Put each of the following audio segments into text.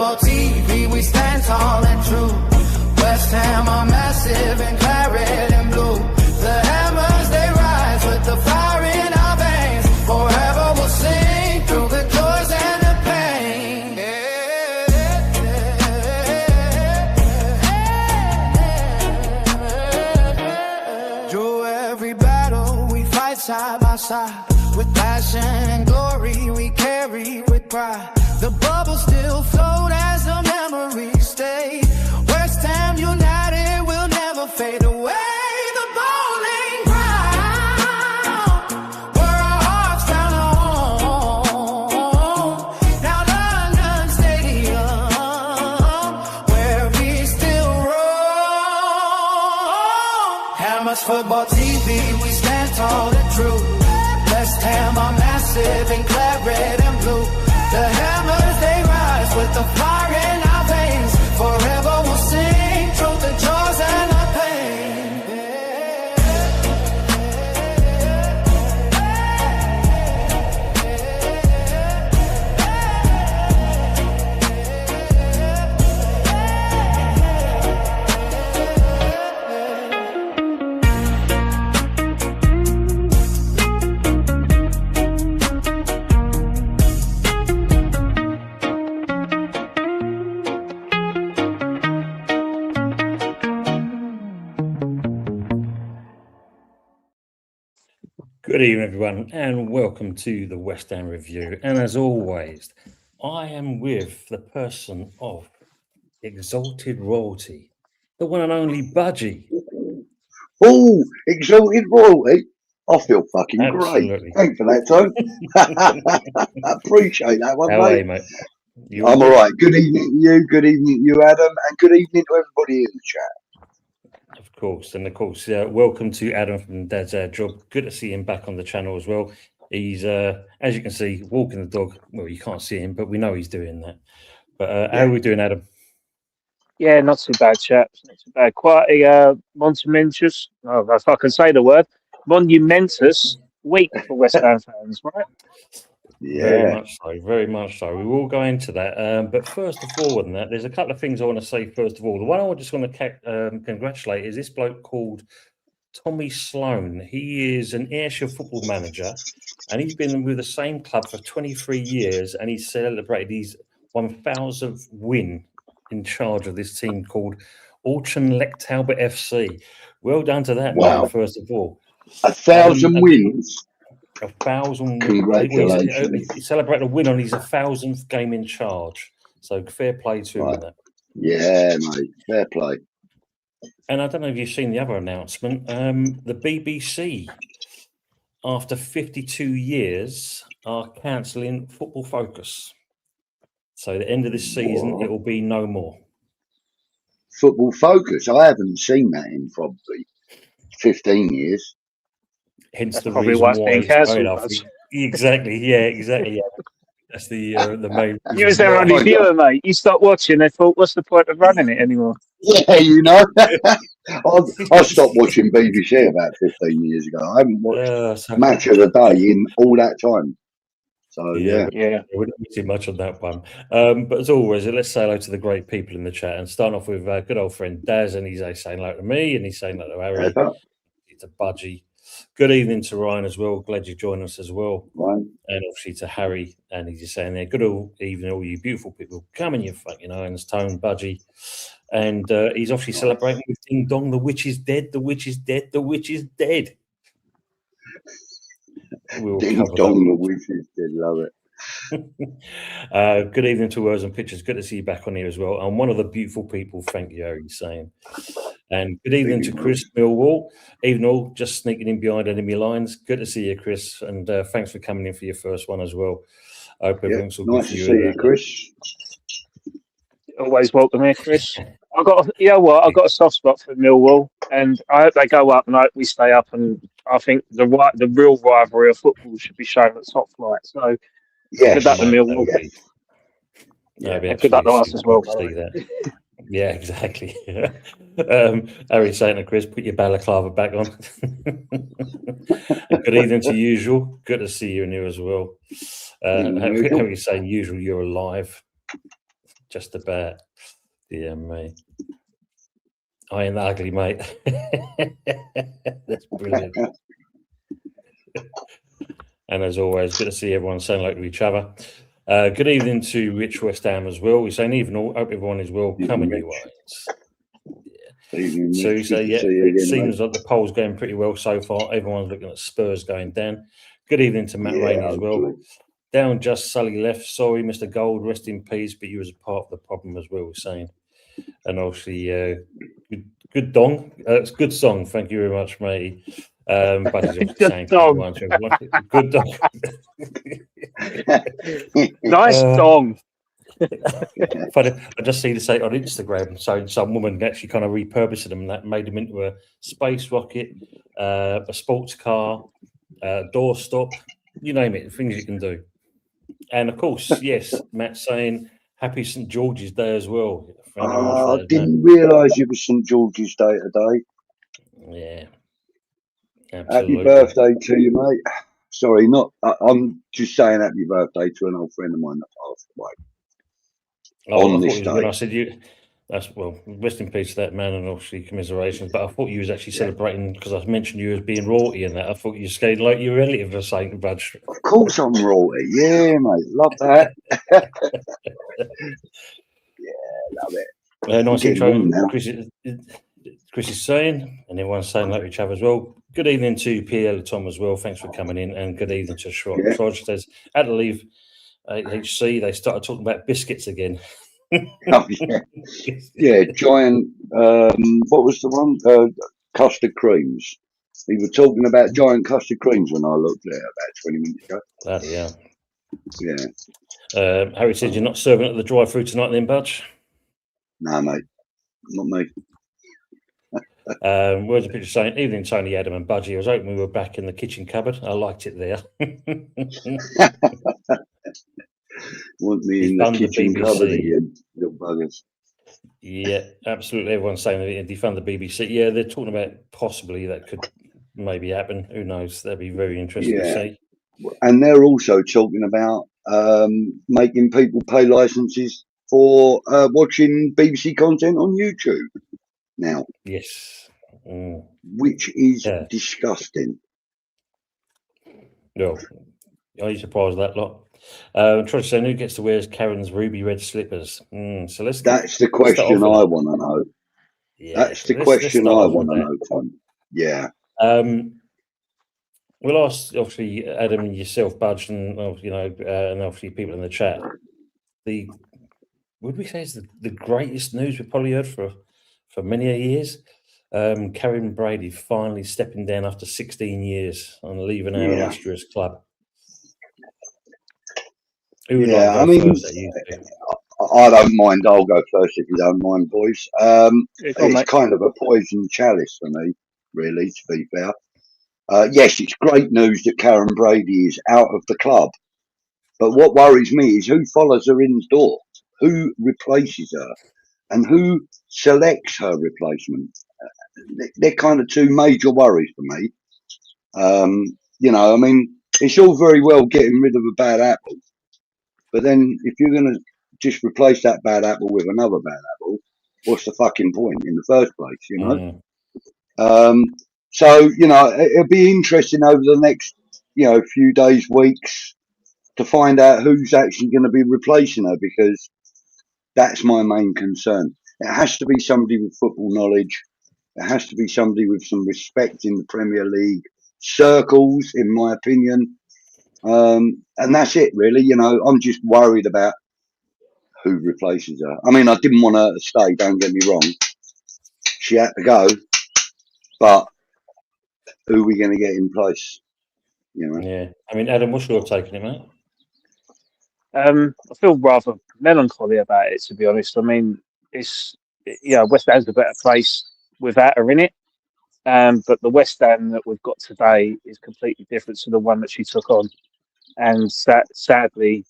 football TV, we stand tall and true. West Ham are massive in claret and blue. The hammers, they rise with the fire in our veins. Forever we'll sing through the joys and the pain. Through every battle, we fight side by side. With passion and glory, we carry with pride. The bubbles still float as the memories stay. West Ham United will never fade away. The bowling ground, where our hearts found a home. Now London Stadium, where we still roam. Hammers Football TV, we stand tall and true. West Ham are massive in claret and blue. The hammers, they rise with the fire in our veins. Forever we'll sing truth and joys and the pain. Good evening, everyone, and welcome to the West Ham Review. And as always, I am with the person of exalted royalty, the one and only Budgie. Oh, exalted royalty. I feel fucking Absolutely. great. Thanks for that, Tom. I appreciate that one, How are you, mate. mate? I'm all right. Good evening to you. Good evening to you, Adam. And good evening to everybody in the chat. Of course, and of course, welcome to Adam from Dad's Our Job. Good to see him back on the channel as well. He's, as you can see, walking the dog. Well, you can't see him, but we know he's doing that. But how are we doing, Adam? Yeah, not too bad, chaps. Not too bad. Quite a monumentous, if I can say the word, monumentous week for West Ham fans, right? Yeah. Very much so. We will go into that. But first and forward on that, there's a couple of things I want to say first of all. The one I just want to congratulate is this bloke called Tommy Sloan. He is an Ayrshire football manager, and he's been with the same club for 23 years, and he's celebrated his 1,000th win in charge of this team called Auchinleck Talbot FC. Well done to that, man, first of all. 1,000 wins. 1,000. Congratulations. He celebrated a win on his 1,000th game in charge. So fair play to him on that. Yeah, mate. Fair play. And I don't know if you've seen the other announcement. The BBC, after 52 years, are cancelling Football Focus. So the end of this season, it will be no more. Football Focus. I haven't seen that in probably 15 years. Hence That's the probably reason why it's why being it's cancelled. going off. Exactly. Yeah. That's the main. You was their only viewer, mate. You stopped watching. They thought, what's the point of running it anymore? Yeah, you know. I stopped watching BBC about 15 years ago. I haven't watched Match of the Day in all that time. So, yeah. We don't see much on that one. But as always, let's say hello to the great people in the chat and start off with good old friend Daz, and he's saying hello to me, and he's saying hello to Harry, to Budgie. Good evening to Ryan as well. Glad you joined us as well. Right. And obviously to Harry, and he's just saying there, good evening, all you beautiful people. Come in, you fucking irons, Tone, Budgie. And he's obviously celebrating with Ding Dong, the witch is dead, the witch is dead, the witch is dead. Ding Dong, the witch is dead, love it. Good evening to Words and Pictures. Good to see you back on here as well. And one of the beautiful people, thank you, Harry, saying. And good evening to Chris Millwall. Even all just sneaking in behind enemy lines. Good to see you, Chris. And thanks for coming in for your first one as well. I hope everything's all good for you. Nice to see you, Chris. Always welcome here, Chris. I've got a soft spot for Millwall, and I hope they go up and we stay up. And I think the real rivalry of football should be shown at top flight. So good luck to Millwall. Good luck to us as well. Yeah, exactly. Harry saying to Chris, put your balaclava back on. Good evening to usual. Good to see you in here as well. Harry saying usual, you're alive. just about. Dear me. I ain't ugly, mate. That's brilliant. And as always, good to see everyone saying hello to each other. Good evening to Rich West Ham as well. We're saying hope everyone is well coming your ways. Evening, So Rich. Good to yeah, see you it again, seems mate. like the poll's going pretty well so far. Everyone's looking at Spurs going down. Good evening to Matt Rainey as well. Hopefully. Down just Sully left. Sorry, Mr. Gold, rest in peace, but you was a part of the problem as well, we're saying. And obviously, good dong. It's a good song. Thank you very much, mate. Budgie's obviously saying dong. Good dong. Nice dong. Funny, I just see this on Instagram. So some woman actually kind of repurposed them and that made them into a space rocket, a sports car, doorstop, you name it, things you can do. And of course, yes, Matt's saying happy St. George's Day as well. I didn't realise it was St. George's Day today. Yeah. Absolutely. Happy birthday to you, mate. Sorry, I'm just saying happy birthday to an old friend of mine that passed away. On this day. When I said you, rest in peace to that man and obviously commiserations. But I thought you was actually celebrating because I mentioned you as being royalty and that. I thought you were skating like your relative or something, Budge. Of course I'm royalty. Yeah, mate. Love that. Love it. Nice intro. Chris is saying, and everyone's saying like each other as well. Good evening to Pierre Tom as well. Thanks for coming in, and good evening to Shrod. Yeah. Shrod says, had to leave HC. They started talking about biscuits again. Oh, yeah. Yeah, giant, what was the one? Custard creams. We were talking about giant custard creams when I looked there about 20 minutes ago. Bloody hell. Yeah. Harry says, you're not serving at the drive-through tonight then, Budge? No, mate. Not me. Words of picture saying, evening, Tony, Adam and Budgie. I was hoping we were back in the kitchen cupboard. I liked it there. Want me in the kitchen cupboard again, little buggers. Yeah, absolutely. Everyone's saying that defund the BBC. Yeah, they're talking about possibly that could maybe happen. Who knows? That'd be very interesting to see. And they're also talking about making people pay licenses for watching BBC content on YouTube now. Yes. Which is disgusting. No, are you surprised at that lot? Troy saying, who gets to wear Karren's ruby red slippers? So that's the question I want to know. Yeah, that's the question I want to know, Tom. Yeah. We'll ask obviously Adam and yourself, Budge, and and obviously people in the chat. Would we say it's the greatest news we've probably heard for many years? Karren Brady finally stepping down after 16 years and leaving our illustrious club. I mean, I don't mind. I'll go first if you don't mind, boys. It's kind of a poison chalice for me, really, to be fair. Yes, it's great news that Karren Brady is out of the club. But what worries me is who follows her in the door, who replaces her, and who selects her replacement. They're kind of two major worries for me. I mean, it's all very well getting rid of a bad apple. But then if you're going to just replace that bad apple with another bad apple, what's the fucking point in the first place, So, it'll be interesting over the next, few days, weeks to find out who's actually going to be replacing her, because that's my main concern. It has to be somebody with football knowledge. It has to be somebody with some respect in the Premier League circles, in my opinion. And that's it, really. I'm just worried about who replaces her. I mean, I didn't want her to stay, don't get me wrong. She had to go. But who are we going to get in place? Yeah. I mean, Adam, what's your take on it, mate? I feel rather melancholy about it, to be honest. I mean, West Ham's a better place without her in it. But the West Ham that we've got today is completely different to the one that she took on. And sadly,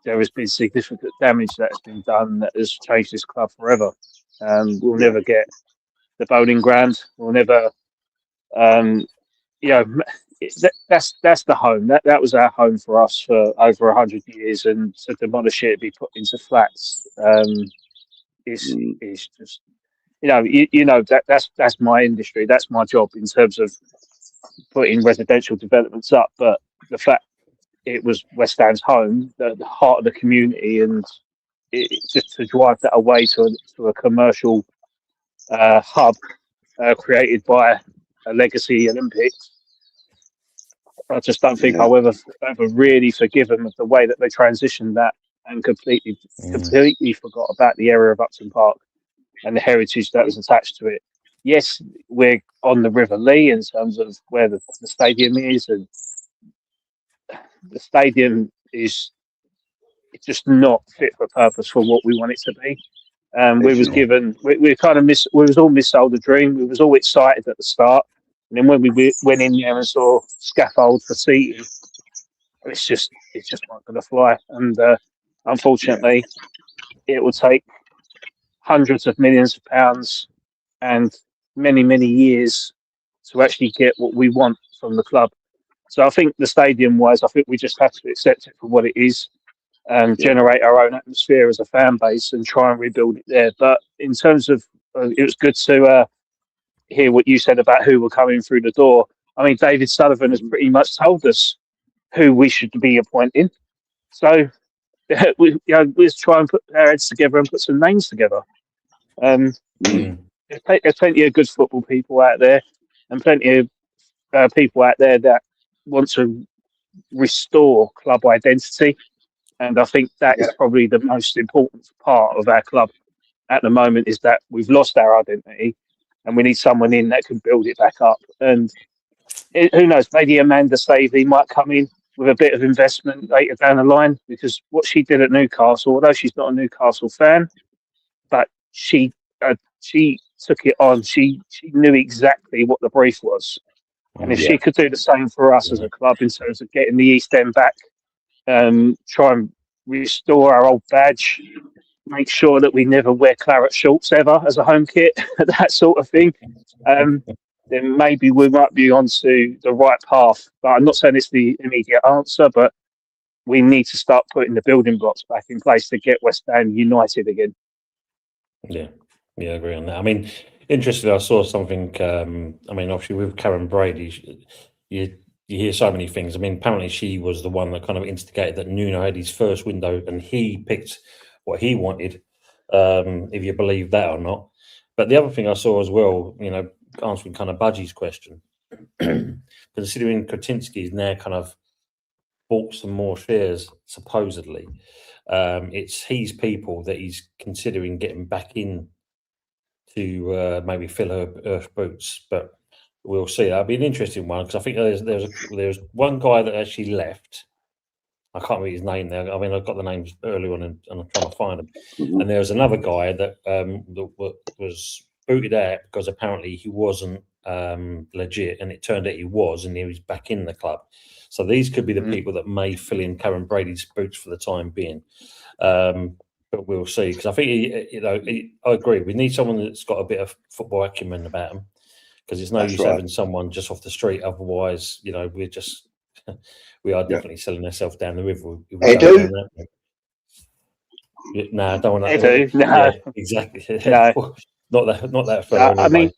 there has been significant damage that has been done that has changed this club forever. We'll never get the bowling ground. We'll never, that's the home. That was our home for us for over 100 years, and to demolish it, be put into flats, is just that's my industry. That's my job in terms of putting residential developments up. But the fact it was West Ham's home, the heart of the community, and just to drive that away to a commercial hub created by a legacy Olympics. I just don't think I'll ever really forgive them of the way that they transitioned that and completely forgot about the area of Upton Park and the heritage that was attached to it. Yes, we're on the River Lee in terms of where the stadium is, and the stadium is just not fit for purpose for what we want it to be. We was given, we was all missold the dream. We was all excited at the start, and then when we went in there and saw scaffold for seating, it's just not going to fly. And unfortunately, it will take hundreds of millions of pounds and many, many years to actually get what we want from the club. So I think the stadium-wise, I think we just have to accept it for what it is and generate our own atmosphere as a fan base and try and rebuild it there. But in terms of, it was good to hear what you said about who were coming through the door. I mean, David Sullivan has pretty much told us who we should be appointing. So we'll try and put our heads together and put some names together. There's plenty of good football people out there, and plenty of people out there that want to restore club identity. And I think that is probably the most important part of our club at the moment, is that we've lost our identity and we need someone in that can build it back up. And who knows, maybe Amanda Savey might come in with a bit of investment later down the line, because what she did at Newcastle, although she's not a Newcastle fan, but she took it on. She knew exactly what the brief was. And if she could do the same for us as a club in terms of getting the East End back, try and restore our old badge, make sure that we never wear claret shorts ever as a home kit, that sort of thing, then maybe we might be onto the right path. But I'm not saying it's the immediate answer, but we need to start putting the building blocks back in place to get West Ham united again. Yeah, I agree on that. I mean, interestingly, I saw something, obviously with Karren Brady, you hear so many things. I mean, apparently she was the one that kind of instigated that Nuno had his first window and he picked what he wanted, if you believe that or not. But the other thing I saw as well, answering kind of Budgie's question, considering Kretinsky's now kind of bought some more shares, supposedly, it's his people that he's considering getting back in to maybe fill her boots. But we'll see. That'll be an interesting one, because I think there's one guy that actually left. I can't read his name there. I mean, I've got the names earlier on, and I'm trying to find him. And there's another guy that was booted out because apparently he wasn't legit, and it turned out he was, and he was back in the club. So these could be the people that may fill in Karren Brady's boots for the time being. But we'll see, because I think I agree. We need someone that's got a bit of football acumen about them, because it's no use having someone just off the street. Otherwise, we are definitely selling ourselves down the river. No, I don't want that. No. Yeah, exactly. No. not that far. Anyway.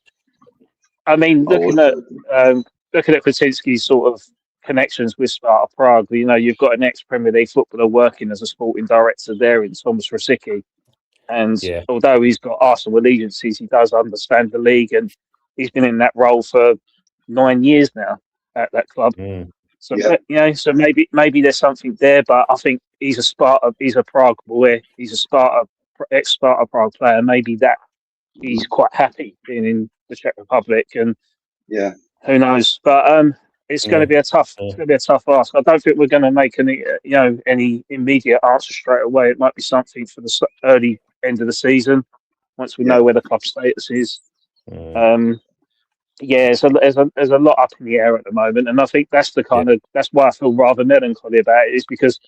I mean, looking at Kretinsky's sort of connections with Sparta Prague, you've got an ex-Premier League footballer working as a sporting director there in Thomas Rosicki. And although he's got Arsenal allegiances, he does understand the league, and he's been in that role for 9 years now at that club. So so maybe there's something there. But I think he's a Prague boy. He's a ex-Sparta Prague player. Maybe that he's quite happy being in the Czech Republic, and who knows? But it's going to be a tough ask. I don't think we're going to make any immediate answer straight away. It might be something for the early end of the season, once we know where the club status is. So there's a lot up in the air at the moment, and I think that's the that's why I feel rather melancholy about it, is because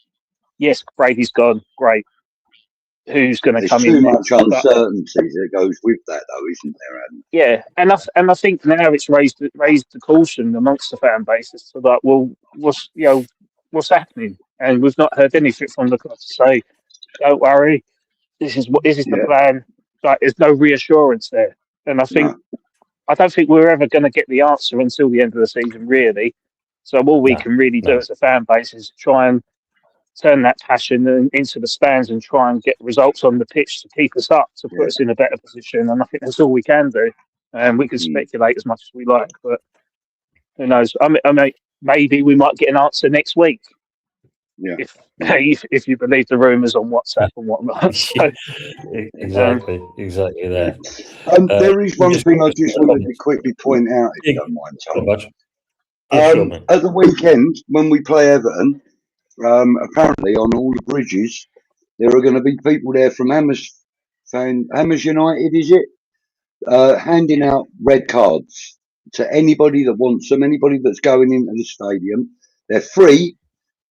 yes, Brady's gone, great. who's going to come in. in. There's too much uncertainty that goes with that, though, isn't there, Adam? Yeah, and I think now it's raised the caution amongst the fan base as to like, well, what's happening? And we've not heard anything from the club to say, don't worry, this is the plan. Like, there's no reassurance there, and I don't think we're ever going to get the answer until the end of the season, really. So all we can really do as a fan base is try and turn that passion into the stands and try and get results on the pitch to keep us up, to put us in a better position. And I think that's all we can do. And we can speculate as much as we like, but who knows? I mean, maybe we might get an answer next week. Yeah. If you believe the rumours on WhatsApp and whatnot. So, exactly that. There is one thing I just wanted to quickly point out, if you don't mind, Tom. At the weekend, when we play Everton, apparently on all the bridges, there are going to be people there from Hammers United, is it? Handing out red cards to anybody that wants them, anybody that's going into the stadium. They're free.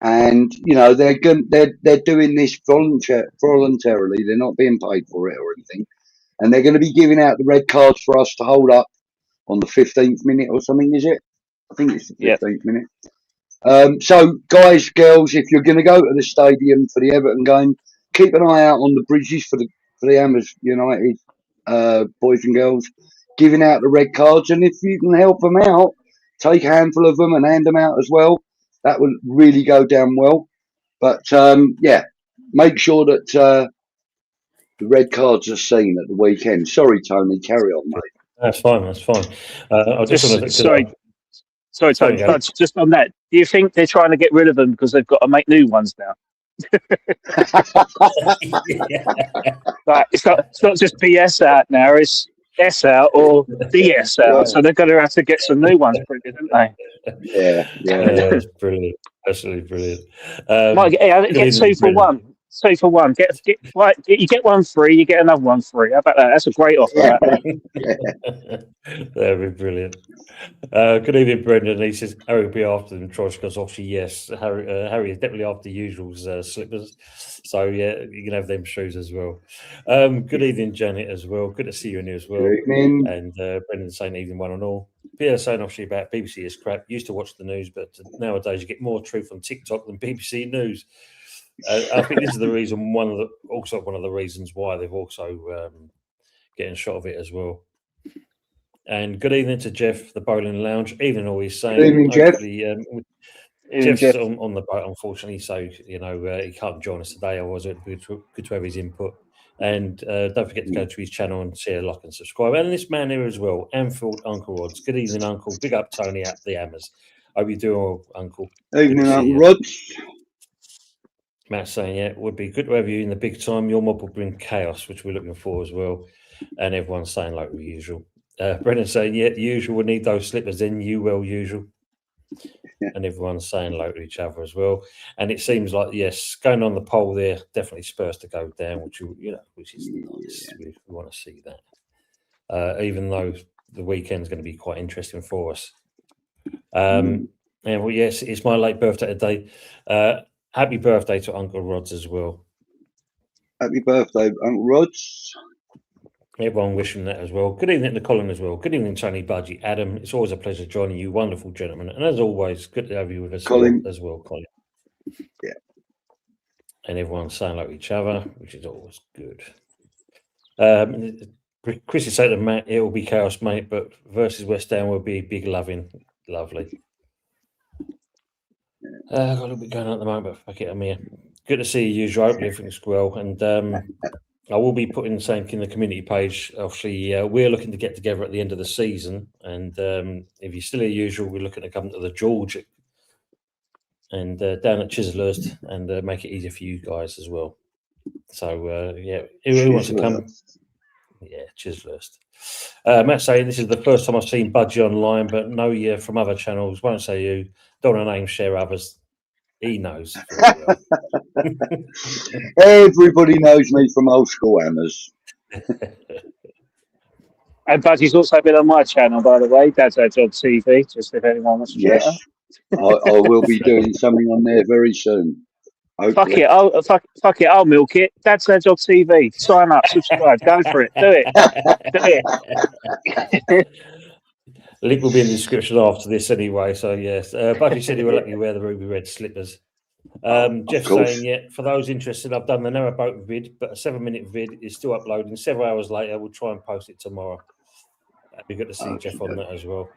And they're doing this voluntarily. They're not being paid for it or anything, and they're going to be giving out the red cards for us to hold up on the 15th minute or something. Is it? I think it's the 15th minute. So, guys, girls, if you're going to go to the stadium for the Everton game, keep an eye out on the bridges for the Hammers United boys and girls giving out the red cards, and if you can help them out, take a handful of them and hand them out as well. That would really go down well. But, make sure that the red cards are seen at the weekend. Sorry, Tony, carry on, mate. That's fine. I Sorry, Tony, just on that, do you think they're trying to get rid of them because they've got to make new ones now? Like, it's not just BS out now, it's S out or DS out, so they're going to have to get some new ones printed, aren't they? Yeah, it's brilliant, absolutely brilliant. Might get 2 for 1. 2 for 1. You get one free, you get another one free. How about that? That's a great offer. That'd be brilliant. Good evening, Brendan. He says Harry will be after them. Troshka's obviously yes. Harry is definitely after usual's slippers. So yeah, you can have them shoes as well. Good evening, Janet, as well. Good to see you in here as well. Good evening. And Brendan saying evening one and all. Peter saying obviously about BBC is crap. Used to watch the news, but nowadays you get more truth on TikTok than BBC News. I think this is the reason. One of the reasons why they've also getting shot of it as well. And good evening to Jeff, the Bowling Lounge. Evening, all he's saying. Good evening, Jeff. Jeff's on the boat, unfortunately, so he can't join us today. Otherwise, it'd be good to have his input. And don't forget to go to his channel and share, like, and subscribe. And this man here as well, Anfield Uncle Rods. Good evening, Uncle. Big up, Tony, at the Hammers. Hope you're doing well, Uncle. Evening, Uncle Rods. Matt's saying, it would be good to have you in the big time. Your mob will bring chaos, which we're looking for as well. And everyone's saying like the usual. Brendan's saying, the usual would need those slippers, then you will, usual. Yeah. And everyone's saying hello to each other as well. And it seems like, yes, going on the poll there, definitely Spurs to go down, which is nice. We want to see that. Even though the weekend's going to be quite interesting for us. And well, yes, it's my late birthday today. Happy birthday to Uncle Rods as well. Happy birthday, Uncle Rods. Everyone wishing that as well. Good evening to Colin as well. Good evening, Tony, Budgie, Adam. It's always a pleasure joining you, wonderful gentlemen. And as always, good to have you with us, Colin, as well, Colin. Yeah. And everyone's saying like each other, which is always good. Chris is saying to Matt, it will be chaos, mate, but versus West Ham will be big lovely. Got a little bit going on at the moment, but fuck it, I'm here. Good to see you, usual. Hopefully everything's well. And I will be putting the same in the community page. Obviously, we're looking to get together at the end of the season. And if you're still as usual, we're looking to come to the George and down at Chislehurst and make it easier for you guys as well. So, who wants to come? Yeah, Chislehurst. Matt saying this is the first time I've seen Budgie online, but know you from other channels. Won't say you. Don't want to name share others. He knows. Everybody knows me from old school Hammers. And Budgie's also been on my channel, by the way. Dad's Our Job TV, just if anyone wants to check it out. I will be doing something on there very soon. Fuck it, fuck it, I'll milk it. Dad's Edge on TV. Sign up, subscribe, go for it. Do it. Link will be in the description after this anyway. So yes, Budgie said he will let me wear the ruby red slippers. Jeff saying, yeah, for those interested, I've done the narrowboat vid, but a 7-minute vid is still uploading. Several hours later, we'll try and post it tomorrow. That'd be good to see Jeff on that as well.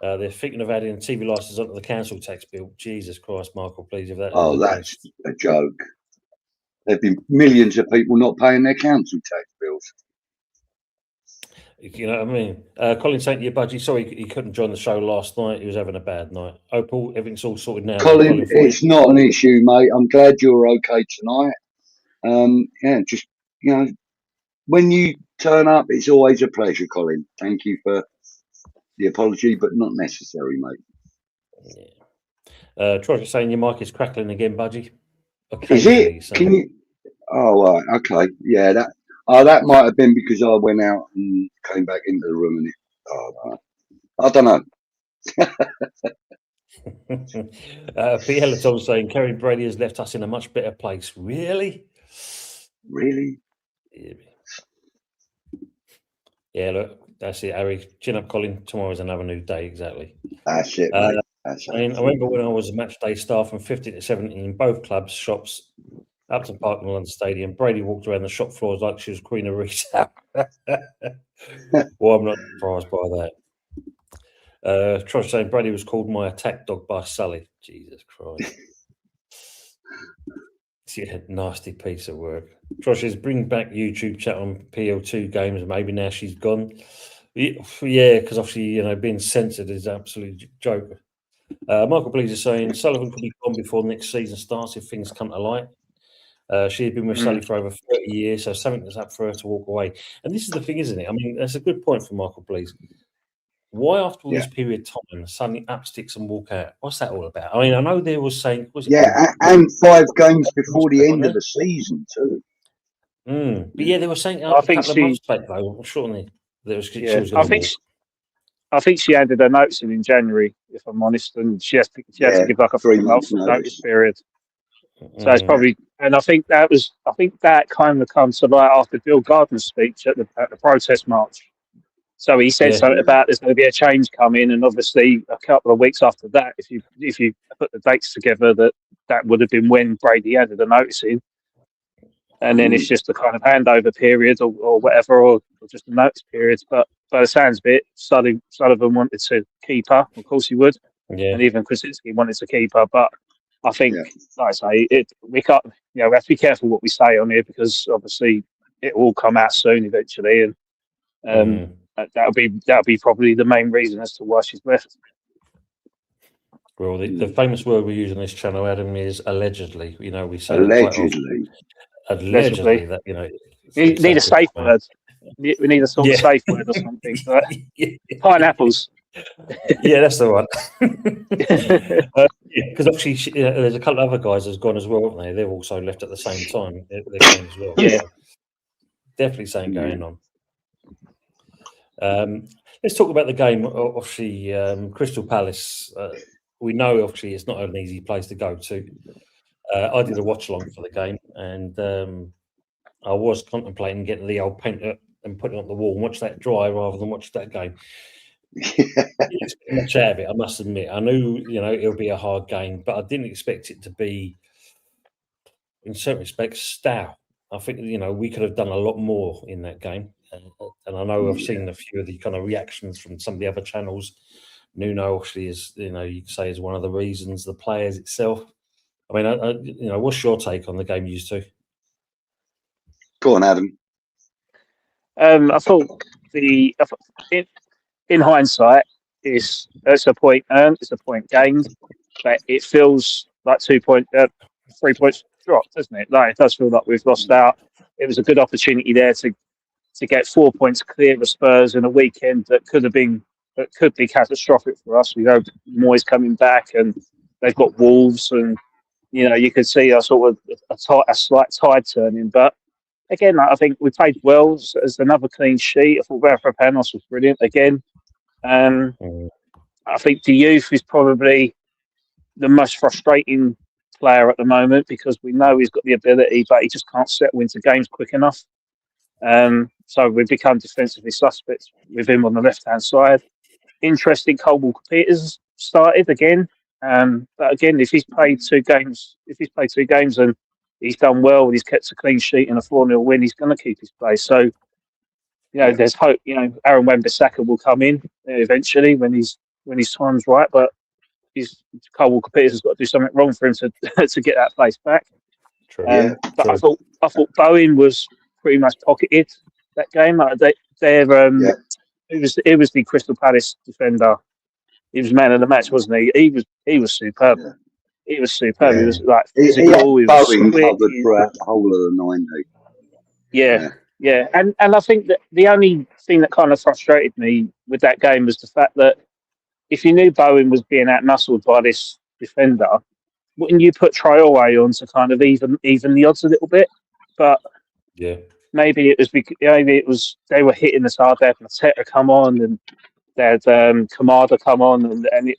They're thinking of adding a TV license onto the council tax bill. Jesus Christ, Michael, please, if that. Oh, that's a joke. There've been millions of people not paying their council tax bills. You know what I mean? Colin saying to you, Budgie, sorry he couldn't join the show last night. He was having a bad night. Opal, everything's all sorted now. Colin, it's not an issue, mate. I'm glad you're okay tonight. Yeah, just, you know, when you turn up, it's always a pleasure, Colin. Thank you for the apology, but not necessary, mate. Yeah. Troy's saying your mic is crackling again, Budgie. Is it? So. Can you? Oh, right. Okay. Yeah, that might have been because I went out and came back into the room and it. Oh, I don't know. Pielaton saying Karren Brady has left us in a much better place. Really? Really? Yeah, look, that's it, Harry. Chin up, Colin. Tomorrow's another new day, exactly. That's it, mate. That's it. I remember when I was a match day staff from 15 to 17 in both clubs, shops, Upton Park and London Stadium. Brady walked around the shop floors like she was Queen of Retail. Well, I'm not surprised by that. Trosh saying Brady was called my attack dog by Sully. Jesus Christ. Yeah, nasty piece of work. Trosh says bring back YouTube chat on PL2 games. Maybe now she's gone. Yeah, because obviously, you know, being censored is an absolute joke. Michael Blees is saying Sullivan could be gone before next season starts if things come to light. She had been with Sully for over 30 years, so something that's up for her to walk away. And this is the thing, isn't it? I mean, that's a good point from Michael Blees. Why, after all this period of time, suddenly up sticks and walk out? What's that all about? I mean, I know there was saying... and 5 games before the end of the season, too. But yeah, they were saying a couple of months back, though, shortly. There was, she was I think she handed her notes in January, if I'm honest, and she has to give like a 3-month notice period. So it's probably, and I think that kind of comes to light after Bill Gardner's speech at the protest march. So he said something about there's going to be a change coming, and obviously a couple of weeks after that, if you put the dates together, that would have been when Brady handed the notice in, and then it's just a kind of handover period or whatever, or just a notice period. But by the sounds of it, Sullivan wanted to keep her. Of course he would, and even Krasinski wanted to keep her. But I think, like I say, we can't. You know, we have to be careful what we say on here because obviously it will come out soon eventually, and that'll be probably the main reason as to why she's left. Well, the famous word we use on this channel, Adam, is allegedly. You know, we say allegedly that, you know, you need a safe word. We need a sort of safe word or something. Pineapples. Yeah, that's the one. Because obviously, there's a couple of other guys that's gone as well, haven't they? They've also left at the same time. They're going as well. Yeah, definitely something going on. Let's talk about the game. Obviously, Crystal Palace. We know, obviously, it's not an easy place to go to. I did a watch along for the game, and I was contemplating getting the old paint and putting it on the wall and watch that dry rather than watch that game. It's much out of it, I must admit. I knew, you know, it'll be a hard game, but I didn't expect it to be, in certain respects, stout. I think, you know, we could have done a lot more in that game. And I know I've seen a few of the kind of reactions from some of the other channels. Nuno obviously is, you know, you could say is one of the reasons. The players itself. I mean, you know, what's your take on the game you used to? Go on, Adam. I thought in hindsight, it's a point earned, it's a point gained, but it feels like 3 points dropped, doesn't it? Like, it does feel like we've lost out. It was a good opportunity there to get 4 points clear of Spurs in a weekend that could be catastrophic for us. We know Moyes coming back, and they've got Wolves, and you know, you could see a sort of a slight tide turning. But again, I think we played well. As another clean sheet. I thought Rafa Panos was brilliant again. I think the youth is probably the most frustrating player at the moment because we know he's got the ability, but he just can't settle into games quick enough. So we've become defensively suspect with him on the left-hand side. Interesting, Cole Walker-Peters started again. But again, if he's played two games and he's done well and he's kept a clean sheet and a 4-0 win, he's going to keep his place. So, there's hope. Aaron Wan-Bissaka will come in eventually when his time's right. But Cole Walker-Peters has got to do something wrong for him to to get that place back. True. But true. I thought Bowen was pretty much pocketed that game. It was the Crystal Palace defender. He was man of the match, wasn't he? He was superb. Yeah. He was superb. Yeah. He was like He physical. had He was Bowen quick. covered throughout the whole of the 90. Yeah. And I think that the only thing that kind of frustrated me with that game was the fact that if you knew Bowen was being out-muscled by this defender, wouldn't you put Traore on to kind of even the odds a little bit? But maybe it was they were hitting us hard. They had Mateta come on and they had Kamada come on, and they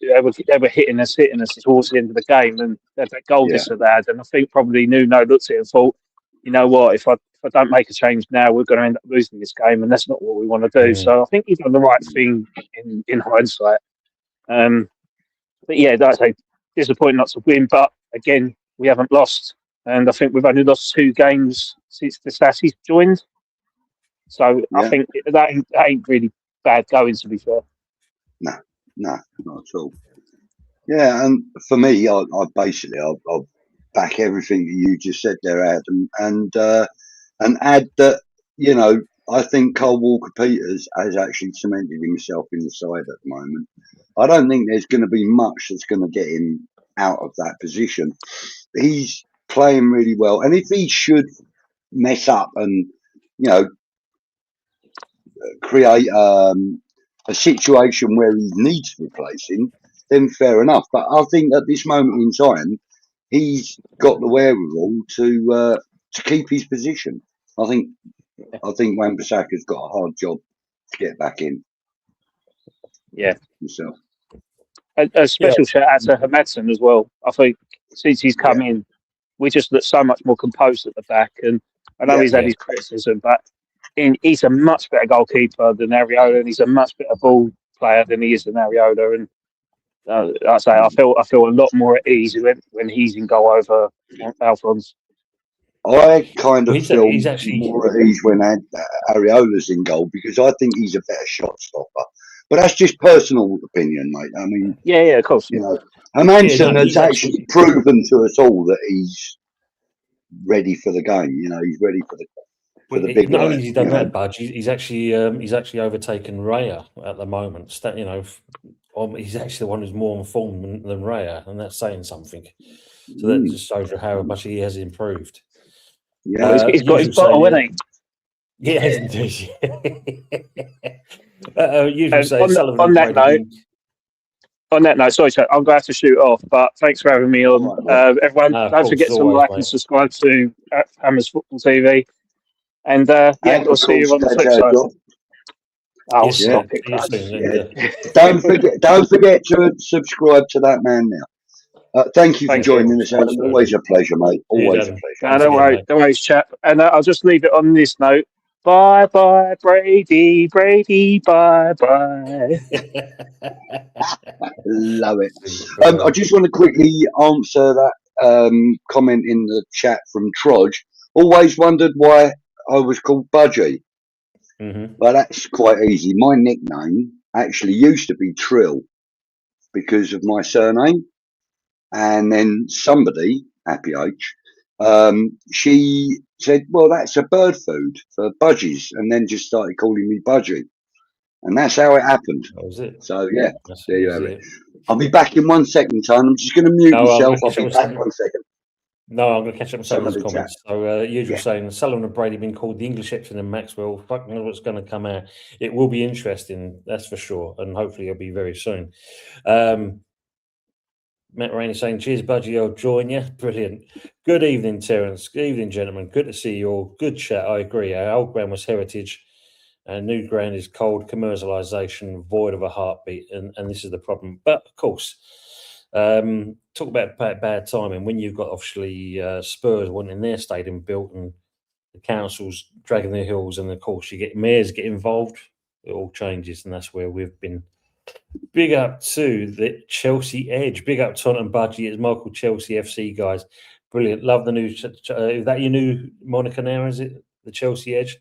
were hitting us towards the end of the game, and they had that goal disallowed. And I think probably Nuno looked at it and thought, you know what, if I don't make a change now, we're going to end up losing this game, and that's not what we want to do. So I think he's done the right thing in hindsight. But yeah, that's a disappointing not to win. But again, we haven't lost, and I think we've only lost 2 games since the Sassi's joined. So I think that ain't really bad going, to be fair. No, not at all. Yeah, and for me, I basically I'll back everything that you just said there, Adam, and add that I think Cole Walker-Peters has actually cemented himself in the side at the moment. I don't think there's going to be much that's going to get him out of that position. He's playing really well, and if he should mess up and create a situation where he needs replacing, then fair enough. But I think at this moment in time, he's got the wherewithal to keep his position. I think Wan-Bissaka's got a hard job to get back in. Yeah. Himself. A special shout out to Hermadsen as well. I think since he's come in, we just look so much more composed at the back. And I know he's had his criticism, but he's a much better goalkeeper than Areola, and he's a much better ball player than he is than Areola. And I feel a lot more at ease when he's in goal over Alphonse. I kind of feel more at ease when Areola's in goal because I think he's a better shot stopper. But that's just personal opinion, mate. I mean, of course. Hermadsen has actually proven to us all that he's ready for the game. He's ready for the big. Not only has he done that, Budgie, he's actually overtaken Raya at the moment. He's actually the one who's more informed than Raya, and that's saying something. So that just shows you how much he has improved. Yeah, he's got his bottle, hasn't he? Yeah, indeed. On that note, sorry, chat, I'm going to have to shoot off, but thanks for having me on. Everyone, don't forget to like and subscribe to Hammers Football TV. And we'll see you on the flip side. Stop it. Don't forget to subscribe to that man now. Thank you for joining us, Adam. Always a pleasure, mate. Always a pleasure. Don't worry, chap. And I'll just leave it on this note. Bye bye, Brady, bye bye. Love it. I just want to quickly answer that comment in the chat from Trodge. Always wondered why I was called Budgie. Well, that's quite easy. My nickname actually used to be Trill because of my surname. And then somebody, Happy H, she said, well, that's a bird food for budgies, and then just started calling me Budgie. And that's how it happened. That was it. So, there you have it. I'll be back in 1 second, Tone. I'm just going to mute myself. I'll be back 1 second. No, I'm going to catch up with some of those comments. So, usual saying, Sullivan and Brady been called the English Epsom and Maxwell. Fuck knows what's going to come out. It will be interesting, that's for sure. And hopefully it'll be very soon. Matt Rainey saying, cheers, Budgie, I'll join you. Brilliant. Good evening, Terence. Good evening, gentlemen. Good to see you all. Good chat. I agree. Our old ground was heritage. And new ground is cold commercialisation, void of a heartbeat. And this is the problem. But, of course, Talk about bad timing when you've got obviously Spurs wanting their stadium built and the council's dragging their heels, and of course you get mayors get involved. It all changes, and that's where we've been. Big up to the Chelsea Edge. Big up to and Budgie. It's Michael Chelsea FC guys. Brilliant. Love the new. Is that your new moniker now? Is it the Chelsea Edge?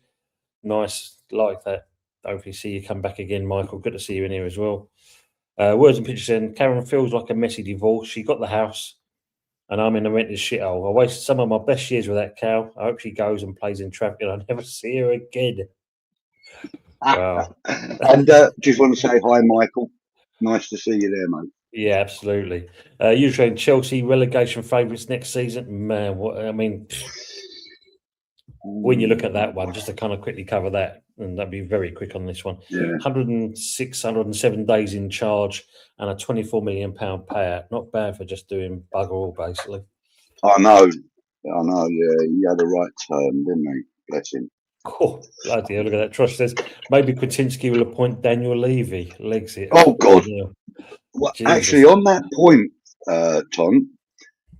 Nice. Like that. Hopefully see you come back again, Michael. Good to see you in here as well. Words and pictures in. Karren feels like a messy divorce. She got the house and I'm in a rented shithole. I wasted some of my best years with that cow. I hope she goes and plays in traffic and I never see her again. Wow. And just want to say hi, Michael. Nice to see you there, mate. Yeah, absolutely. Usually Chelsea relegation favourites next season. Man, when you look at that one, just to kind of quickly cover that, and that'd be very quick on this one. Yeah. 107 days in charge and a £24 million payout. Not bad for just doing bugger all, basically. I know. Yeah, he had the right term, didn't he? Bless him. Oh, bloody hell, look at that. Trosh says maybe Kretinsky will appoint Daniel Levy. Legs it. Oh, God. Well, actually, on that point, Tom,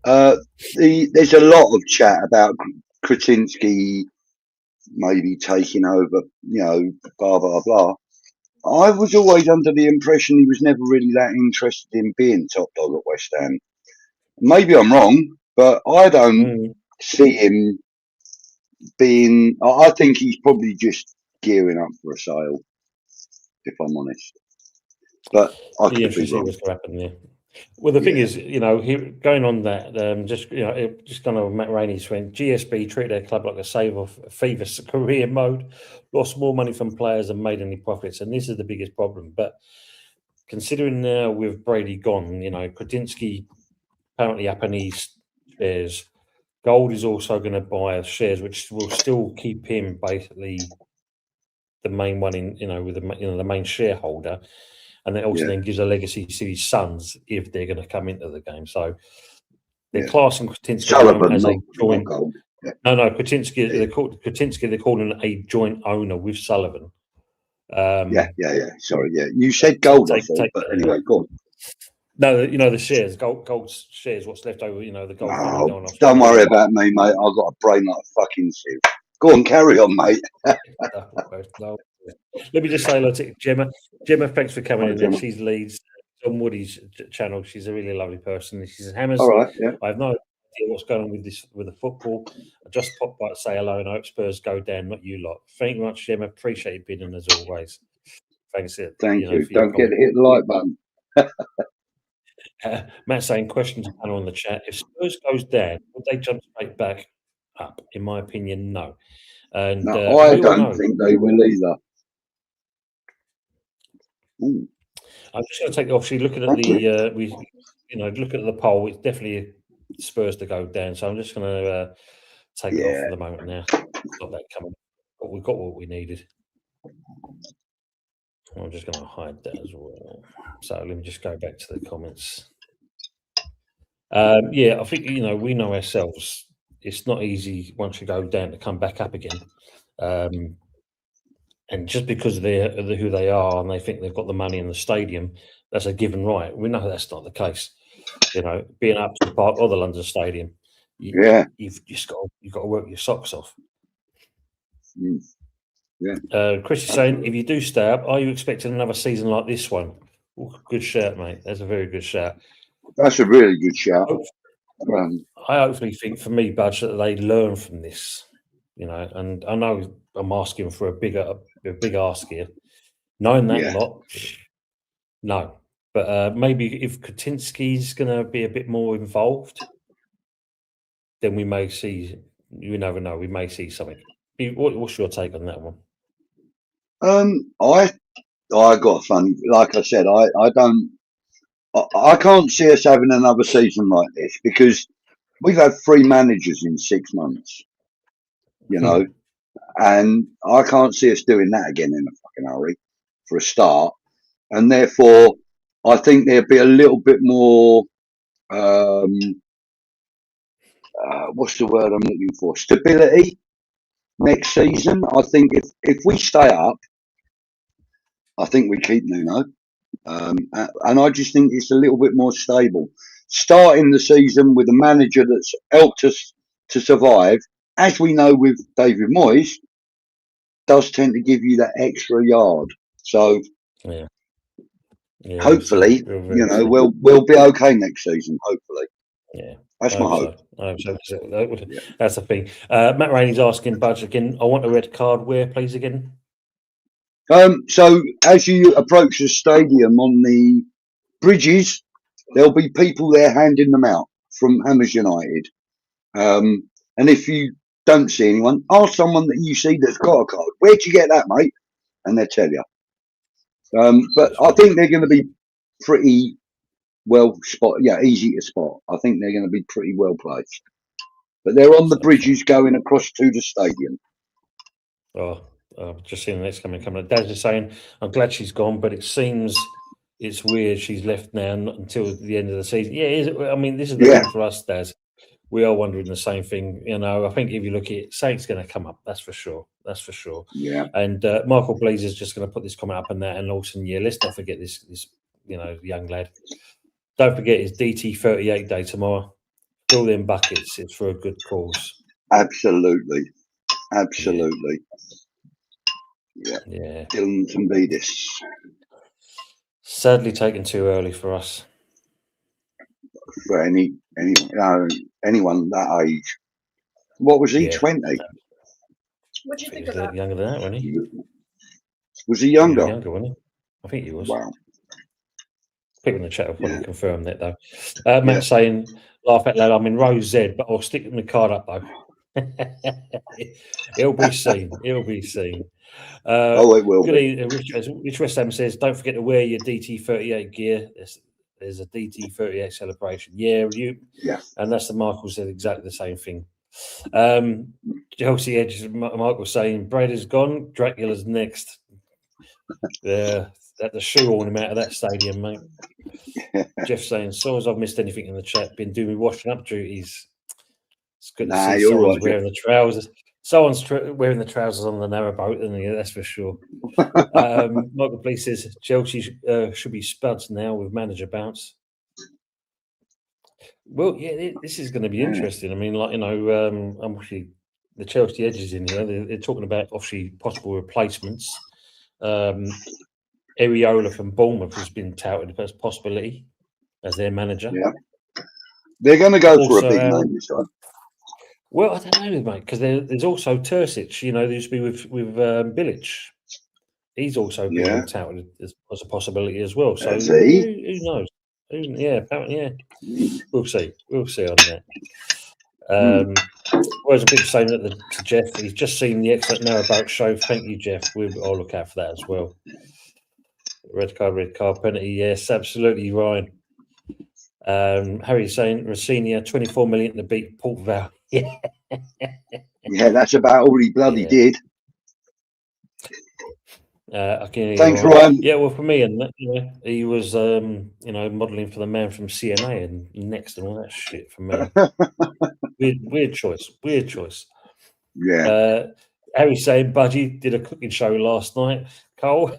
there's a lot of chat about Kretinsky maybe taking over, blah, blah, blah. I was always under the impression he was never really that interested in being top dog at West Ham. Maybe I'm wrong, but I don't see him being. I think he's probably just gearing up for a sale, if I'm honest. But I could be wrong. What's going to happen there. Well, the thing is, going on that, just kind of Matt Rainey's friend, GSB treated their club like a save of fever career mode, lost more money from players than made any profits, and this is the biggest problem. But considering now with Brady gone, Kretinsky apparently up in his shares, Gold is also going to buy shares, which will still keep him basically the main one with the main shareholder. And that also then gives a legacy to his sons if they're going to come into the game. So they're classing Kretinsky as a joint. No, Kretinsky. They're calling a joint owner with Sullivan. Sorry, you said Gold, but anyway, go on. No, the shares, Gold's shares. What's left over? The Gold. Oh, don't worry about me, mate. I've got a brain like a fucking sieve. Go on, carry on, mate. No. Let me just say hello to Gemma. Gemma, thanks for coming in there. She leads John Woody's channel. She's a really lovely person. She says, Hammers, I have no idea what's going on with the football. I just popped by to say hello and I hope Spurs go down, not you lot. Thank you much, Gemma. Appreciate you being in as always. Thanks. Thank you. Don't get hit the like button. Matt saying, questions on the chat. If Spurs goes down, would they jump straight back up? In my opinion, no. And no, I don't think they will either. I'm just going to take obviously looking at look at the poll. It's definitely Spurs to go down. So I'm just going to take it off for the moment now. Got that coming, but we've got what we needed. I'm just going to hide that as well. So let me just go back to the comments. I think we know ourselves. It's not easy once you go down to come back up again. And just because they're who they are and they think they've got the money in the stadium, that's a given right. We know that's not the case. Being up to the Park or the London Stadium, you've got to work your socks off. Chris is saying, if you do stay up, are you expecting another season like this one? Ooh, good shout, mate. That's a very good shout. That's a really good shout. I hopefully think, for me, Budge, that they learn from this. And I know I'm asking for a big ask here. Knowing that lot, no. But maybe if Kretinsky's going to be a bit more involved, then we may see. You never know. We may see something. What's your take on that one? I got funny. Like I said, I can't see us having another season like this because we've had 3 managers in 6 months. And I can't see us doing that again in a fucking hurry for a start. And therefore, I think there'd be a little bit more, what's the word I'm looking for? Stability next season. I think if we stay up, I think we keep Nuno. And I just think it's a little bit more stable. Starting the season with a manager that's helped us to survive, as we know with David Moyes, does tend to give you that extra yard. So hopefully, we'll be okay next season. Hopefully, that's my hope. That's the thing. Matt Rainey's asking Budge again. I want a red card. Where, please, again? So as you approach the stadium on the bridges, there'll be people there handing them out from Hammers United. And if you don't see anyone, ask someone that you see that's got a card. Where'd you get that, mate? And they'll tell you. But I think they're going to be pretty well spotted. Yeah, easy to spot. I think they're going to be pretty well placed. But they're on the bridges going across to the stadium. I've just seen the next comment coming up. Daz is saying, I'm glad she's gone, but it seems it's weird she's left now until the end of the season. Yeah, I mean, this is the thing for us, Daz. We are wondering the same thing. I think if you look at it, something's going to come up. That's for sure. Yeah. And Michael Blease is just going to put this comment up and that. And also, let's not forget this young lad. Don't forget it's DT 38 day tomorrow. Fill them buckets. It's for a good cause. Absolutely. Yeah. Dylan Tambidis. Sadly taken too early for us. For anyone that age. What was he? 20. What do you think of that? Younger than that, wasn't he? Was he younger? Younger, wasn't he? I think he was. Wow. People in the chat will probably confirm that though. Matt saying, laugh out loud. I'm in row Z, but I'll stick my card up though. It'll be seen. It will. Rich West Ham says, don't forget to wear your DT38 gear. There's a DT38 celebration. And that's the Michael said exactly the same thing. Chelsea Edge, Michael saying, Brady's gone, Dracula's next. At the shoehorn him out of that stadium, mate. Jeff saying, so as I've missed anything in the chat, been doing washing up duties. It's good to see someone's wearing the trousers. Someone's wearing the trousers on the narrowboat, isn't he? That's for sure. Michael Blease says Chelsea should be spuds now with manager bounce. Well, this is going to be interesting. I mean, I'm actually the Chelsea Edges in here. They're talking about obviously possible replacements. Areola from Bournemouth has been touted as a possibility as their manager. Yeah, they're going to go for a big name this time. Well, I don't know, mate, because there's also Terzic. There used to be with Bilic. He's also been touted as a possibility as well. So who knows? Apparently, We'll see on that. Whereas people saying that to Jeff, he's just seen the excellent narrowboat show. Thank you, Jeff. I'll look out for that as well. Red card, penalty. Yes, absolutely, Ryan. Harry's saying Rossignol 24 million to beat Port Vale. Yeah, that's about all he bloody did. Thanks, Ryan. Yeah, well, for me, and he was, modelling for the man from CNA and next and all that shit for me. weird choice. Yeah. Harry's saying Budgie did a cooking show last night. Cole.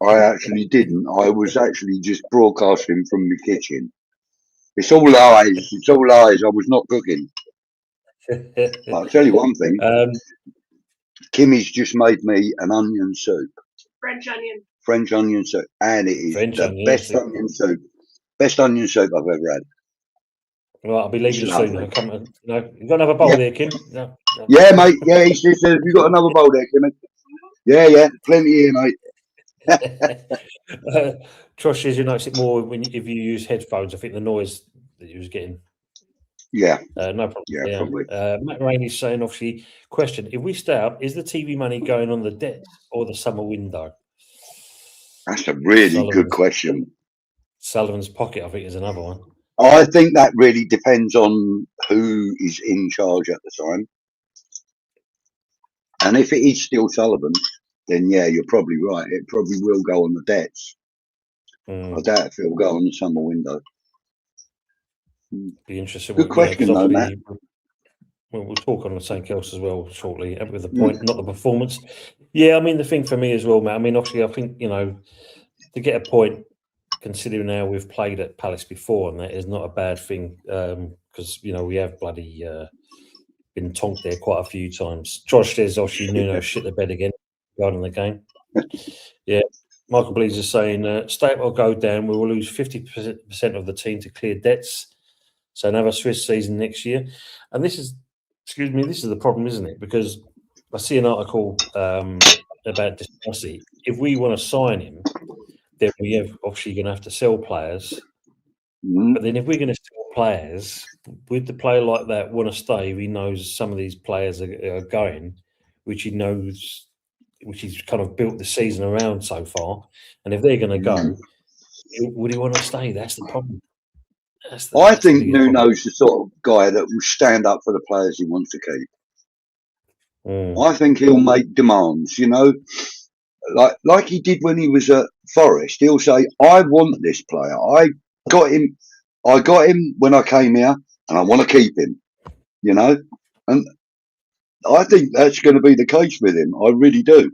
I actually didn't. I was actually just broadcasting from the kitchen. It's all lies. I was not cooking. I'll tell you one thing. Kimmy's just made me an onion soup. French onion soup. And it is best onion soup I've ever had. Well, I'll be leaving soon. You've got another bowl there, Kim? No. Yeah, mate. Yeah, he says, have you got another bowl there, Kim? Yeah. Plenty here, mate. Trosh says you notice it more if you use headphones. I think the noise that you was getting. Yeah. No problem. Yeah, probably. Matt Rainey's saying, obviously, question, if we stay up, is the TV money going on the debt or the summer window? That's a really good question. Sullivan's pocket, I think, is another one. I think that really depends on who is in charge at the time. And if it is still Sullivan, then you're probably right. It probably will go on the debts. I doubt if it'll go on the summer window. Be interesting. Good question, though, Matt. We'll talk on St. Kilda as well shortly with the point, not the performance. Yeah, I mean, the thing for me as well, Matt, I mean, obviously, I think, to get a point, considering how we've played at Palace before, and that is not a bad thing because we have bloody been tonked there quite a few times. Josh says obviously Nuno shit the bed again regarding the game. Yeah, Michael Blees is saying state will go down. We will lose 50% of the team to clear debts. So another Swiss season next year, and this is the problem, isn't it? Because I see an article about Discussy. If we want to sign him, then we have obviously going to have to sell players. But then if we're going to sell players, with the player like that want to stay, he knows some of these players are going, which he knows, which he's kind of built the season around so far. And if they're going to go, would he want to stay? That's the problem. I think Nuno's the sort of guy that will stand up for the players he wants to keep. I think he'll make demands, like he did when he was at Forest. He'll say, I want this player. I got him when I came here and I want to keep him, and I think that's going to be the case with him. I really do.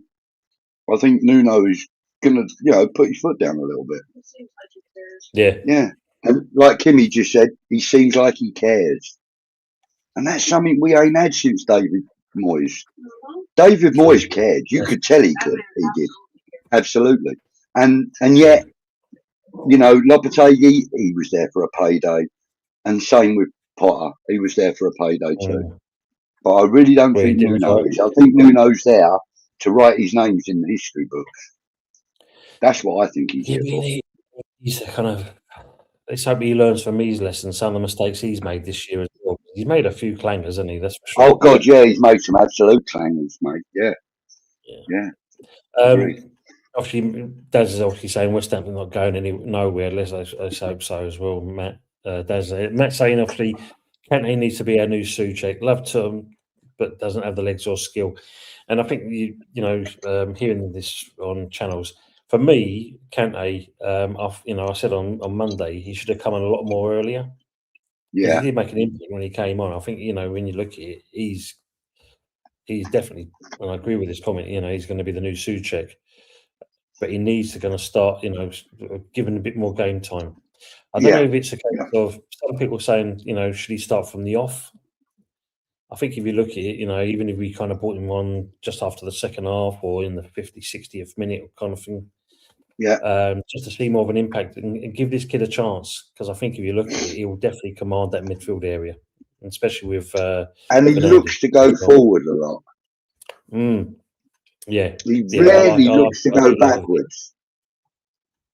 I think Nuno is going to, put his foot down a little bit. It seems like he cares. Yeah. Yeah. And like Kimmy just said, he seems like he cares. And that's something we ain't had since David Moyes. David Moyes cared. You could tell he could. He did. Absolutely. And yet, Lopetegui, he was there for a payday. And same with Potter. He was there for a payday too. But I really don't think Nuno is. I think Nuno's there to write his names in the history books. That's what I think he's here for. He's kind of... Let's hope he learns from his lessons, some of the mistakes he's made this year as well. He's made a few clangers, hasn't he? That's for sure. Oh, God, yeah, he's made some absolute clangers, mate. Yeah. Obviously, Daz is obviously saying West Ham not going nowhere. Let's hope so as well, Matt. Matt saying, obviously, Kante needs to be our new Souček. Love to him, but doesn't have the legs or skill. And I think, hearing this on channels, for me, Kante, I said on Monday he should have come on a lot more earlier. Yeah, he did make an impact when he came on. I think when you look at it, he's definitely, and I agree with this comment. He's going to be the new Souček, but he needs to kind of start. Given a bit more game time. I don't know if it's a case of some people saying, should he start from the off? I think if you look at it, even if we kind of brought him on just after the second half or in the 50th, 60th minute kind of thing. Yeah. Just to see more of an impact and give this kid a chance, because I think if you look at it, he will definitely command that midfield area, and especially with. And he looks to go forward a lot. Yeah. He rarely looks to go backwards.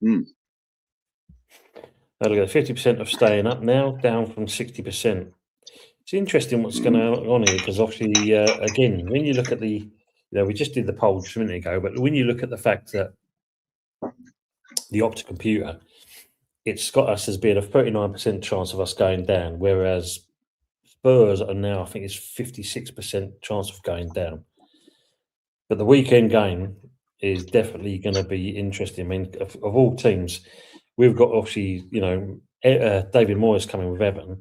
Now look at 50% of staying up now, down from 60%. It's interesting what's going on here, because obviously, again, when you look at the, we just did the poll just a minute ago, but when you look at the fact that the Opta computer, it's got us as being a 39% chance of us going down, whereas Spurs are now, I think it's 56% chance of going down. But the weekend game is definitely going to be interesting. I mean, of all teams, we've got obviously, David Moyes coming with Everton.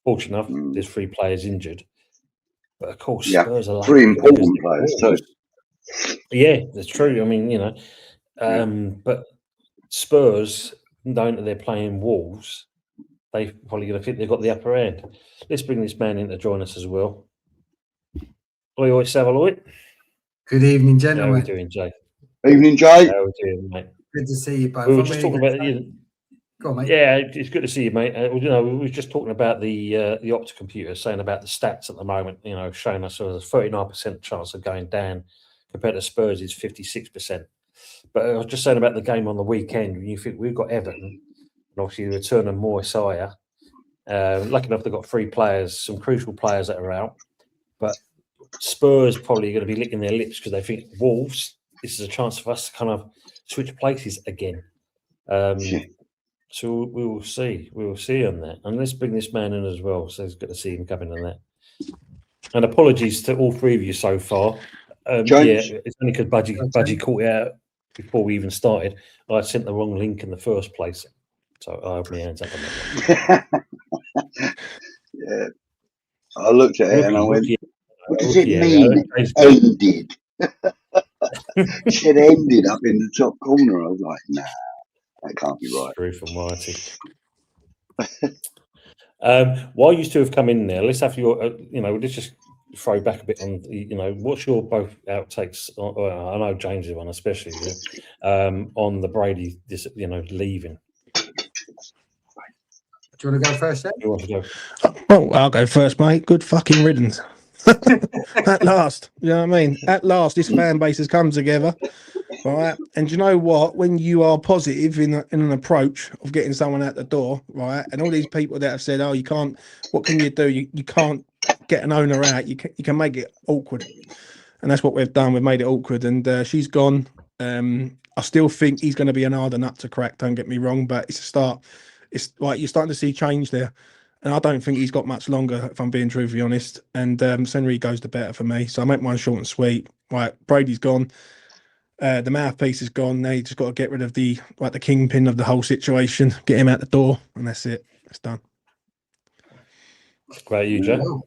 Fortunate enough, there's 3 players injured. But of course, Spurs are 3 important players too. Yeah, that's true. I mean, but Spurs, knowing that they're playing Wolves, they're probably going to think they've got the upper hand. Let's bring this man in to join us as well. Oi, Savaloy. Good evening, gentlemen. How are we doing, Jay? Evening, Jay. How are we doing, mate? Good to see you both. We were just talking about Go on, mate. Yeah, it's good to see you, mate. We were just talking about the Opta computer, saying about the stats at the moment. Showing us there's a 39% chance of going down compared to Spurs is 56%. But I was just saying about the game on the weekend. When you think we've got Everton, and obviously the return of Moyesiah. Lucky enough, they've got 3 players, some crucial players that are out. But Spurs probably going to be licking their lips because they think Wolves. This is a chance for us to kind of switch places again. So we will see. We will see on that. And let's bring this man in as well. So it's good to see him coming on that. And apologies to all 3 of you so far. It's only because Budgie caught it out before we even started. I sent the wrong link in the first place. So I have my hands up on that. Yeah. I looked at it and I went, what does it mean? Ended. It said ended up in the top corner. I was like, nah. That can't be right. Truth Almighty. While you two have come in there, let's have your, let's just throw back a bit on, what's your both outtakes? I know James's one especially, on the Brady, leaving. Do you want to go first, Shane? Who wants to go? Well, I'll go first, mate. Good fucking riddance. At last, you know what I mean? At last, this fan base has come together, right? And do you know what? When you are positive in an approach of getting someone out the door, right? And all these people that have said, "Oh, you can't. What can you do? You can't get an owner out. You can make it awkward." And that's what we've done. We've made it awkward, and she's gone. I still think he's going to be an harder nut to crack. Don't get me wrong, but it's a start. It's like you're starting to see change there. And I don't think he's got much longer, if I'm being truthfully honest. And Senri goes the better for me. So I make mine short and sweet. Right, Brady's gone. The mouthpiece is gone. Now you just got to get rid of the kingpin of the whole situation. Get him out the door, and that's it. It's done. Great, you, Joe.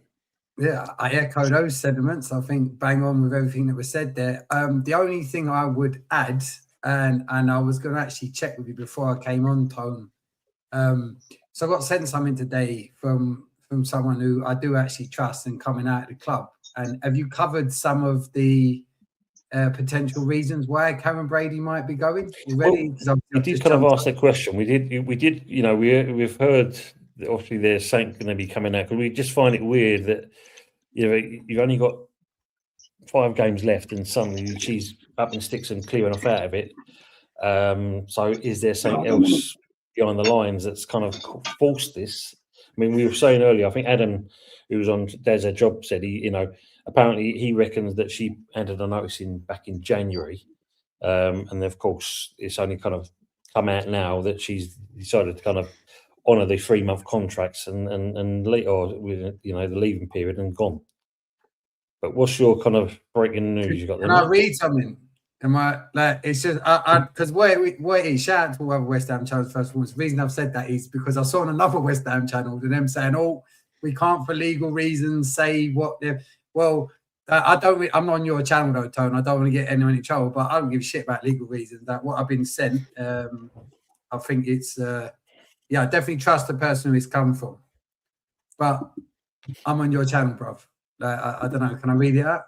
Yeah, I echo those sentiments. I think bang on with everything that was said there. The only thing I would add, and I was going to actually check with you before I came on, Tone. So I got sent something today from someone who I do actually trust and coming out of the club. And have you covered some of the potential reasons why Karren Brady might be going already? Well, we did kind of ask that question. We did. We've heard that obviously there's something going to be coming out, because we just find it weird that you've only got 5 games left and suddenly she's up in sticks and clearing off out of it. So is there something else behind the lines that's kind of forced this? I mean, we were saying earlier, I think Adam, who was on There's a Job, said apparently he reckons that she handed a notice back in January, and of course it's only kind of come out now that she's decided to kind of honour the 3-month contracts and leave, or the leaving period, and gone. But what's your kind of breaking news you got there? Can I read something? Am I like? It's just because what it is. Shout out to all other West Ham channels. First of all, the reason I've said that is because I saw on another West Ham channel them saying, "Oh, we can't for legal reasons say what they're." Well, I don't. I'm not on your channel though, Tone. I don't want to get anyone in trouble, but I don't give a shit about legal reasons. That what I've been sent. I think it's. I definitely trust the person who it's come from, but I'm on your channel, bruv. I don't know. Can I read it out?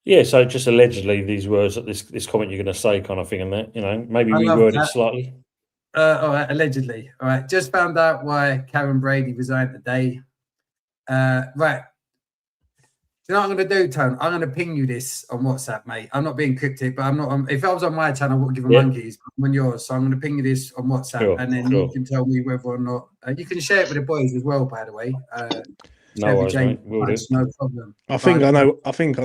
Yeah, so just allegedly these words that this comment you're going to say kind of thing, and that, maybe reword it slightly. All right, allegedly. All right, just found out why Karren Brady resigned today. Right. Do you know what I'm going to do, Tone? I'm going to ping you this on WhatsApp, mate. I'm not being cryptic, but I'm not. If I was on my channel, I wouldn't give a monkeys. I'm on yours, so I'm going to ping you this on WhatsApp, and then you can tell me whether or not you can share it with the boys as well. By the way, no worries, mate. No problem. I think I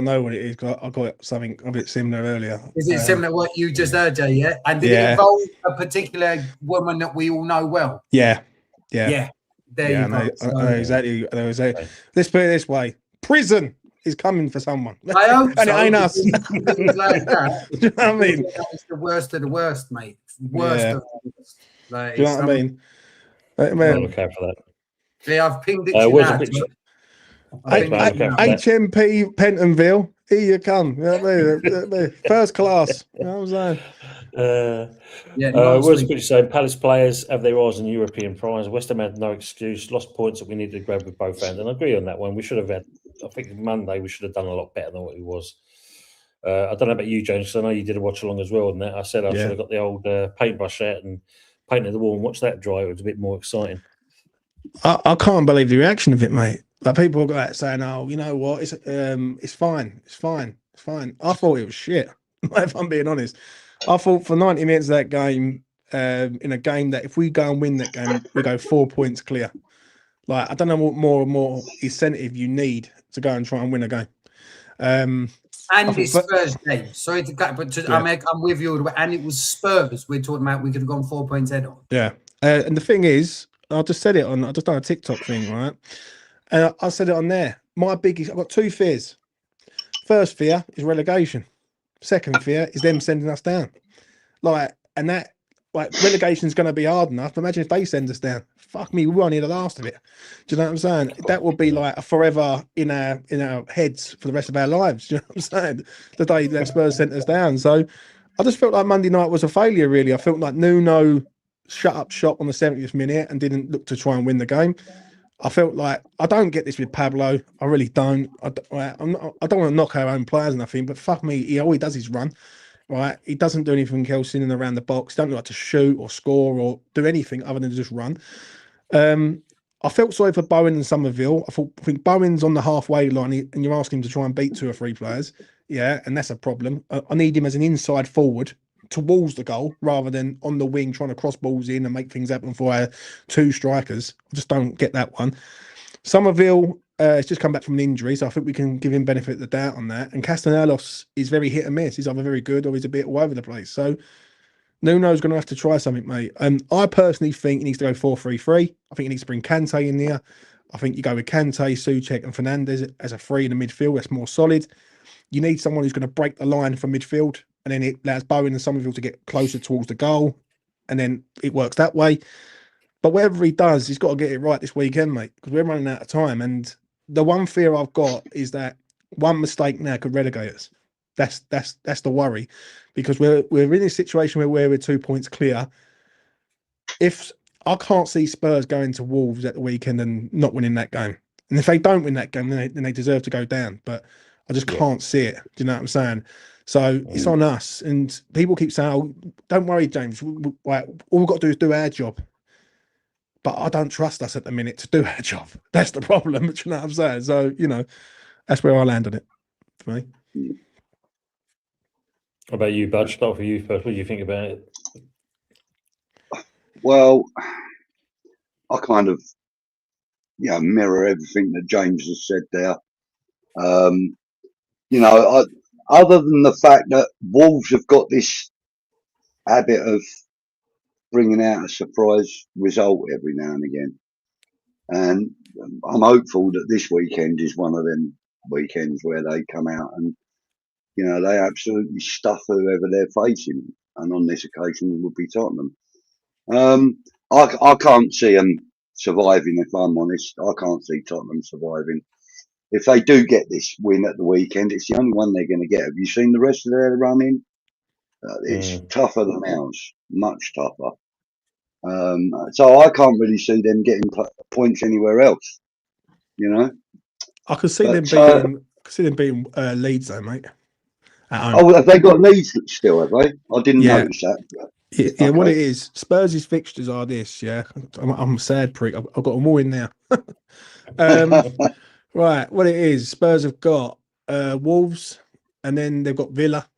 know what it is. I got something a bit similar earlier. Is it similar to what you just heard, Jay? Yeah, and did it involve a particular woman that we all know well? Yeah. There you go. I know exactly. Let's put it this way: prison is coming for someone. I hope and so, it ain't us. Like that. Do you know what I mean? It's the worst of the worst, mate. Worst of the worst. Like, do you know what I mean? I'll look out for that. Yeah, I've pinged it. Where's the picture? HMP Pentonville, here you come. You know what I mean? First class. You know what I'm saying? Where's the picture saying? Palace players have their eyes on European prize. West Ham had no excuse, lost points that we needed to grab with both hands. And I agree on that one. We should have had, I think Monday, we should have done a lot better than what it was. I don't know about you, James, because I know you did a watch along as well. And that I said I should have got the old paintbrush out and painted the wall and watched that dry. It was a bit more exciting. I can't believe the reaction of it, mate. Like people got out saying, "Oh, you know what? It's fine. I thought it was shit. If I'm being honest, I thought for 90 minutes of that game, in a game that if we go and win that game, we go 4 points clear. Like I don't know what more incentive you need to go and try and win a game. And it's Spurs game. Sorry to cut, but I'm with you. And it was Spurs. We're talking about. We could have gone 4 points head on. Yeah, and the thing is, I just said it on. I just done a TikTok thing, right? And I said it on there. My biggest, I've got 2 fears. First fear is relegation. Second fear is them sending us down. Relegation is going to be hard enough. Imagine if they send us down. Fuck me, we won't hear the last of it. Do you know what I'm saying? That will be like a forever in our heads for the rest of our lives. Do you know what I'm saying? The day that Spurs sent us down. So I just felt like Monday night was a failure, really. I felt like Nuno shut up shop on the 70th minute and didn't look to try and win the game. I felt like I don't get this with Pablo. I really don't. I don't want to knock our own players or nothing, but fuck me, all he does is run. Right? He doesn't do anything else in and around the box. He don't like to shoot or score or do anything other than just run. I felt sorry for Bowen and Somerville. I think Bowen's on the halfway line and you're asking him to try and beat 2 or 3 players. Yeah, and that's a problem. I need him as an inside forward towards the goal rather than on the wing trying to cross balls in and make things happen for our 2 strikers. I just don't get that one. Somerville has just come back from an injury, so I think we can give him benefit of the doubt on that. And Castellanos is very hit and miss. He's either very good or he's a bit all over the place. So Nuno's going to have to try something, mate. I personally think he needs to go 4-3-3. I think he needs to bring Kante in there. I think you go with Kante, Souček and Fernandes as a 3 in the midfield. That's more solid. You need someone who's going to break the line from midfield, and then it allows Bowen and Somerville to get closer towards the goal, and then it works that way. But whatever he does, he's got to get it right this weekend, mate, because we're running out of time. And the one fear I've got is that one mistake now could relegate us. That's the worry, because we're in a situation where we're 2 points clear. If I can't see Spurs going to Wolves at the weekend and not winning that game, and if they don't win that game, then they deserve to go down. But I just can't see it. Do you know what I'm saying? So it's on us. And people keep saying, "Oh, don't worry, James. All we've got to do is do our job." But I don't trust us at the minute to do our job. That's the problem. Do you know what I'm saying? So that's where I land on it for me. What about you, Budge? Start for you first. What do you think about it? Well, I kind of, mirror everything that James has said there. Other than the fact that Wolves have got this habit of bringing out a surprise result every now and again, and I'm hopeful that this weekend is one of them weekends where they come out and they absolutely stuff whoever they're facing, and on this occasion it would be Tottenham. I can't see them surviving, if I'm honest. I can't see Tottenham surviving. If they do get this win at the weekend, it's the only one they're going to get. Have you seen the rest of their running? It's tougher than ours, much tougher. So I can't really see them getting points anywhere else. I could see them beating Leeds, though, mate. Oh, have they got Leeds still? Have they? I didn't notice that. Yeah, okay. What it is, Spurs' fixtures are this. Yeah, I'm a sad prick. I've got them all in there. Right, what it is, Spurs have got Wolves, and then they've got Villa.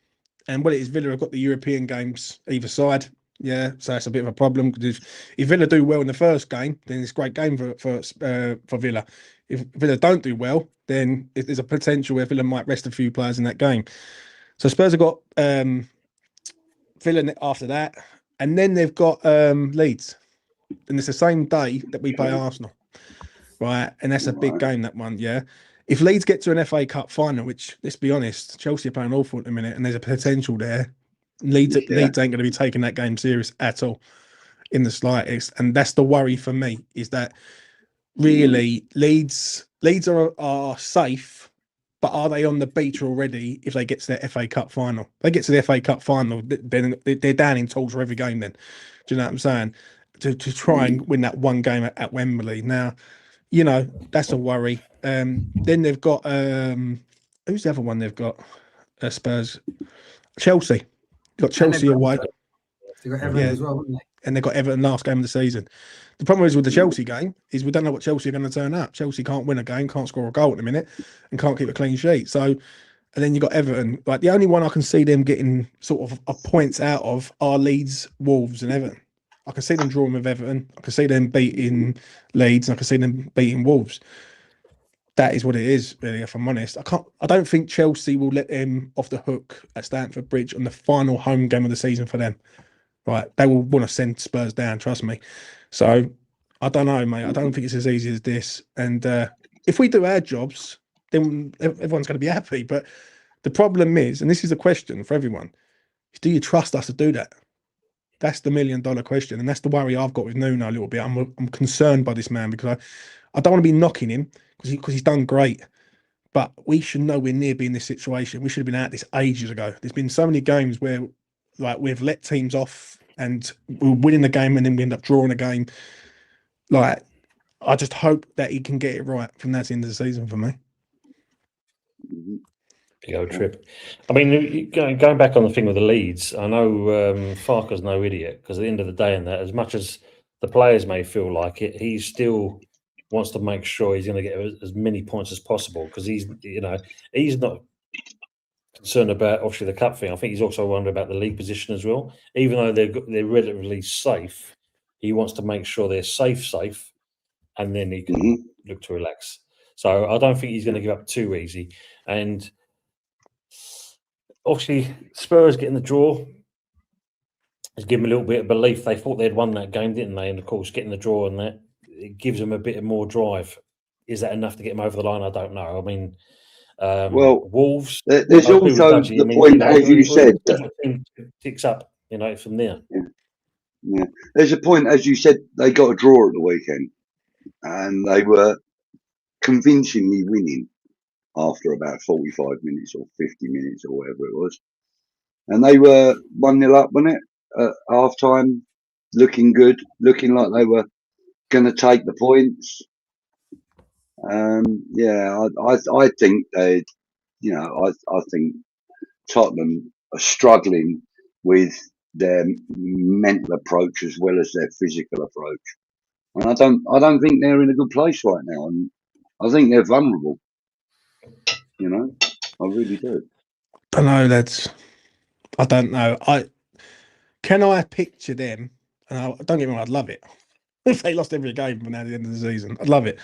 And what it is, Villa have got the European games either side. Yeah, so that's a bit of a problem, because if Villa do well in the first game, then it's a great game for Villa. If Villa don't do well, then there's a potential where Villa might rest a few players in that game. So Spurs have got Villa after that, and then they've got Leeds, and it's the same day that we play Arsenal. Right, and that's a big game, that one, yeah. If Leeds get to an FA Cup final, which, let's be honest, Chelsea are playing awful at the minute, and there's a potential there, Leeds ain't going to be taking that game serious at all, in the slightest. And that's the worry for me, is that really Leeds are safe, but are they on the beach already if they get to their FA Cup final? If they get to the FA Cup final, then they're down in tools for every game then. Do you know what I'm saying? To try and win that one game at Wembley. Now, that's a worry. Then they've got who's the other one they've got? Spurs, Chelsea. They've got Chelsea away. They've got Everton as well, haven't they? And they've got Everton last game of the season. The problem is with the Chelsea game is we don't know what Chelsea are going to turn up. Chelsea can't win a game, can't score a goal at the minute, and can't keep a clean sheet. So, and then you've got Everton. Like, the only one I can see them getting sort of a points out of are Leeds, Wolves, and Everton. I can see them drawing with Everton. I can see them beating Leeds. And I can see them beating Wolves. That is what it is, really, if I'm honest. I don't think Chelsea will let them off the hook at Stamford Bridge on the final home game of the season for them. Right. They will want to send Spurs down, trust me. So, I don't know, mate. I don't think it's as easy as this. And if we do our jobs, then everyone's going to be happy. But the problem is, and this is a question for everyone, is do you trust us to do that? That's the $1 million question, and that's the worry I've got with Nuno a little bit. I'm concerned by this man, because I don't want to be knocking him because he's done great, but we should nowhere near be in this situation. We should have been out this ages ago. There's been so many games where like we've let teams off and we're winning the game and then we end up drawing a game. Like, I just hope that he can get it right from that end of the season for me. Big old trip. I mean, going back on the thing with the Leeds, I know Farker's no idiot, because at the end of the day, in that, as much as the players may feel like it, he still wants to make sure he's going to get as many points as possible, because he's not concerned about obviously the cup thing. I think he's also wondering about the league position as well. Even though they're relatively safe, he wants to make sure they're safe, and then he can look to relax. So I don't think he's going to give up too easy. And obviously, Spurs getting the draw has given them a little bit of belief. They thought they'd won that game, didn't they? And of course, getting the draw and that, it gives them a bit more drive. Is that enough to get them over the line? I don't know. I mean, Wolves. There's also the point, as you said, ticks up, from there. Yeah. There's a point, as you said, they got a draw at the weekend, and they were convincingly winning after about 45 minutes or 50 minutes or whatever it was. And they were 1-0 up, wasn't it? At half time, looking good, looking like they were going to take the points. I think they, I think Tottenham are struggling with their mental approach as well as their physical approach. And I don't think they're in a good place right now. And I think they're vulnerable. I really do. I know I don't know. Can I picture them? And don't get me wrong, I'd love it if they lost every game from now to the end of the season. I'd love it.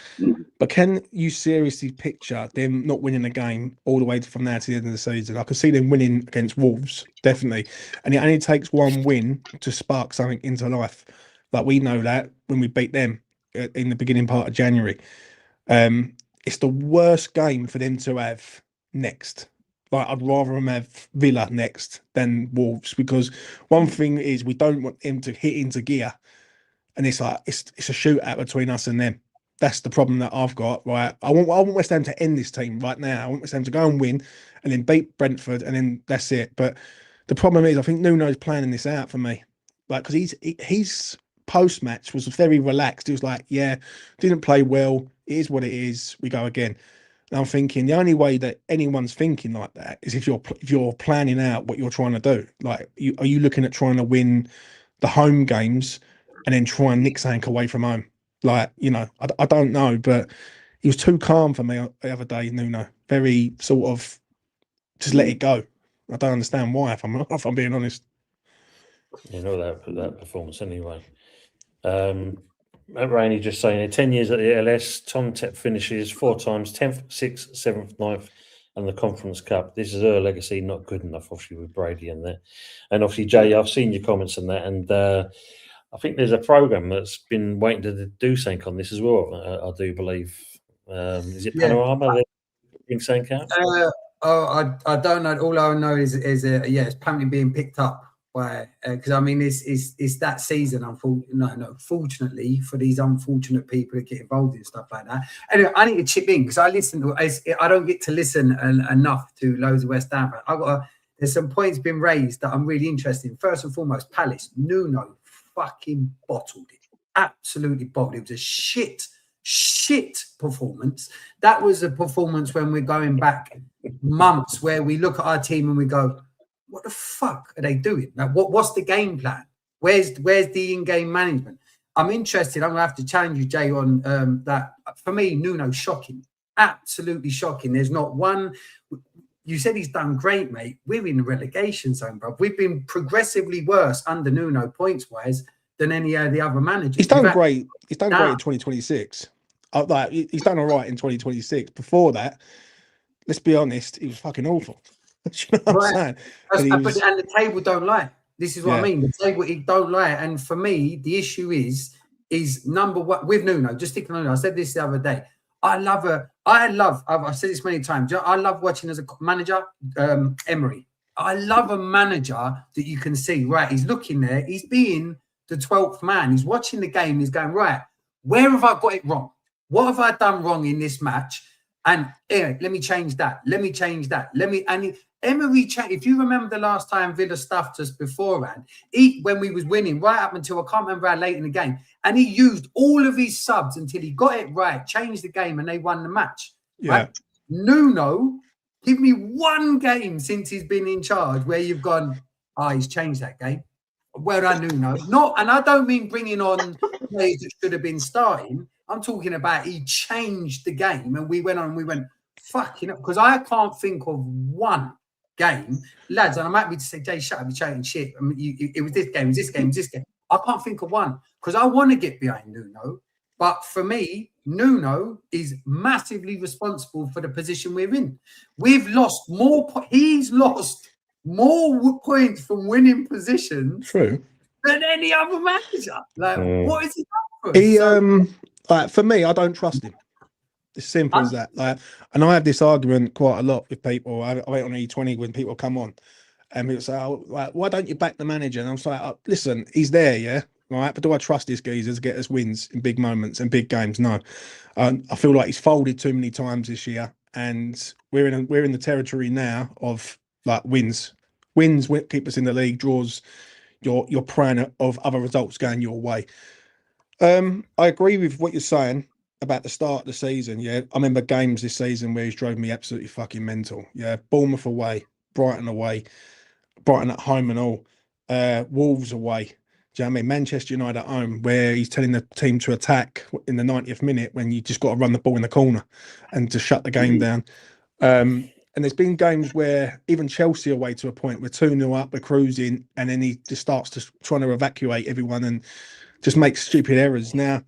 But can you seriously picture them not winning a game all the way from now to the end of the season? I could see them winning against Wolves, definitely. And it only takes one win to spark something into life. Like, we know that when we beat them in the beginning part of January. It's the worst game for them to have next. Like, I'd rather them have Villa next than Wolves, because one thing is we don't want them to hit into gear, and it's like it's a shootout between us and them. That's the problem that I've got. Right, I want West Ham to end this team right now. I want West Ham to go and win, and then beat Brentford, and then that's it. But the problem is, I think Nuno's planning this out for me, like, because he's post match was very relaxed. He was like, "Yeah, didn't play well. It is what it is. We go again." And I'm thinking the only way that anyone's thinking like that is if you're planning out what you're trying to do. Like, are you looking at trying to win the home games and then try and nick something away from home? Like, I don't know, but he was too calm for me the other day, Nuno. Very sort of just let it go. I don't understand why, if I'm being honest. That performance anyway. Rainey just saying, 10 years at the LS, Tom Tep finishes 4 times, 10th, 6th, 7th, 9th, and the Conference Cup. This is her legacy, not good enough, obviously, with Brady in there. And obviously, Jay, I've seen your comments on that, and I think there's a programme that's been waiting to do something on this as well, I do believe. Is it Panorama they're doing something out? I don't know. All I know is it's apparently being picked up by, because I mean it's that season. Unfortunately for these unfortunate people that get involved in stuff like that. Anyway, I need to chip in because I don't get to listen enough to loads of West Ham. There's some points been raised that I'm really interested in. First and foremost, Palace, Nuno fucking bottled it, absolutely bottled it. It was a shit performance. That was a performance when we're going back months where we look at our team and we go, what the fuck are they doing? Like, what's the game plan? Where's the in-game management? I'm interested. I'm gonna have to challenge you, Jay, on that. For me, Nuno's shocking, absolutely shocking. There's not one. You said he's done great, mate. We're in the relegation zone, bro. We've been progressively worse under Nuno points-wise than any of the other managers. He's done great. He's done great in 2026. He's done all right in 2026. Before that, let's be honest, he was fucking awful. You know what I'm saying? And the table don't lie. This is what I mean. The table, it don't lie. And for me, the issue is number one with Nuno. Just sticking on Nuno. I said this the other day. I've said this many times. I love watching as a manager, Emery. I love a manager that you can see, right, he's looking there. He's being the 12th man. He's watching the game. He's going, right, where have I got it wrong? What have I done wrong in this match? And let me change that. Let me change that. Emery, if you remember the last time Villa stuffed us beforehand, when we was winning right up until I can't remember how late in the game, and he used all of his subs until he got it right, changed the game, and they won the match. Yeah. Right? Nuno, give me one game since he's been in charge where you've gone, he's changed that game. Well done, Nuno. And I don't mean bringing on players that should have been starting. I'm talking about he changed the game, and we went on and we went, fucking up, because I can't think of one game, lads, and I'm happy to say, Jay, shut up, you're chatting shit. I mean, it was this game, it was this game, it was this game. I can't think of one because I want to get behind Nuno. But for me, Nuno is massively responsible for the position we're in. We've lost he's lost more points from winning positions than any other manager. Like, what is he done for us? For me, I don't trust him. It's simple as that. Like, and I have this argument quite a lot with people. I went on E20 when people come on, and people say, why don't you back the manager? And I'm like, listen, he's there, yeah, right. But do I trust this geezer to get us wins in big moments and big games? No. I feel like he's folded too many times this year, and we're in the territory now of like wins keep us in the league. Draws, you're praying of other results going your way. I agree with what you're saying about the start of the season. Yeah, I remember games this season where he's drove me absolutely fucking mental. Yeah, Bournemouth away, Brighton away, Brighton at home and all, Wolves away. Do you know what I mean? Manchester United at home, where he's telling the team to attack in the 90th minute when you just got to run the ball in the corner and to shut the game down. And there's been games where even Chelsea away to a point, we're 2-0 up, we're cruising, and then he just starts trying to evacuate everyone and just makes stupid errors. Now,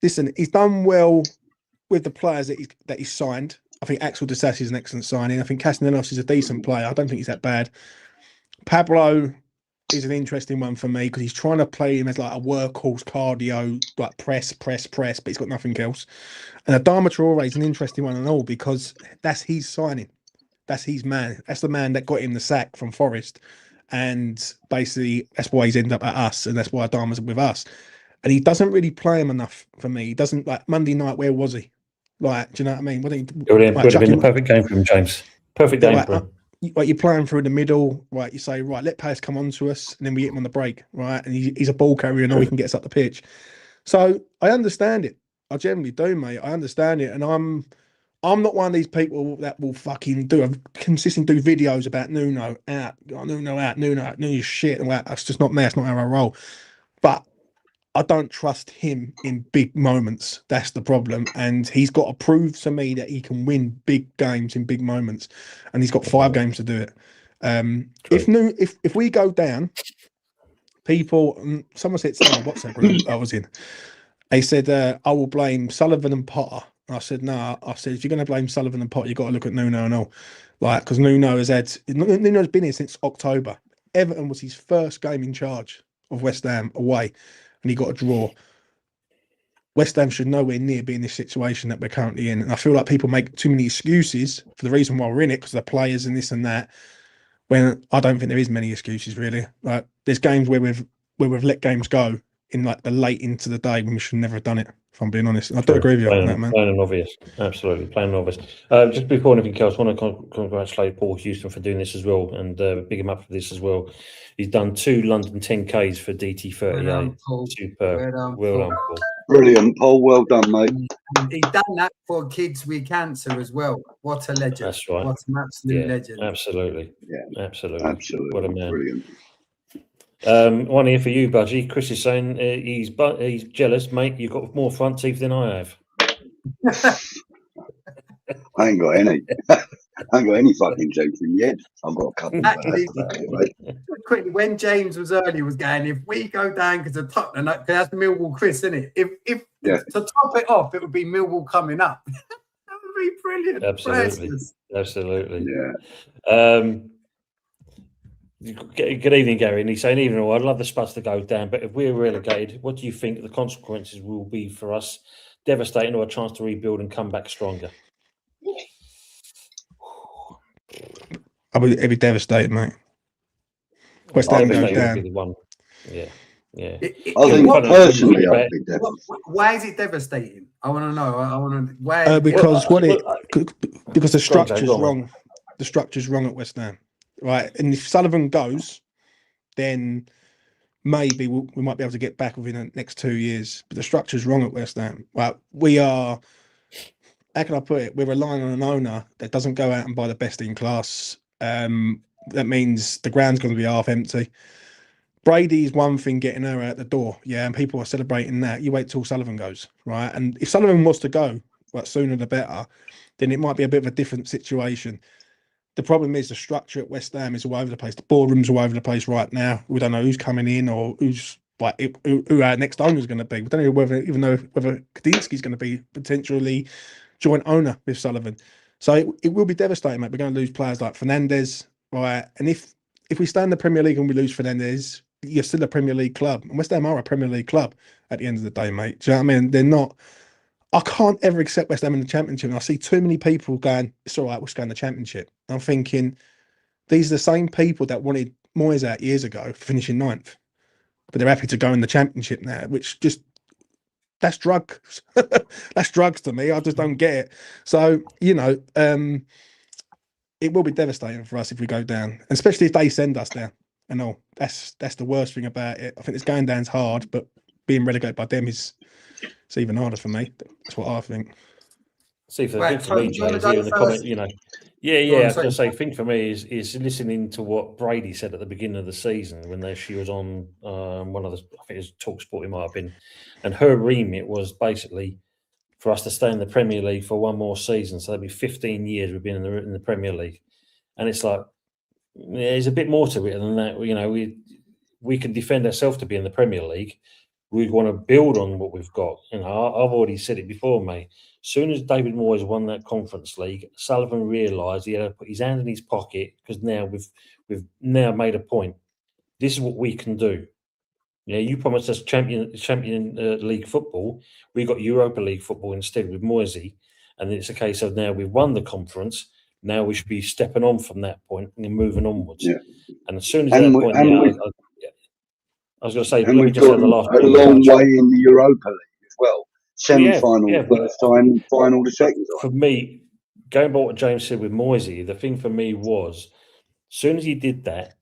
listen, he's done well with the players that he's signed. I think Axel Disasi is an excellent signing. I think Castellanos is a decent player. I don't think he's that bad. Pablo is an interesting one for me because he's trying to play him as like a workhorse cardio, like press, but he's got nothing else. And Adama Traore is an interesting one and all because that's his signing. That's his man. That's the man that got him the sack from Forest. And basically, that's why he's ended up at us, and that's why Adama's with us. And he doesn't really play him enough for me. He doesn't, like, Monday night, where was he? Like, do you know what I mean? It would have been the perfect game for him, James. Perfect game for him. Like, you're playing through the middle, right? You say, right, let Palace come on to us, and then we hit him on the break, right? And he's a ball carrier and all he can get us up the pitch. So I understand it. I generally do, mate. I understand it. And I'm not one of these people that will fucking consistently do videos about Nuno out, Nuno shit. And that's just not me. That's not how I roll. But I don't trust him in big moments. That's the problem. And he's got to prove to me that he can win big games in big moments. And he's got 5 games to do it. If we go down, someone said something on WhatsApp group I was in. They said, I will blame Sullivan and Potter. And I said, no. I said, if you're going to blame Sullivan and Potter, you've got to look at Nuno and all. Like, because Nuno's been here since October. Everton was his first game in charge of West Ham away. And he got a draw. West Ham should nowhere near be in this situation that we're currently in. And I feel like people make too many excuses for the reason why we're in it, because the players and this and that, when I don't think there is many excuses, really. Like, there's games where we've let games go in like the late into the day when we should never have done it, if I'm being honest. I do agree with you on that, man. Plain and obvious. Absolutely. Plain and obvious. Just before anything else, I want to congratulate Paul Houston for doing this as well and big him up for this as well. He's done 2 London 10Ks for DT38. Superb. Well done, Paul. Brilliant, Paul. Well done, mate. He's done that for kids with cancer as well. What a legend. That's right. What an absolute legend. Absolutely. Yeah. Absolutely. What a man. Brilliant. One here for you, Budgie. Chris is saying he's jealous, mate. You've got more front teeth than I have. I ain't got any. I ain't got any fucking teeth in yet. I've got a couple. Actually, quickly, when James was going, if we go down because of Tottenham, because that's Millwall, Chris, isn't it? If to top it off, it would be Millwall coming up. That would be brilliant. Absolutely. Yeah. Good evening, Gary. And he's saying, even though I'd love the Spuds to go down, but if we're relegated, what do you think the consequences will be for us? Devastating or a chance to rebuild and come back stronger? It'd be devastating, mate. West Ham goes down. Yeah. I think personally, why is it devastating? I want to know. Why? Because because the structure's wrong. the structure's wrong at West Ham, right? And if Sullivan goes, then maybe we might be able to get back within the next 2 years. But the structure's wrong at West Ham. Right? We are, how can I put it? We're relying on an owner that doesn't go out and buy the best in class. That means the ground's going to be half empty. Brady's one thing getting her out the door, yeah, and people are celebrating that. You wait till Sullivan goes, right? And if Sullivan was to go, well, sooner the better, then it might be a bit of a different situation. The problem is the structure at West Ham is all over the place. The boardroom's all over the place right now. We don't know who's coming in or who's like who our next owner is going to be. We don't know whether Kadinsky's going to be potentially joint owner with Sullivan. So it will be devastating, mate. We're going to lose players like Fernandes, right? And if we stay in the Premier League and we lose Fernandes, you're still a Premier League club. And West Ham are a Premier League club at the end of the day, mate. Do you know what I mean? They're not. I can't ever accept West Ham in the Championship. And I see too many people going, it's all right, we'll go in the Championship. And I'm thinking, these are the same people that wanted Moyes out years ago, finishing 9th. But they're happy to go in the Championship now, which just, that's drugs. That's drugs to me. I just don't get it. So, you know, it will be devastating for us if we go down, and especially if they send us down. And all that's the worst thing about it. I think it's going down's hard, but being relegated by them it's even harder for me. That's what I think. See, for the thing for me, Jay, is here in the comment, you know, I was going to say, thing for me is listening to what Brady said at the beginning of the season when she was on one of the, I think it was TalkSport, it might have been, and her remit was basically for us to stay in the Premier League for one more season. So that'd be 15 years we've been in the Premier League, and it's like, there's a bit more to it than that. You know, we can defend ourselves to be in the Premier League. We want to build on what we've got. You know, I've already said it before, mate. As soon as David Moyes won that Conference League, Sullivan realised he had to put his hand in his pocket because now we've now made a point. This is what we can do. You know, you promised us champion League football. We got Europa League football instead with Moyes, and it's a case of now we've won the conference. Now we should be stepping on from that point and moving onwards. Yeah. And as soon as I was going to say, let me just say the last a long way in the Europa League as well. Semi-final the first time, final the second time. For me, going by what James said with Moyes, the thing for me was, as soon as he did that,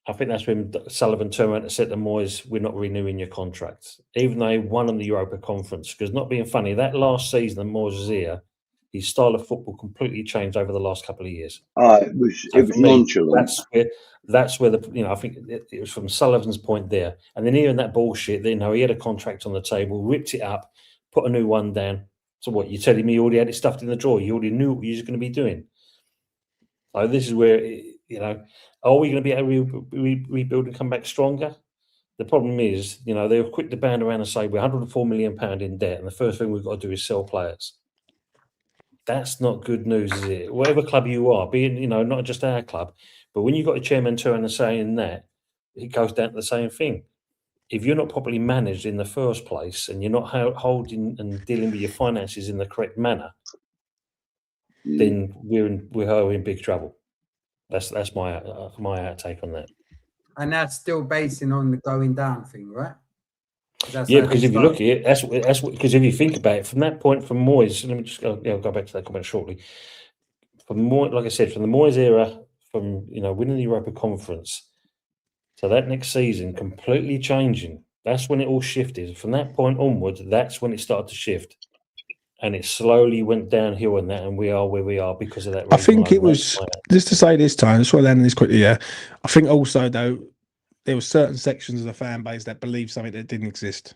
I think that's when Sullivan turned around and said to Moyes, we're not renewing your contract, even though he won in the Europa Conference. Because not being funny, that last season that Moyes was here, his style of football completely changed over the last couple of years. It was nonchalant. That's where I think it was from Sullivan's point there. And then hearing that bullshit, he had a contract on the table, ripped it up, put a new one down. So what, you're telling me you already had it stuffed in the drawer? You already knew what you were going to be doing. So this is where, are we going to be able to rebuild and come back stronger? The problem is, they were quick to band around and say we're £104 million in debt, and the first thing we've got to do is sell players. That's not good news, is it? Whatever club you are, being, not just our club, but when you've got a chairman turning and saying that, it goes down to the same thing. If you're not properly managed in the first place and you're not holding and dealing with your finances in the correct manner, then we're in big trouble. That's my outtake on that. And that's still basing on the going down thing, right? Yeah, because if you look at it, that's what. Because if you think about it, from that point, from Moyes, let me just go back to that comment shortly. From like I said, from the Moyes era, from winning the Europa Conference, so that next season completely changing. That's when it all shifted. From that point onwards, that's when it started to shift, and it slowly went downhill in that, and we are where we are because of that. I think it was just to say this time. Just want to land on this quickly. Yeah, I think also though, there were certain sections of the fan base that believed something that didn't exist.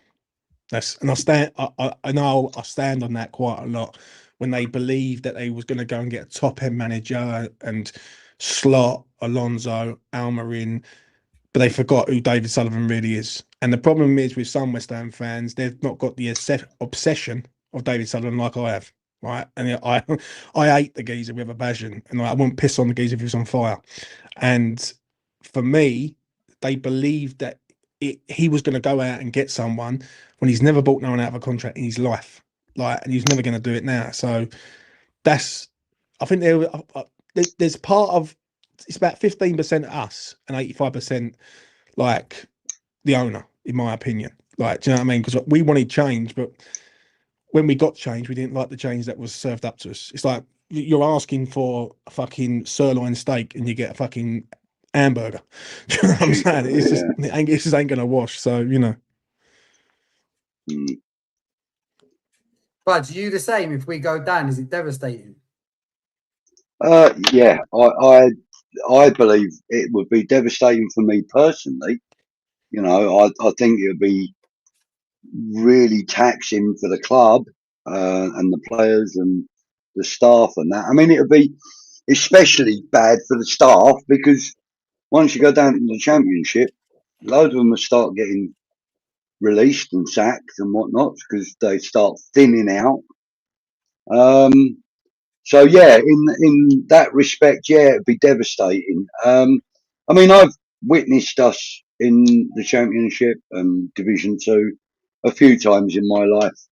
I stand on that quite a lot. When they believed that they was going to go and get a top end manager and slot Alonso, Almiron, but they forgot who David Sullivan really is. And the problem is with some West Ham fans, they've not got the obsession of David Sullivan like I have. Right, and I hate the geezer with a passion, and I wouldn't piss on the geezer if he was on fire. And for me, they believed that he was going to go out and get someone when he's never bought no one out of a contract in his life, and he's never going to do it now. So I think there's part of it's about 15% us and 85% like the owner, in my opinion. Like, do you know what I mean? Because we wanted change, but when we got change, we didn't like the change that was served up to us. It's like you're asking for a fucking sirloin steak and you get a fucking hamburger. Do you know what I'm saying? It's just, it just ain't gonna wash. So you know. But you the same? If we go down, is it devastating? Yeah, I believe it would be devastating for me personally. You know, I think it would be really taxing for the club and the players and the staff and that. I mean, it would be especially bad for the staff because once you go down to the Championship, loads of them will start getting released and sacked and whatnot because they start thinning out. So yeah, in that respect, yeah, it'd be devastating. I mean, I've witnessed us in the Championship and Division 2 a few times in my life,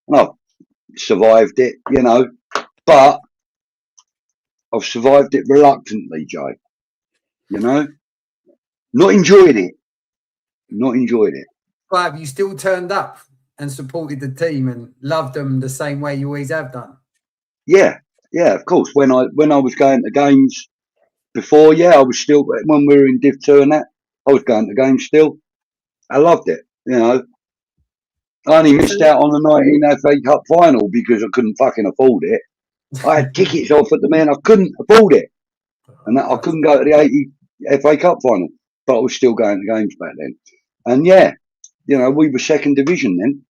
and I've survived it, you know, but I've survived it reluctantly, Jay. You know, not enjoyed it, not enjoyed it. But have you still turned up and supported the team and loved them the same way you always have done? Yeah, of course. When I was going to games before, yeah, I was still, when we were in Div 2 and that, I was going to games still. I loved it, you know. I only missed out on the 19 FA Cup final because I couldn't fucking afford it. I had tickets off at the man, I couldn't afford it. And that I couldn't go to the 80 FA Cup final, but I was still going to games back then. And yeah, you know, we were second division then.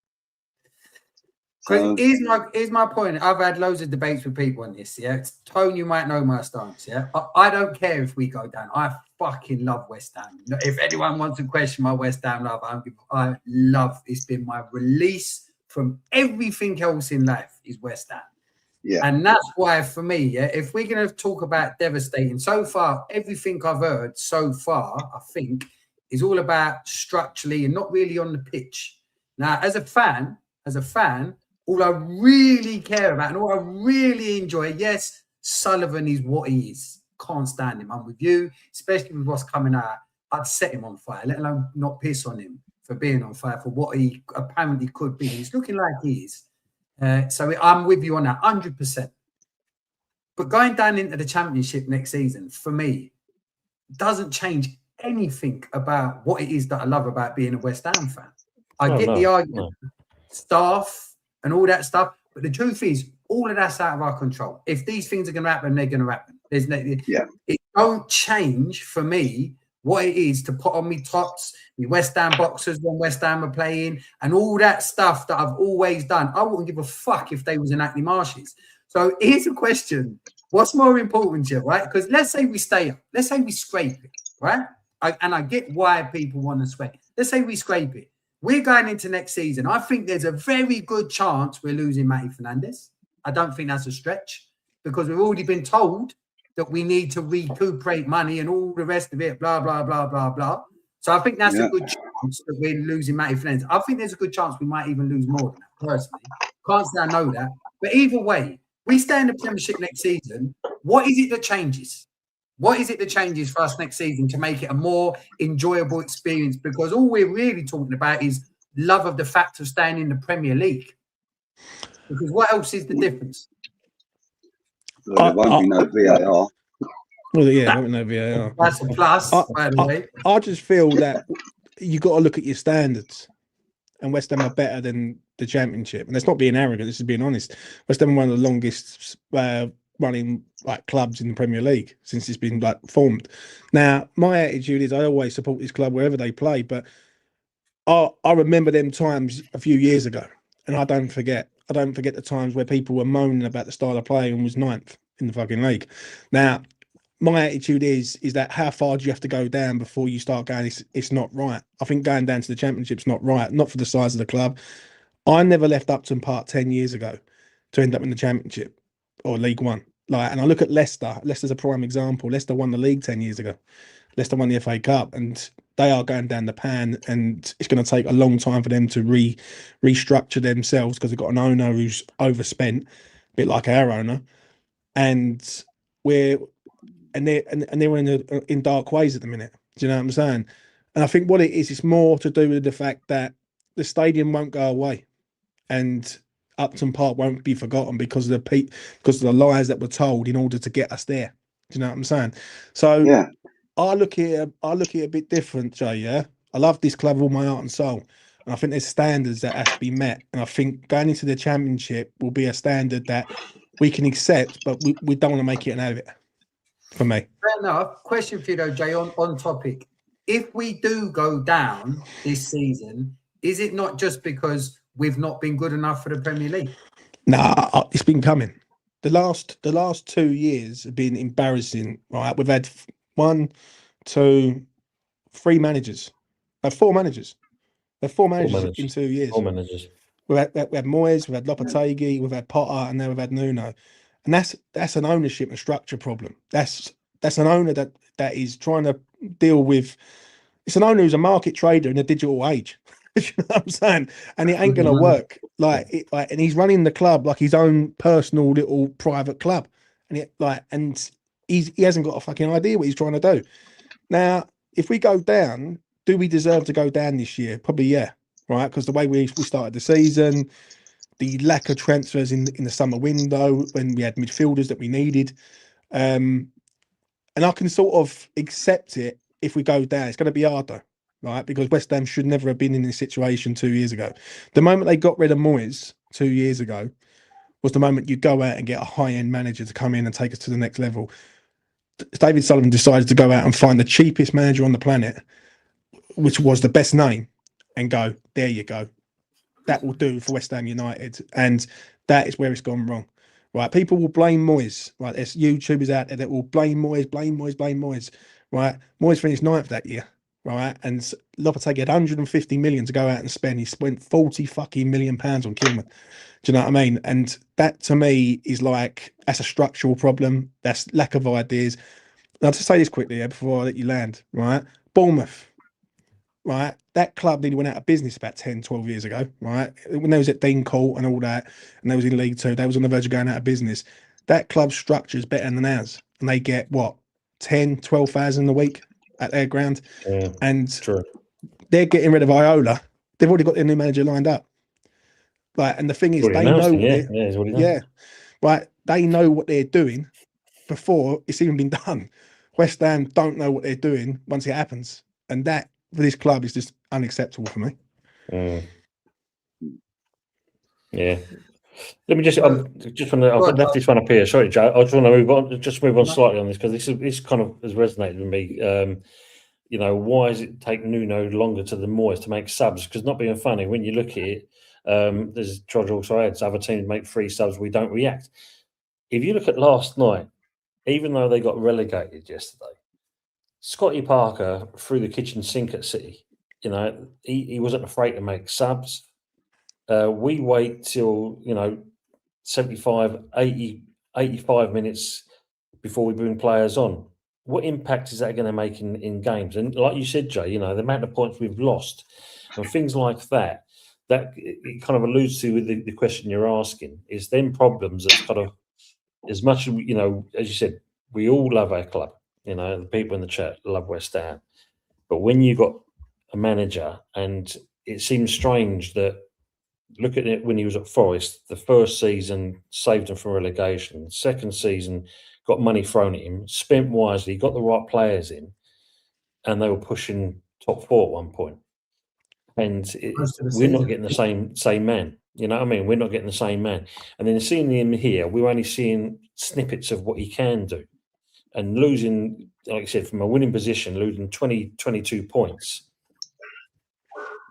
Because here's my point. I've had loads of debates with people on this. Yeah, Tone, you might know my stance. Yeah, I don't care if we go down. I fucking love West Ham. If anyone wants to question my West Ham love, I love. It's been my release from everything else in life is West Ham. Yeah, and that's why for me, yeah, if we're gonna talk about devastating, so far everything I've heard so far, I think, is all about structurally and not really on the pitch. Now, as a fan. All I really care about and all I really enjoy, yes, Sullivan is what he is. Can't stand him. I'm with you, especially with what's coming out. I'd set him on fire, let alone not piss on him for being on fire for what he apparently could be. He's looking like he is. So I'm with you on that 100%. But going down into the Championship next season, for me, doesn't change anything about what it is that I love about being a West Ham fan. I get the argument, staff, and all that stuff. But the truth is, all of that's out of our control. If these things are going to happen, they're going to happen. There's no, it don't change for me what it is to put on me tops, me West Ham boxers when West Ham are playing, and all that stuff that I've always done. I wouldn't give a fuck if they was in Hackney Marshes. So here's a question. What's more important to you, right? Because let's say we stay up. Let's say we scrape it, right? And I get why people want to scrape. Let's say we scrape it. We're going into next season. I think there's a very good chance we're losing Matty Fernandez. I don't think that's a stretch because we've already been told that we need to recuperate money and all the rest of it, blah, blah, blah, blah, blah. So I think that's a good chance that we're losing Matty Fernandez. I think there's a good chance we might even lose more than that, personally. Can't say I know that. But either way, we stay in the Premiership next season. What is it that changes? What is it that changes for us next season to make it a more enjoyable experience? Because all we're really talking about is love of the fact of staying in the Premier League. Because what else is the difference? Well, there won't be no VAR. Well, yeah, won't be no VAR. That's a plus, by the way. I just feel that you got to look at your standards, and West Ham are better than the Championship. And that's not being arrogant. This is being honest. West Ham are one of the longest running like clubs in the Premier League since it's been like formed. Now, my attitude is I always support this club wherever they play, but I remember them times a few years ago, and I don't forget the times where people were moaning about the style of play and was 9th in the fucking league. Now, my attitude is that how far do you have to go down before you start going, it's not right. I think going down to the Championship's not right, not for the size of the club. I never left Upton Park 10 years ago to end up in the Championship or League One. And I look at Leicester. Leicester's a prime example. Leicester won the league 10 years ago. Leicester won the FA Cup, and they are going down the pan, and it's going to take a long time for them to restructure themselves because they've got an owner who's overspent, a bit like our owner, and they're in dark ways at the minute. Do you know what I'm saying? And I think what it is, it's more to do with the fact that the stadium won't go away, and Upton Park won't be forgotten because of the lies that were told in order to get us there. Do you know what I'm saying? So Yeah. I look at it a bit different, Jay. Yeah, I love this club with all my heart and soul, and I think there's standards that has to be met. And I think going into the Championship will be a standard that we can accept, but we don't want to make it an out of it. For me, fair enough. Question for you though, Jay, on topic. If we do go down this season, is it not just because we've not been good enough for the Premier League? Nah, it's been coming. The last 2 years have been embarrassing. Right, we've had 1, 2, 3 managers. 4 managers. There are 4 managers in 2 years. 4 managers. We had Moyes, we've had Lopetegui, we've had Potter, and now we've had Nuno. And that's an ownership and structure problem. That's an owner that is trying to deal with. It's an owner who's a market trader in a digital age. You know what I'm saying? And it ain't gonna work. And he's running the club like his own personal little private club. And he hasn't got a fucking idea what he's trying to do. Now, if we go down, do we deserve to go down this year? Probably, yeah. Right, because the way we started the season, the lack of transfers in the summer window when we had midfielders that we needed, and I can sort of accept it if we go down. It's going to be hard though, right? Because West Ham should never have been in this situation 2 years ago. The moment they got rid of Moyes 2 years ago was the moment you go out and get a high-end manager to come in and take us to the next level. David Sullivan decided to go out and find the cheapest manager on the planet, which was the best name, and go, there you go. That will do for West Ham United. And that is where it's gone wrong. Right? People will blame Moyes. Right? There's YouTubers out there that will blame Moyes. Right? Moyes finished 9th that year. Right? And Lopetegui had 150 million to go out and spend. He spent 40 fucking million pounds on Kilman. Do you know what I mean? And that to me is like, that's a structural problem. That's lack of ideas. Now, to say this quickly before I let you land, right? Bournemouth. Right, that club nearly went out of business about 10, 12 years ago, right? When they was at Dean Court and all that, and they was in League Two, they was on the verge of going out of business. That club's structure is better than ours. And they get, 10, 12,000 a week at their ground. Yeah, and true. They're getting rid of Iola. They've already got their new manager lined up. Like, and the thing is, they know right, they know what they're doing before it's even been done. West Ham don't know what they're doing once it happens. And that, for this club, is just unacceptable for me. Yeah. Let me just. I've left this one up here. Sorry, Joe. I just want to move on slightly on this because this kind of has resonated with me. Why does it take Nuno longer to the Moyes to make subs? Because not being funny, when you look at it, there's George also adds other teams make 3 subs, we don't react. If you look at last night, even though they got relegated yesterday, Scotty Parker threw the kitchen sink at City. He wasn't afraid to make subs. We wait till 75, 80, 85 minutes before we bring players on. What impact is that going to make in games? And like you said, Jay, the amount of points we've lost and things like that it kind of alludes to with the question you're asking is them problems that's kind of, as much as, as you said, we all love our club. The people in the chat love West Ham. But when you got a manager, and it seems strange that, look at it when he was at Forest, the first season saved him from relegation. Second season, got money thrown at him, spent wisely, got the right players in, and they were pushing top 4 at one point. And we're not getting the same man. You know what I mean? We're not getting the same man. And then seeing him here, we're only seeing snippets of what he can do. And losing, like I said, from a winning position, losing 22 points.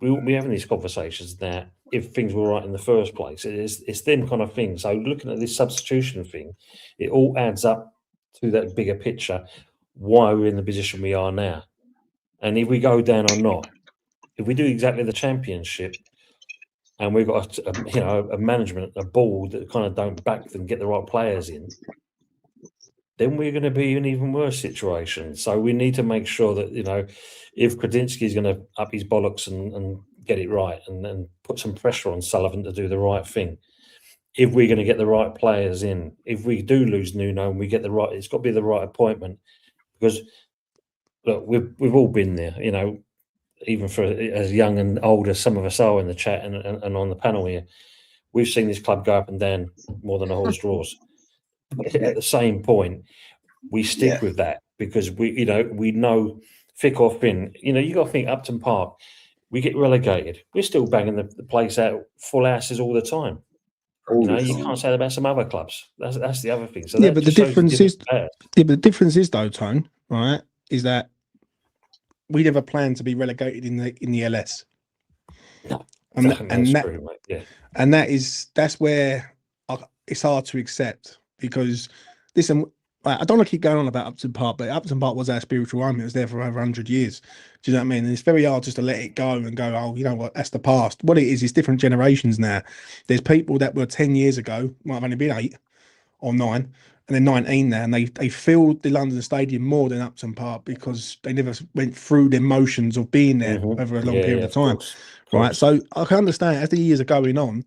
We won't be having these conversations now if things were right in the first place. It's them kind of things. So looking at this substitution thing, it all adds up to that bigger picture, why we're in the position we are now. And if we go down or not, if we do exactly the Championship and we've got a management, a board that kind of don't back and get the right players in, then we're going to be in an even worse situation. So we need to make sure that, if Kredinsky is going to up his bollocks and get it right and put some pressure on Sullivan to do the right thing, if we're going to get the right players in, if we do lose Nuno and we get the right, it's got to be the right appointment. Because, look, we've all been there, even for as young and old as some of us are in the chat and on the panel here. we've seen this club go up and down more than a horse draws. But at the same point, we stick with that because we know thick or thin. You got to think Upton Park. We get relegated. We're still banging the place out full houses all the time. You can't say that about some other clubs. That's the other thing. So but the difference is though, Tone, right, is that we never planned to be relegated in the LS. No, and that's where it's hard to accept because listen, I don't want to keep going on about Upton Park, but Upton Park was our spiritual home. It was there for over 100 years. Do you know what I mean? And it's very hard just to let it go and go, oh, you know what, that's the past. What it is different generations now. There's people that were 10 years ago, might have only been 8 or 9, and they're 19 now, and they filled the London Stadium more than Upton Park because they never went through the motions of being there over a long period of time. Right? So I can understand as the years are going on,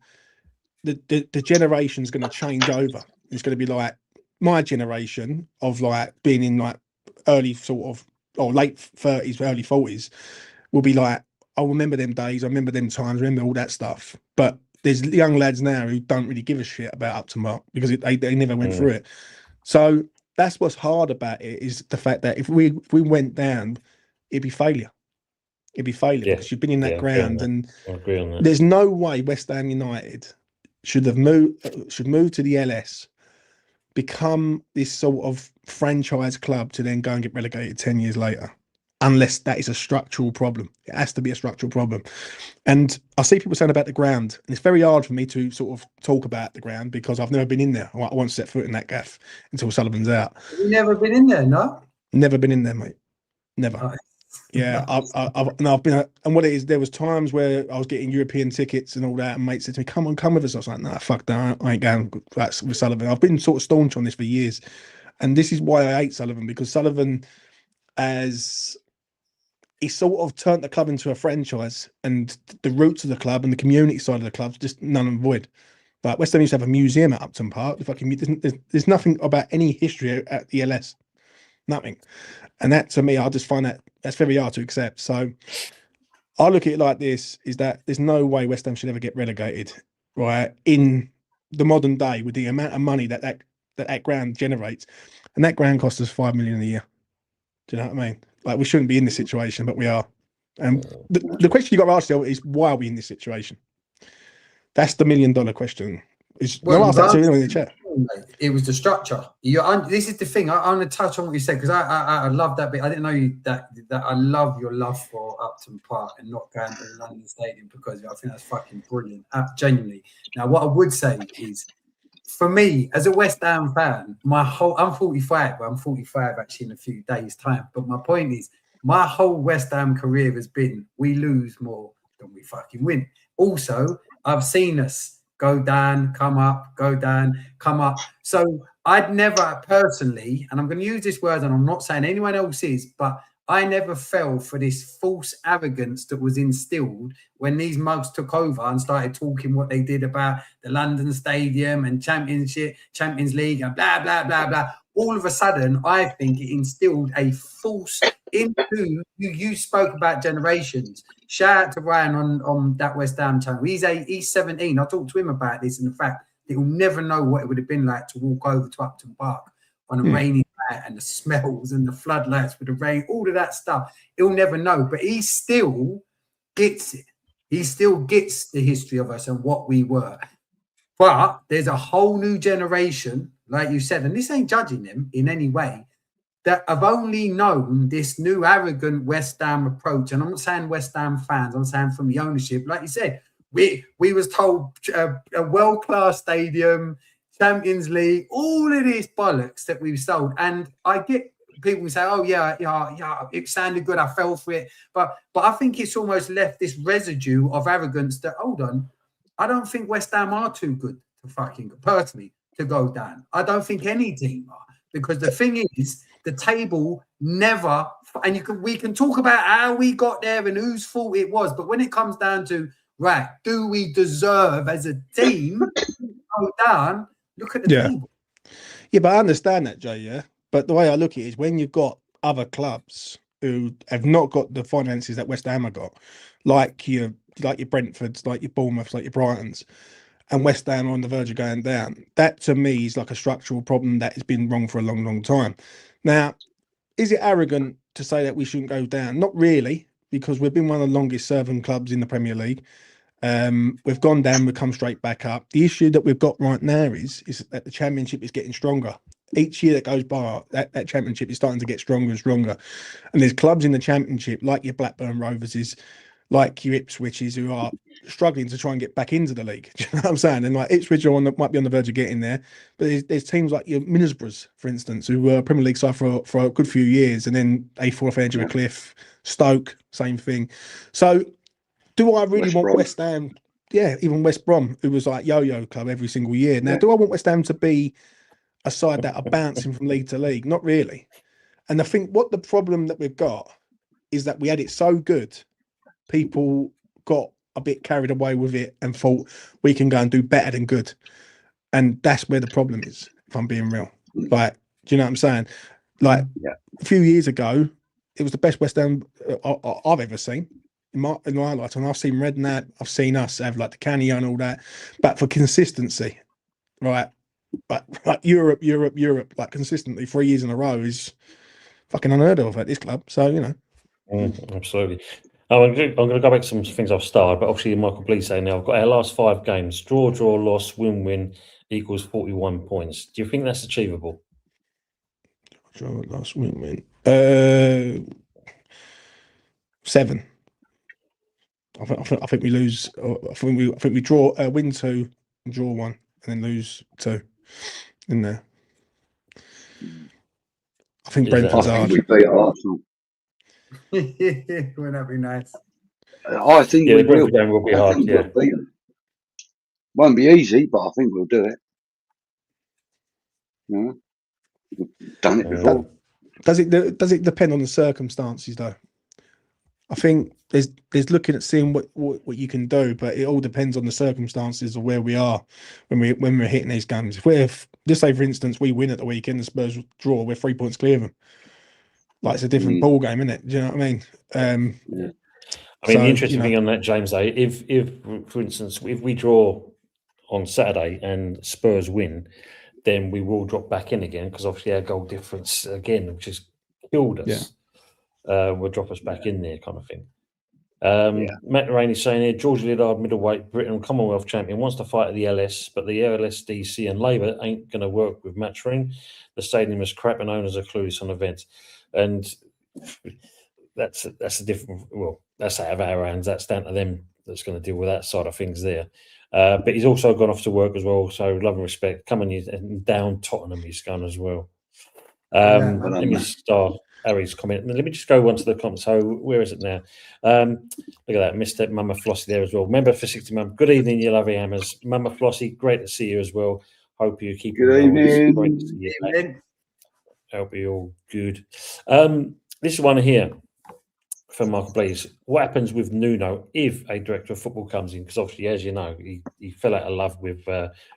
the generation's going to change over. It's going to be like, my generation of like being in like early sort of or late 30s, early 40s will be like, I remember them days, I remember them times, I remember all that stuff. But there's young lads now who don't really give a shit about Upton Park because they never went through it. So that's what's hard about it is the fact that if we went down, it'd be failure. It'd be failure because you've been in that ground, and I agree on that. There's no way West Ham United should move to the LS, become this sort of franchise club to then go and get relegated 10 years later, unless that is a structural problem. It has to be a structural problem. And I see people saying about the ground, and it's very hard for me to sort of talk about the ground because I've never been in there. I won't set foot in that gaff until Sullivan's out. You've never been in there, no? Never been in there, mate. Never. Oh. Yeah, I've been, and what it is, there was times where I was getting European tickets and all that, and mates said to me, come with us. I was like, nah, fuck that, I ain't going. That's with Sullivan. I've been sort of staunch on this for years, and this is why I hate Sullivan, because Sullivan, as he sort of turned the club into a franchise, and the roots of the club and the community side of the club just none and void. But West Ham used to have a museum at Upton Park. There's nothing about any history at the LS, nothing. And that, to me, I just find that's very hard to accept. So I look at it like this, is that there's no way West Ham should ever get relegated, right? In the modern day, with the amount of money that ground generates. And that ground costs us $5 million a year. Do you know what I mean? Like, we shouldn't be in this situation, but we are. And the question you got to ask yourself is, why are we in this situation? That's the $1 million question. Ask that to anyone in the chat. It was the structure. This is the thing. I'm going to touch on what you said because I love that bit. I didn't know that I love your love for Upton Park and not going to the London Stadium because I think that's fucking brilliant. Genuinely. Now, what I would say is, for me, as a West Ham fan, I'm 45, but I'm 45 actually in a few days' time. But my point is, my whole West Ham career has been, we lose more than we fucking win. Also, I've seen us go down, come up, go down, come up. So I'd never personally, and I'm going to use this word, and I'm not saying anyone else is, but I never fell for this false arrogance that was instilled when these mugs took over and started talking what they did about the London Stadium and Champions League and blah, blah, blah, blah. All of a sudden, I think it instilled a false into you spoke about generations. Shout out to Ryan on that West Ham channel. He's 17. I talked to him about this and the fact that he'll never know what it would have been like to walk over to Upton Park on a rainy night and the smells and the floodlights with the rain, all of that stuff. He'll never know, but he still gets it. He still gets the history of us and what we were. But there's a whole new generation, like you said, and this ain't judging them in any way, that have only known this new arrogant West Ham approach. And I'm not saying West Ham fans, I'm saying from the ownership. Like you said, we was told a world-class stadium, Champions League, all of this bollocks that we've sold. And I get people who say, oh, yeah, it sounded good, I fell for it. But I think it's almost left this residue of arrogance that, hold on, I don't think West Ham are too good to fucking, personally, to go down. I don't think any team are. Because the thing is, the table never, and we can talk about how we got there and whose fault it was, but when it comes down to, right, do we deserve as a team to go down? Look at the table. Yeah, but I understand that, Jay, yeah? But the way I look at it is when you've got other clubs who have not got the finances that West Ham have got, like your Brentfords, like your Bournemouths, like your Brightons, and West Ham are on the verge of going down. That to me is like a structural problem that has been wrong for a long, long time. Now, is it arrogant to say that we shouldn't go down? Not really, because we've been one of the longest serving clubs in the Premier League. We've gone down, we've come straight back up. The issue that we've got right now is that the Championship is getting stronger. Each year that goes by, that Championship is starting to get stronger and stronger. And there's clubs in the Championship, like your Blackburn Rovers, like your Ipswiches, who are struggling to try and get back into the league. Do you know what I'm saying? And like Ipswich might be on the verge of getting there, but there's teams like your Middlesbroughs, for instance, who were Premier League side for a good few years, and then they fall off the edge of a cliff. Stoke, same thing. So, do I really want West Ham? Yeah, even West Brom, who was like yo-yo club every single year. Now, do I want West Ham to be a side that are bouncing from league to league? Not really. And I think what the problem that we've got is that we had it so good, people got a bit carried away with it and thought we can go and do better than good. And that's where the problem is, if I'm being real. Like, do you know what I'm saying? Like, a few years ago, it was the best West Ham I've ever seen in my life. And I've seen Redknapp, I've seen us have like the Canio and all that. But for consistency, right? But like Europe, like consistently 3 years in a row is fucking unheard of at this club. So, you know. Absolutely. I'm going to go back to some things I've started, but obviously Michael Blease saying now, I've got our last 5 games, draw, loss, win, equals 41 points. Do you think that's achievable? Draw, loss, win. 7. I think we lose. I think we draw, win 2, and draw 1, and then lose 2 in there. I think Brentford's hard. We beat Arsenal. Wouldn't that be nice? I think the Brentford game will be hard. Yeah, won't be easy, but I think we'll do it. Yeah, we've done it before. Does it depend on the circumstances though? I think there's looking at seeing what you can do, but it all depends on the circumstances of where we are when we're hitting these games. If just say for instance we win at the weekend, the Spurs draw, we're 3 points clear of them. Like it's a different ball game, isn't it? Do you know what I mean? I mean, the interesting thing on that, James, though, if for instance, if we draw on Saturday and Spurs win, then we will drop back in again because obviously our goal difference again, which has killed us, will drop us back in there, kind of thing. Matt Rainey saying here, George Liddard, middleweight, Britain Commonwealth champion, wants to fight at the LS, but the LSDC and Labour ain't going to work with Matchring. The stadium is crap and owners are clueless on events. And that's a different. Well, that's out of our hands. That's down to them. That's going to deal with that side of things there. But he's also gone off to work as well. So love and respect. Coming and down Tottenham, he's gone as well. Let me start Harry's comment. Let me just go on to the comments. So where is it now? Look at that, Mr. Mama Flossie there as well. Member for 60 Mum. Good evening, you lovely hammers. Mama Flossie, great to see you as well. Hope you keep good evening. Great to see you. Hope you're all good. This one here from Michael Blaze. What happens with Nuno if a director of football comes in? Because obviously, as you know, he fell out of love with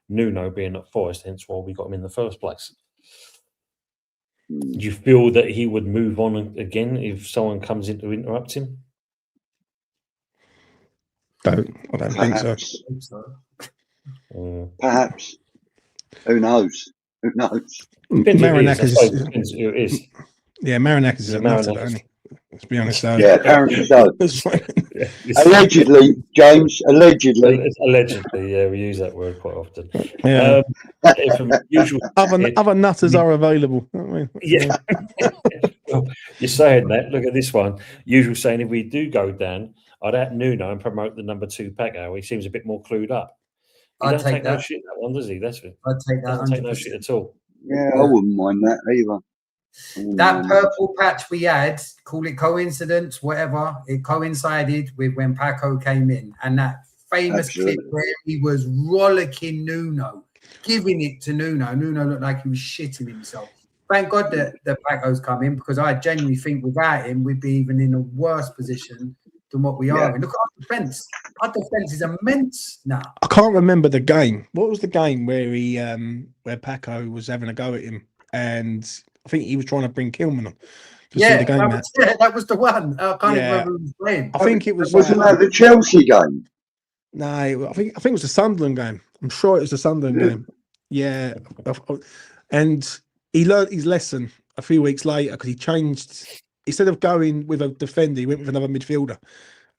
Nuno being at Forest, hence why we got him in the first place. Do you feel that he would move on again if someone comes in to interrupt him? I don't think so. Perhaps. Who knows? Who knows? Marinakis is. Yeah, Marinakis is a nutter, isn't he? Let's be honest. Yeah, apparently so. Allegedly, James. Allegedly. Allegedly, yeah, we use that word quite often. Yeah. Other nutters are available. Yeah. You're saying that. Look at this one. Usual saying, if we do go down, I'd at Nuno and promote the number 2 Pacquiao. He seems a bit more clued up. He doesn't take no shit, that one, does he? That's it. I'd take that. Doesn't take no shit at all. Yeah, I wouldn't mind that either. That purple patch we had, call it coincidence, whatever, it coincided with when Paco came in. And that famous clip where he was rollicking Nuno, giving it to Nuno. Nuno looked like he was shitting himself. Thank God that Paco's come in, because I genuinely think without him, we'd be even in a worse position than what we are in. Look at our defence. Our defence is immense now. I can't remember the game. What was the game where where Paco was having a go at him, and I think he was trying to bring Kilman on. That was the one. I can't remember who was playing. I think it was. Wasn't that the Chelsea game? No, I think it was the Sunderland game. I'm sure it was the Sunderland game. Yeah, and he learned his lesson a few weeks later because he changed. Instead of going with a defender, he went with another midfielder.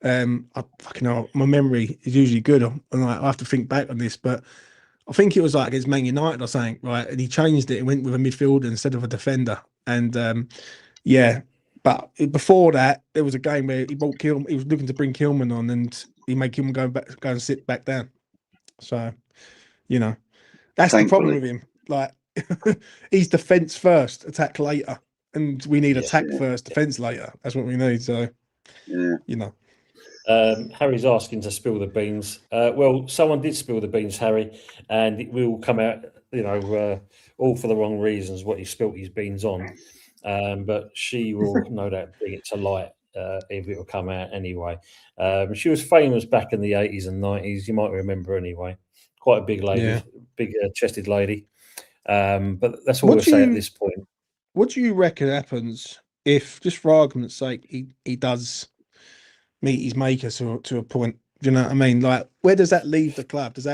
I fucking know, my memory is usually good, and I have to think back on this, but I think it was like against Man United or something, right? And he changed it and went with a midfielder instead of a defender. And yeah, but before that, there was a game where he brought Kilman. He was looking to bring Kilman on, and he made Kilman go and sit back down. So, you know, that's the problem with him. Like, he's defence first, attack later, and we need attack first, defence later. That's what we need. So, you know. Harry's asking to spill the beans. Well, someone did spill the beans, Harry, and it will come out, you know, all for the wrong reasons, what he spilt his beans on. But she will no doubt bring it to light if it will come out anyway. She was famous back in the 80s and 90s. You might remember anyway. Quite a big lady, big chested lady. But that's all we'll say at this point. What do you reckon happens if, just for argument's sake, he does meet his maker to a point? Do you know what I mean? Like, where does that leave the club? Does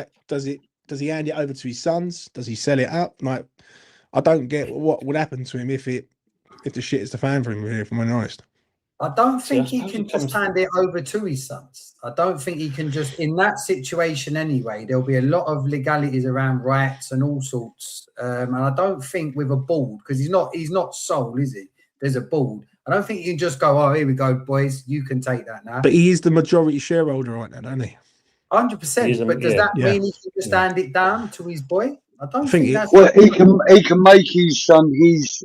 he hand it over to his sons? Does he sell it up? Like, I don't get what would happen to him if the shit is the fan for him, really, if I'm honest. I don't think he can just hand it over to his sons. I don't think he can just, in that situation anyway, there'll be a lot of legalities around rights and all sorts. And I don't think with a board, because he's not sole, is he? There's a board. I don't think you can just go, oh, here we go, boys, you can take that now. But he is the majority shareholder right now, doesn't he? 100%. But does that mean he can just hand it down to his boy? I don't think that's... Well, he can make his son his...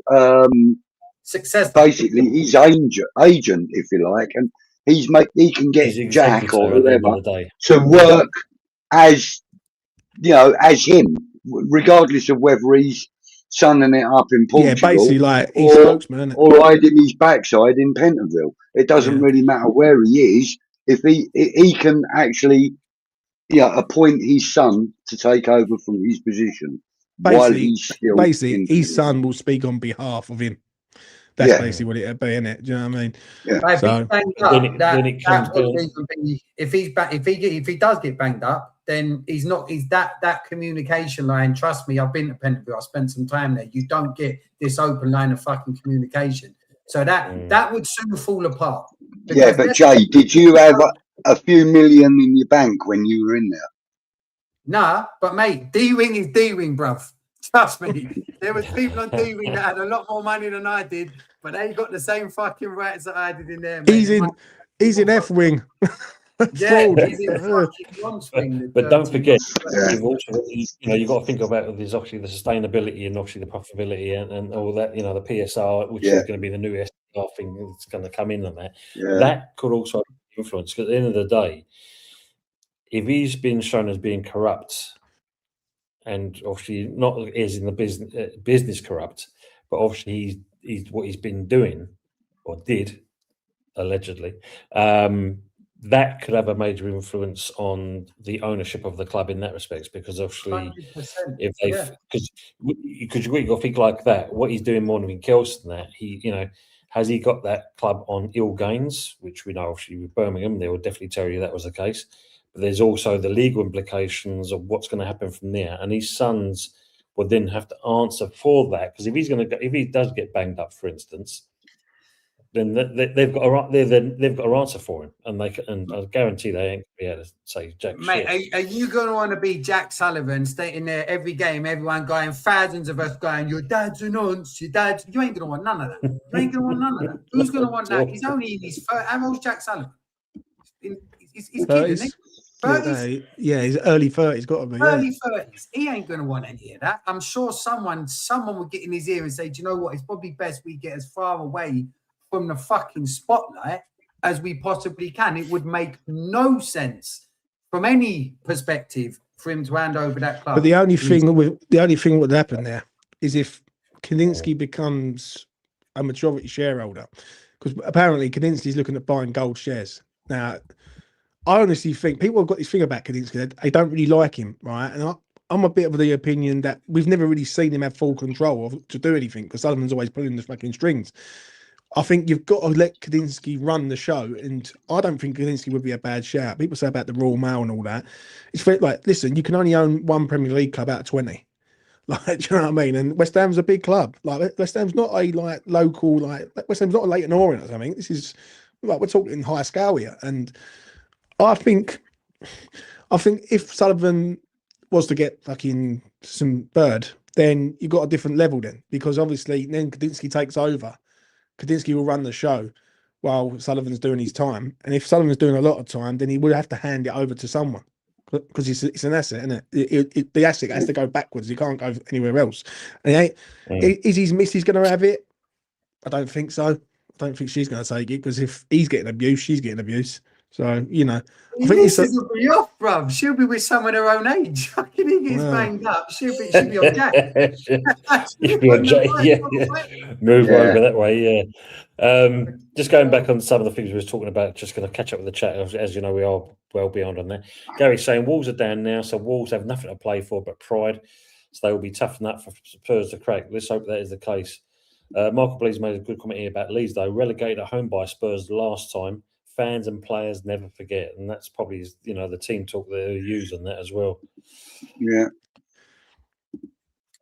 success, basically his agent, if you like, and he can get Jack or whoever to work as, you know, as him, regardless of whether he's sunning it up in Portugal, basically like he's spokesman, or riding his backside in Pentonville. It doesn't really matter where he is if he can actually, appoint his son to take over from his position. Basically, his son will speak on behalf of him. That's basically what it'd be, isn't it? Do you know what I mean? Yeah. So, if he does get banged up, then he's that communication line. Trust me, I've been to Pentonville. I spent some time there. You don't get this open line of fucking communication. So that would soon fall apart. Yeah, but Jay, did you have a few million in your bank when you were in there? Nah, but mate, D-Wing is D-Wing, bruv. Trust me, there was people on D-Wing that had a lot more money than I did, but they got the same fucking rights that I did in there. Mate. He's in F-Wing. Yeah, he's in fucking long-swing. But don't forget, you've got to think about there's obviously the sustainability and obviously the profitability and all that. You know, the PSR, which is going to be the new SDR thing that's going to come in on that. Yeah. That could also influence, because at the end of the day, if he's been shown as being corrupt, and obviously not as in the business corrupt, but obviously he's what he's been doing or did allegedly, that could have a major influence on the ownership of the club in that respect, because obviously 100%. If they because you got to think like that, what he's doing more than anything else than that, has he got that club on ill gains, which we know obviously with Birmingham, they will definitely tell you that was the case. But there's also the legal implications of what's going to happen from there, and his sons will then have to answer for that. Because if he does get banged up, for instance, then they've got to answer for him, and I guarantee they ain't be able to say Jack. Mate, are you going to want to be Jack Sullivan, stating there every game, everyone going, thousands of us going, your dad's a nonce, your dad's... You ain't going to want none of that. You ain't going to want none of that. Who's going to want that? He's only in his first... How old's Jack Sullivan? He's kidding, isn't he? 30s? Yeah, he's early 30s, got to be. Early 30s. He ain't going to want any of that. I'm sure someone would get in his ear and say, do you know what? It's probably best we get as far away from the fucking spotlight as we possibly can. It would make no sense from any perspective for him to hand over that club. But the only thing that would happen there is if Kalinski becomes a majority shareholder, because apparently Kalinski's looking at buying gold shares. Now, I honestly think people have got this thing about Kalinski. They don't really like him, right? And I'm a bit of the opinion that we've never really seen him have full control to do anything, because Sullivan's always pulling the fucking strings. I think you've got to let Kadinsky run the show, and I don't think Kadinsky would be a bad shout. People say about the Royal Mail and all that. It's like, listen, you can only own one Premier League club out of 20. Like, do you know what I mean? And West Ham's a big club. Like, West Ham's not a like local, like West Ham's not a Leyton Orient or something. This is like we're talking high scale here. And I think if Sullivan was to get fucking some bird, then you got a different level then, because obviously then Kadinsky takes over. Kadinsky will run the show while Sullivan's doing his time. And if Sullivan's doing a lot of time, then he would have to hand it over to someone, because it's an asset, isn't it? The asset has to go backwards. He can't go anywhere else. And is his missus going to have it? I don't think so. I don't think she's going to take it, because if he's getting abuse, she's getting abuse. So, you know. I think will be off, bruv. She'll be with someone her own age. Fucking he gets banged up. She'll be on Jack. She'll be on Jack, yeah. Move over that way, yeah. Just going back on some of the things we were talking about, just going to catch up with the chat. As you know, we are well beyond on that. Gary's saying Wolves are down now, so Wolves have nothing to play for but pride. So they will be tough enough for Spurs to crack. Let's hope that is the case. Michael Blees made a good comment here about Leeds, though. Relegated at home by Spurs last time. Fans and players never forget, and that's probably, you know, the team talk they're using that as well. Yeah.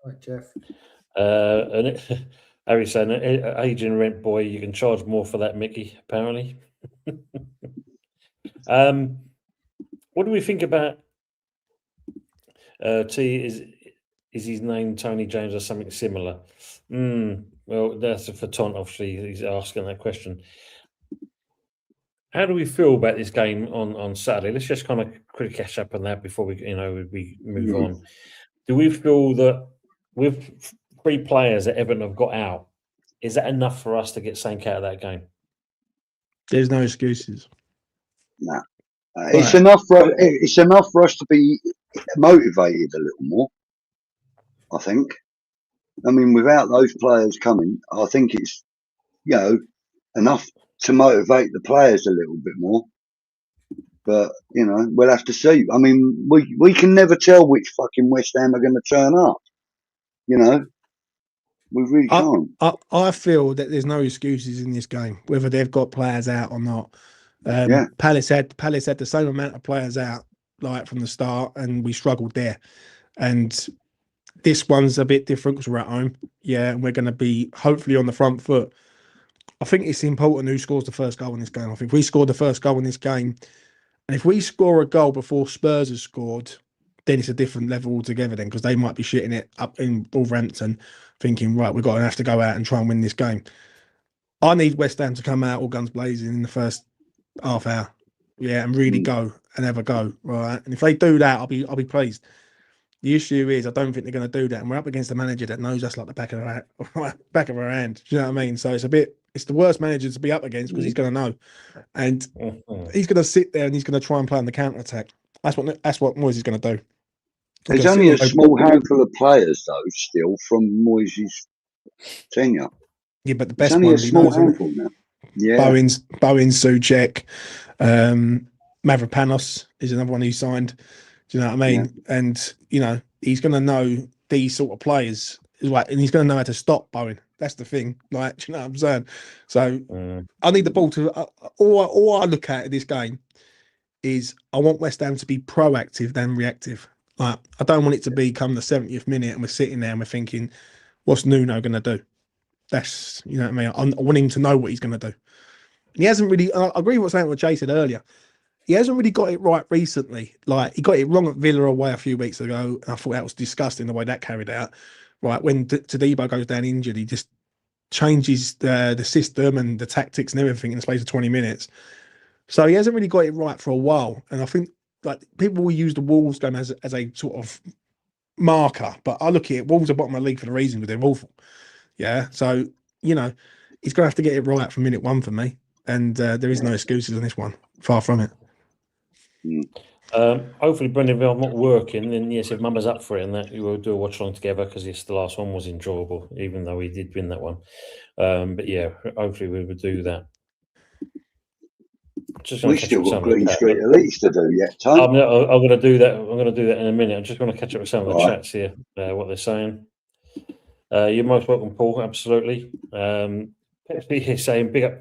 All right, Jeff. And Harry's saying, aging rent boy, you can charge more for that, Mickey, apparently. What do we think about T? Is his name Tony James or something similar? Well, that's for Ton, obviously. He's asking that question. How do we feel about this game on Saturday? Let's just kind of quickly catch up on that before we move on. Do we feel that with 3 players that Everton have got out, is that enough for us to get something out of that game? There's no excuses. No, it's enough for us to be motivated a little more. I think. I mean, without those players coming, I think it's enough to motivate the players a little bit more. But, we'll have to see. I mean, we can never tell which fucking West Ham are going to turn up. We really can't. I feel that there's no excuses in this game, whether they've got players out or not. Palace had the same amount of players out like from the start, and we struggled there. And this one's a bit different because we're at home. Yeah, and we're going to be hopefully on the front foot. I think it's important who scores the first goal in this game. I think if we score the first goal in this game, and if we score a goal before Spurs has scored, then it's a different level altogether then, because they might be shitting it up in Wolverhampton thinking, right, we're going to have to go out and try and win this game. I need West Ham to come out all guns blazing in the first half hour. Yeah, and really go and have a go. Right. And if they do that, I'll be pleased. The issue is I don't think they're going to do that. And we're up against a manager that knows us like the back of our hand. Do you know what I mean? So it's the worst manager to be up against, because he's going to know. And he's going to sit there and he's going to try and play on the counter attack. That's what Moyes is going to do. There's only a small handful of players, though, still from Moyes' tenure. Yeah, but the best only ones a small handful now. Yeah. Bowens, Souček, Mavropanos is another one he signed. Do you know what I mean? Yeah. And, he's going to know these sort of players, right? And he's going to know how to stop Bowen. That's the thing. Like, do you know what I'm saying? So I need the ball to... all I look at in this game is I want West Ham to be proactive than reactive. Like, I don't want it to become the 70th minute and we're sitting there and we're thinking, what's Nuno going to do? That's, you know what I mean? I want him to know what he's going to do. He hasn't really... I agree with what Jay said earlier. He hasn't really got it right recently. Like, he got it wrong at Villa away a few weeks ago, and I thought that was disgusting the way that carried out. Right, when Todibo goes down injured, he just changes the system and the tactics and everything in the space of 20 minutes. So he hasn't really got it right for a while. And I think like people will use the Wolves game as a sort of marker, but I look at it, Wolves are bottom of the league for the reason because they're awful. Yeah, so, he's going to have to get it right from minute 1 for me. And there is no excuses on this one. Far from it. Hopefully Brendan, if I'm not working, then yes, if Mama's up for it and that, we will do a watch along together, because yes, the last one was enjoyable, even though we did win that one. But yeah, hopefully we would do that. We still got Green Street Elites to do yet, Tom. I'm going to do that. I'm going to do that in a minute. I'm just going to catch up with some of the chats here, what they're saying. You're most welcome, Paul. Absolutely. Pepsi is saying big up.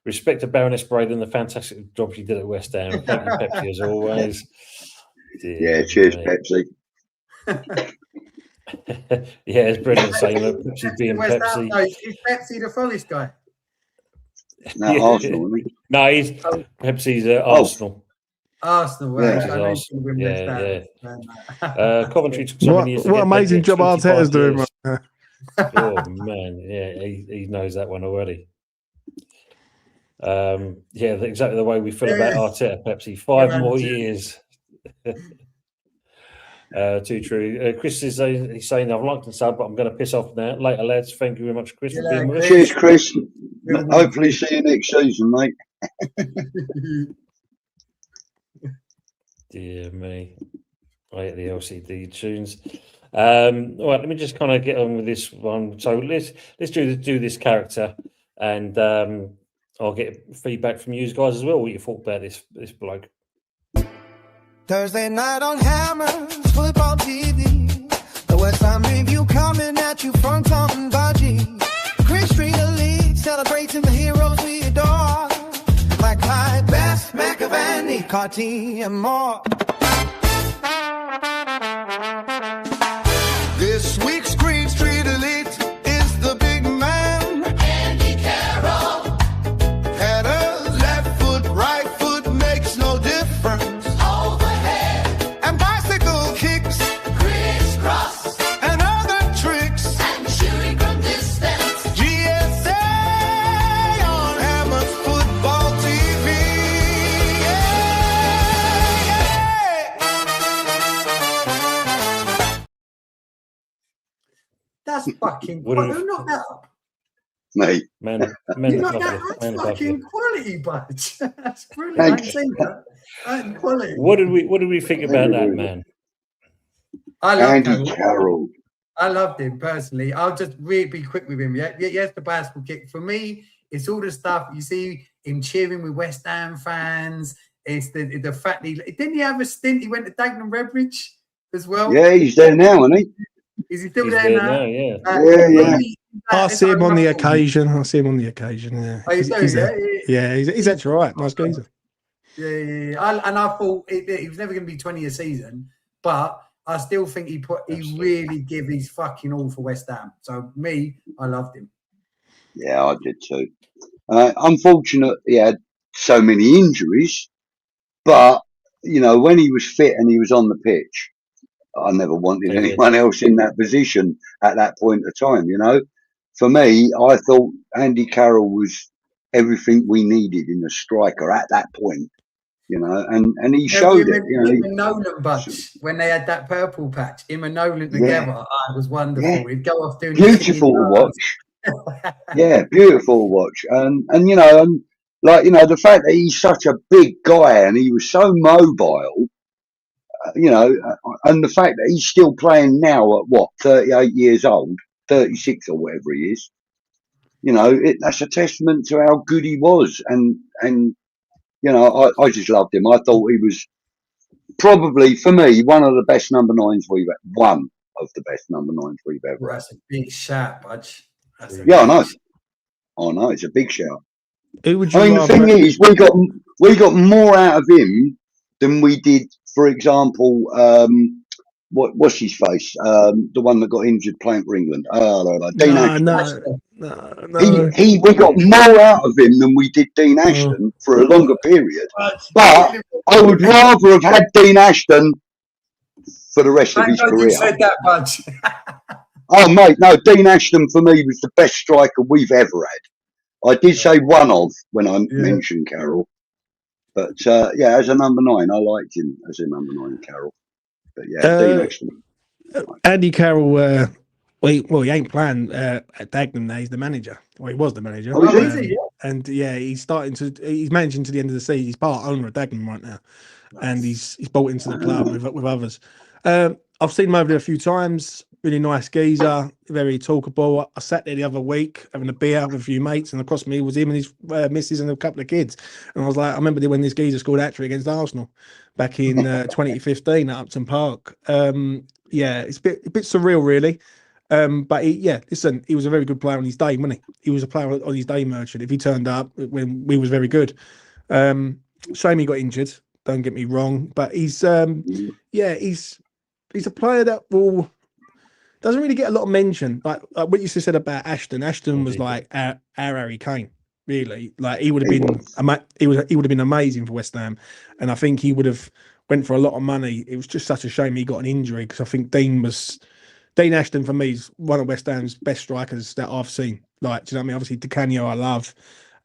Respect to Baroness Brady and the fantastic job she did at West Ham. Thank you, Pepsi, as always. Yeah, cheers, Pepsi. Yeah, it's brilliant saying that Pepsi being West Pepsi. Ham, no, is Pepsi the Forest guy? No, Yeah. Arsenal, isn't he? No, he's Pepsi's Arsenal. Arsenal, Yeah. I He's knew Arsenal. he would Yeah, West yeah. Ham. Coventry took so many years to What get amazing Bentley, job 25 Arteta's doing. years. Right? Oh man, yeah, he knows that one already. Yeah, exactly the way we feel about Arteta, Pepsi. 5 more years. Too true. Chris is he's saying I've liked the sub, but I'm going to piss off now. Later, lads. Thank you very much, Chris, for being with us. Cheers, Chris. Hopefully, see you next season, mate. Dear me, I hate the LCD tunes. All right, let me just kind of get on with this one. So let's do this character, and I'll get feedback from you guys as well. What you thought about this bloke? Thursday night on Hammers, football TV. The West Ham review coming at you from Tom and Budgie. Chris Street Elite celebrating the heroes we adore. Like Clyde, Best, McAvaney, Carty, and more. This week's Green Street Elite is the big man, Andy Carroll. Header, left foot, right foot makes no difference. Overhead and bicycle kicks, crisscross and other tricks, and shooting from distance. GSA on Hammers Football TV. That's fucking What do quality. you- Knock that up. Mate, Man, You above knock that, you, that's man above fucking you. quality, Budge. That's brilliant. Thank I ain't seen that. That's quality. What did we think about that man? I love Andy Carroll. Carroll. I loved him personally. I'll just really be quick with him. Yes, the bicycle kick. For me, it's all the stuff you see him cheering with West Ham fans. It's the fact that didn't he have a stint? He went to Dagenham Redbridge as well. Yeah, he's there now, isn't he? Is he still He's there now? yeah. Yeah. I see him on the occasion. Yeah. Oh, you do, Yeah, he's actually right. Nice geezer. Yeah. I thought he was never going to be 20 a season, but I still think he really give his fucking all for West Ham. So I loved him. Yeah, I did too. Unfortunate he had so many injuries, but when he was fit and he was on the pitch, I never wanted anyone else in that position at that point of time. For me, I thought Andy Carroll was everything we needed in a striker at that point. And he showed it. Him and Nolan Budge, when they had that purple patch, him and Nolan together, it was wonderful. Yeah. He'd go off doing Beautiful to watch. Yeah, beautiful to watch. And the fact that he's such a big guy and he was so mobile, and the fact that he's still playing now at 38 years old, 36 or whatever he is, that's a testament to how good he was. And I just loved him. I thought he was probably, for me, one of the best number 9s we've ever. That's a big shout, Budge. Yeah, I know. Oh no, it's a big shout. Who would you? I mean, the thing is, we got more out of him than we did, for example. What's his face? The one that got injured playing for England. Dean Ashton. No. We got more out of him than we did Dean Ashton for a longer period. But I would rather have had Dean Ashton for the rest of his career. You said that, Budge. Oh, mate, no, Dean Ashton for me was the best striker we've ever had. I did say one of when I mentioned Carroll. But, as a number 9, I liked him as a number 9, Carroll. But, Dean Ashton. Andy Carroll, he ain't playing at Dagenham now. He's the manager. Well, he was the manager. Oh, is he? And, he's managing to the end of the season. He's part owner of Dagenham right now. And he's bought into the club with others. I've seen him over there a few times. Really nice geezer, very talkable. I sat there the other week having a beer with a few mates, and across me was him and his missus and a couple of kids. And I was like, I remember when this geezer scored hat-trick against Arsenal back in 2015 at Upton Park. It's a bit surreal, really. But listen, he was a very good player on his day, wasn't he? He was a player on his day, Merchant. If he turned up when we was very good. Shame he got injured. Don't get me wrong, but he's he's a player that doesn't really get a lot of mention. Like what you said about Ashton. Ashton was like our Harry Kane. Really, like he would have been he would have been amazing for West Ham, and I think he would have went for a lot of money. It was just such a shame he got an injury because I think Dean Ashton for me is one of West Ham's best strikers that I've seen. Like, do you know what I mean? Obviously, Di Canio I love,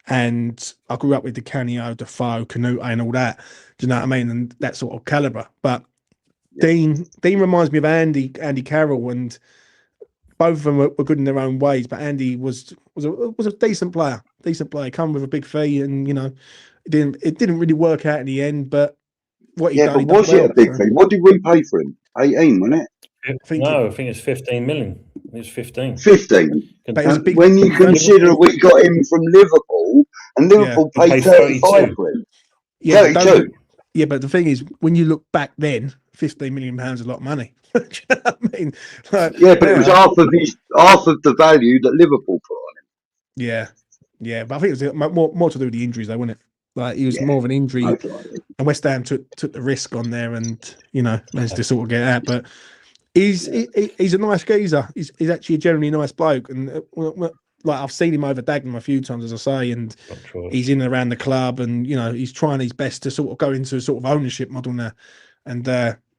and I grew up with Di Canio, Defoe, Canute, and all that. Do you know what I mean? And that sort of caliber. But Dean reminds me of Andy Carroll, and both of them were good in their own ways. But Andy was a decent player. Come with a big fee, and it didn't really work out in the end. But what he done, but was it a big fee? What did we pay for him? 18, wasn't it? I think it's 15 million. It was 15. 15. But it was big, when you consider we got him from Liverpool, and Liverpool paid 35 for him. Yeah, 32. Yeah, but the thing is, when you look back then, £15 million is a lot of money. Do you know what I mean? Like, but it was half of the value that Liverpool put on him. Yeah, but I think it was more to do with the injuries, though, wasn't it? Like he was more of an injury, and West Ham took the risk on there, and managed to sort of get out. But he's a nice geezer. He's actually a generally nice bloke, and like I've seen him over Dagenham a few times, as I say, and he's in and around the club, and he's trying his best to sort of go into a sort of ownership model now, and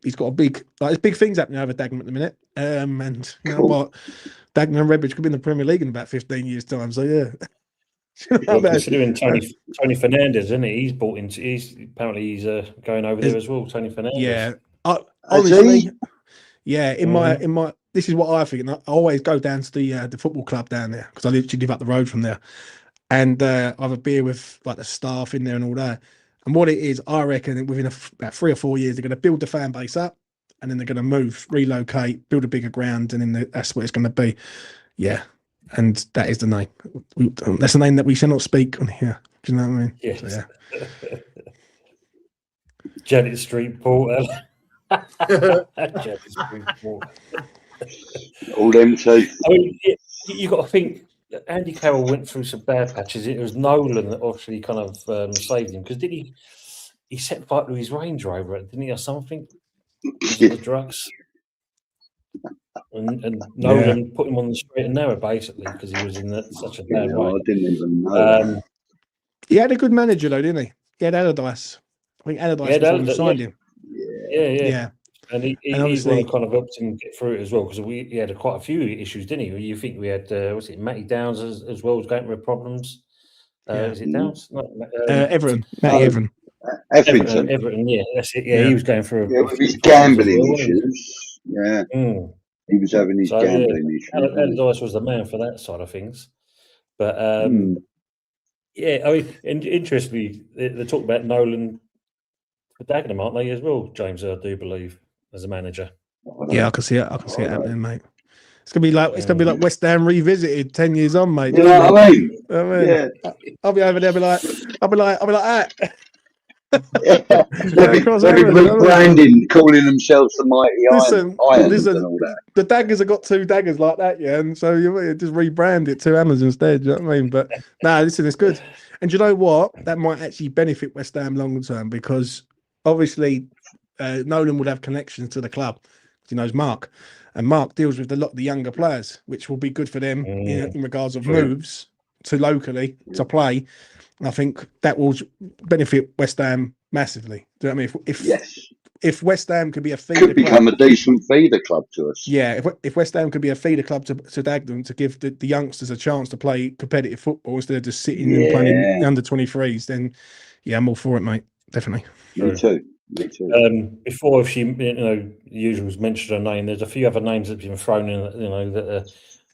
he's got there's big things happening over Dagenham at the minute, and you know what, Dagenham and Redbridge could be in the Premier League in about 15 years' time. So yeah. Considering Tony Fernandez, isn't he? He's bought into. He's going over there as well. Tony Fernandez. Yeah, honestly, yeah. In my, this is what I think. And I always go down to the football club down there because I literally live up the road from there, and I have a beer with like the staff in there and all that. And what it is, I reckon within about 3 or 4 years, they're going to build the fan base up, and then they're going to move, relocate, build a bigger ground, and then that's what it's going to be. Yeah. And that is the name. That's the name that we shall not speak on here. Do you know what I mean? Yes. So, yeah. Janet Street Porter. Janet Street Porter. All them two. I mean, you got to think. Andy Carroll went through some bad patches. It was Nolan that obviously kind of saved him because did he set fire to his Range Rover, didn't he, or something? The drugs. And Nolan put him on the straight and narrow basically because he was in such a bad way. I didn't even know. He had a good manager though, didn't he? He had Allardyce. I think Allardyce signed him. Yeah. And he obviously kind of helped him get through it as well because he had quite a few issues, didn't he? You think we had Matty Downs as well as going through problems? Is it Downs? Everton. Matty Everton. Everton, yeah, that's it. Yeah, he was going through with his gambling issues. Yeah. He was having his gambling issues. Allardyce was the man for that side of things. But I mean, interestingly, they talk about Nolan for Dagenham, aren't they, as well, James? I do believe as a manager. Yeah, I can see it. Happening, mate. It's gonna be like West Ham revisited 10 years on, mate. You know what I mean? Yeah. I'll be over there. I'll be like that. They'll be rebranding, calling themselves the Mighty Irons and all that. The Daggers have got 2 daggers like that, yeah, and so you just rebrand it 2 hammers instead. You know what I mean? But listen, it's good. And you know what? That might actually benefit West Ham long term because obviously Nolan would have connections to the club. He knows Mark, and Mark deals with a lot of the younger players, which will be good for them in regards of moves to locally to play. I think that will benefit West Ham massively. Do you know what I mean? If West Ham could be a feeder could become a decent feeder club to us. Yeah, if West Ham could be a feeder club to Dagenham to give the youngsters a chance to play competitive football instead of just sitting and playing under 23s, then I'm all for it, mate. Definitely. Me too. Before, if she, usual mentioned her name, there's a few other names that have been thrown in. That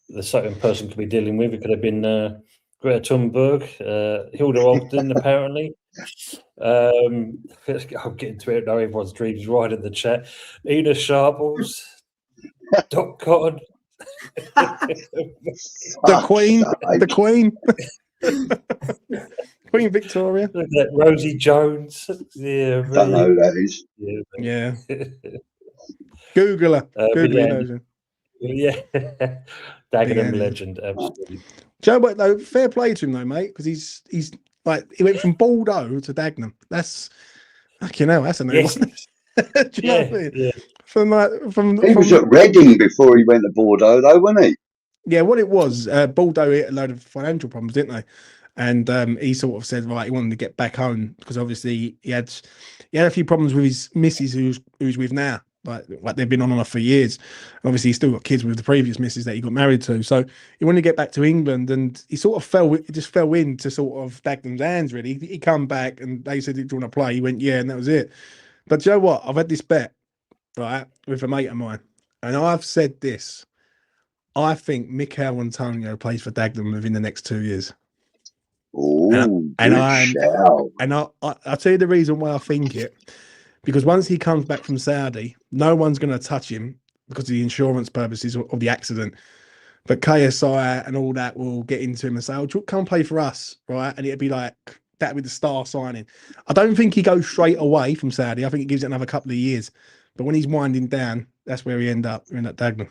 the certain person could be dealing with. It could have been. Greta Thunberg, Hilda Ogden, apparently. I'll get into it now. Everyone's dreams right in the chat. Ina Sharples, Doc Cotton, the Queen, Queen Victoria. Look at that, Rosie Jones. Yeah, don't know who that is. Yeah. Google her. Google her. Yeah, Dagenham legend, absolutely. Joe, but though, fair play to him though, mate, because he's like he went from Bordeaux to Dagenham. That's fucking hell, that's a new one. Do you know what I mean? Yeah. He was at Reading before he went to Bordeaux, though, wasn't he? Yeah, what it was, Bordeaux hit a load of financial problems, didn't they? And he sort of said, right, he wanted to get back home because obviously he had a few problems with his missus, who's with now, like they've been on and off for years. And obviously, he's still got kids with the previous missus that he got married to. So he wanted to get back to England, and he sort of just fell into sort of Dagenham's hands. Really, he come back, and they said, "Do you want to play?" He went, "Yeah," and that was it. But you know what? I've had this bet, right, with a mate of mine, and I've said this. I think Mikel Antonio plays for Dagenham within the next 2 years. Oh, I'll tell you the reason why I think it. Because once he comes back from Saudi, no one's going to touch him because of the insurance purposes of the accident. But KSI and all that will get into him and say, "Oh, come play for us," right? And it'd be like that'd be the star signing. I don't think he goes straight away from Saudi. I think he gives it another couple of years. But when he's winding down, that's where he end up in that Dagenham.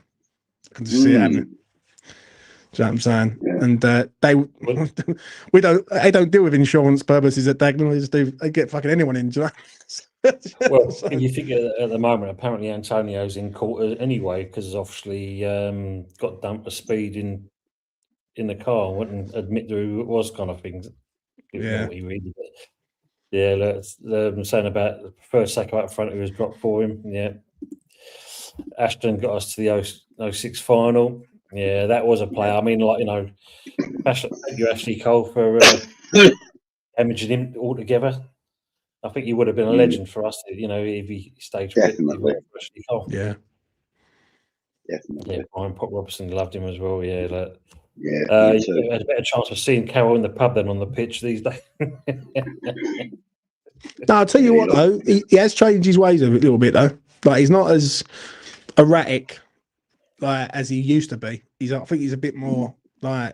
I can just see it happening. Do you know what I'm saying? Yeah. And they don't deal with insurance purposes at Dagenham. They get fucking anyone in. Do you know? Well, if you think at the moment, apparently Antonio's in court anyway because obviously got dumped for speed in the car and wouldn't admit who it was, kind of things. Yeah. Yeah, I'm saying about the first second out front who was dropped for him. Yeah. Ashton got us to the 06 final. Yeah, that was a play. I mean, like, thank you, Ashley Cole, for damaging him altogether. I think he would have been a legend for us, if he stayed fit. Ashley Cole. Yeah. Definitely. Yeah, Brian Pop Robertson loved him as well. Yeah, you had a better chance of seeing Carroll in the pub than on the pitch these days. No, I'll tell you what, though, he has changed his ways a little bit, though. Like, he's not as erratic as he used to be. I think he's a bit more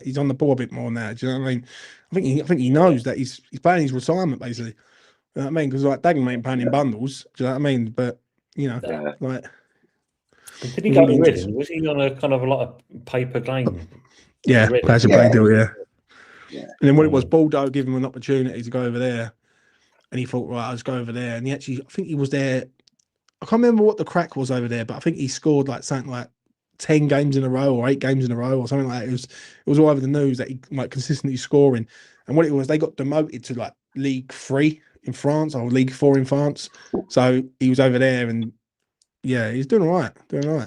he's on the ball a bit more now. Do you know what I mean? I think he knows that he's playing his retirement basically. You know what I mean? Because Dagenham ain't playing in bundles. Do you know what I mean? But did he go to Reading? Was he on a kind of a lot of paper game? Yeah, players play deal. Yeah. Yeah. And then when it was Bordeaux, give him an opportunity to go over there, and he thought, right, I'll just go over there. And I think he was there. I can't remember what the crack was over there, but I think he scored something like 10 games in a row or 8 games in a row or something like that. It was all over the news that he consistently scoring. And what it was, they got demoted to League 3 in France or League 4 in France. So he was over there and he's doing all right.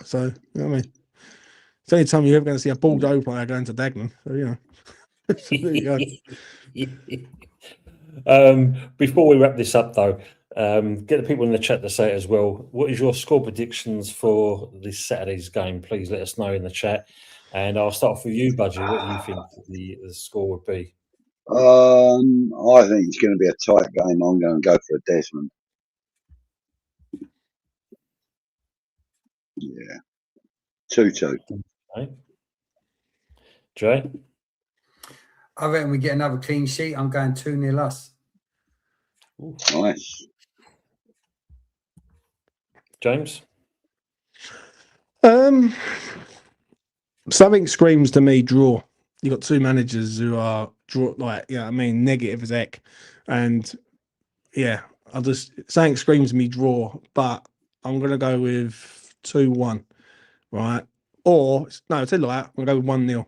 So, you know what I mean? It's the only time you're ever going to see a Bordeaux player going to Dagenham. So, so there you go. Before we wrap this up, though, get the people in the chat to say it as well. What is your score predictions for this Saturday's game? Please let us know in the chat. And I'll start off with you, Budgie. What do you think the score would be? I think it's going to be a tight game. I'm going to go for a Desmond. Yeah. 2-2. Okay. Jay? I reckon we get another clean sheet. I'm going 2-0 us. Ooh. Nice. James? Something screams to me draw. You got two managers who are negative as heck, and something screams to me draw. But I'm gonna go with 2-1, right? Or no, I tell you that I'm gonna go with 1-0.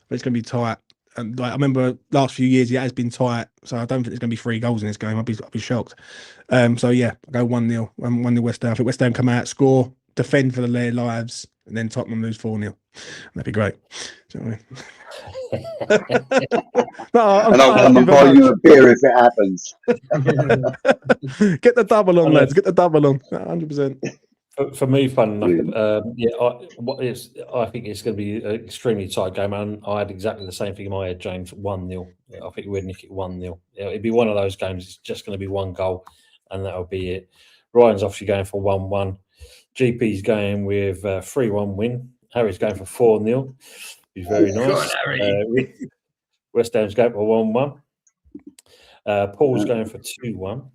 But it's gonna be tight. And I remember last few years it has been tight, so I don't think there's gonna be 3 goals in this game. I'll be shocked. So yeah, I'll go 1-0. 1-0 West Ham. I think West Ham come out, score, defend for their lives, and then Tottenham lose 4-0. That'd be great. Do you know what I mean? I'll come and buy you a beer if it happens. Get the double on, lads. Get the double on. 100%. For me, fun enough. I think it's going to be an extremely tight game, and I had exactly the same thing in my head, James. 1-0. I think we'd nick it 1-0. It'd be one of those games. It's just going to be 1 goal, and that'll be it. Ryan's obviously going for 1-1. GP's going with 3-1 win. Harry's going for 4-0. Be very nice. West Ham's going for 1-1. Paul's going for 2-1.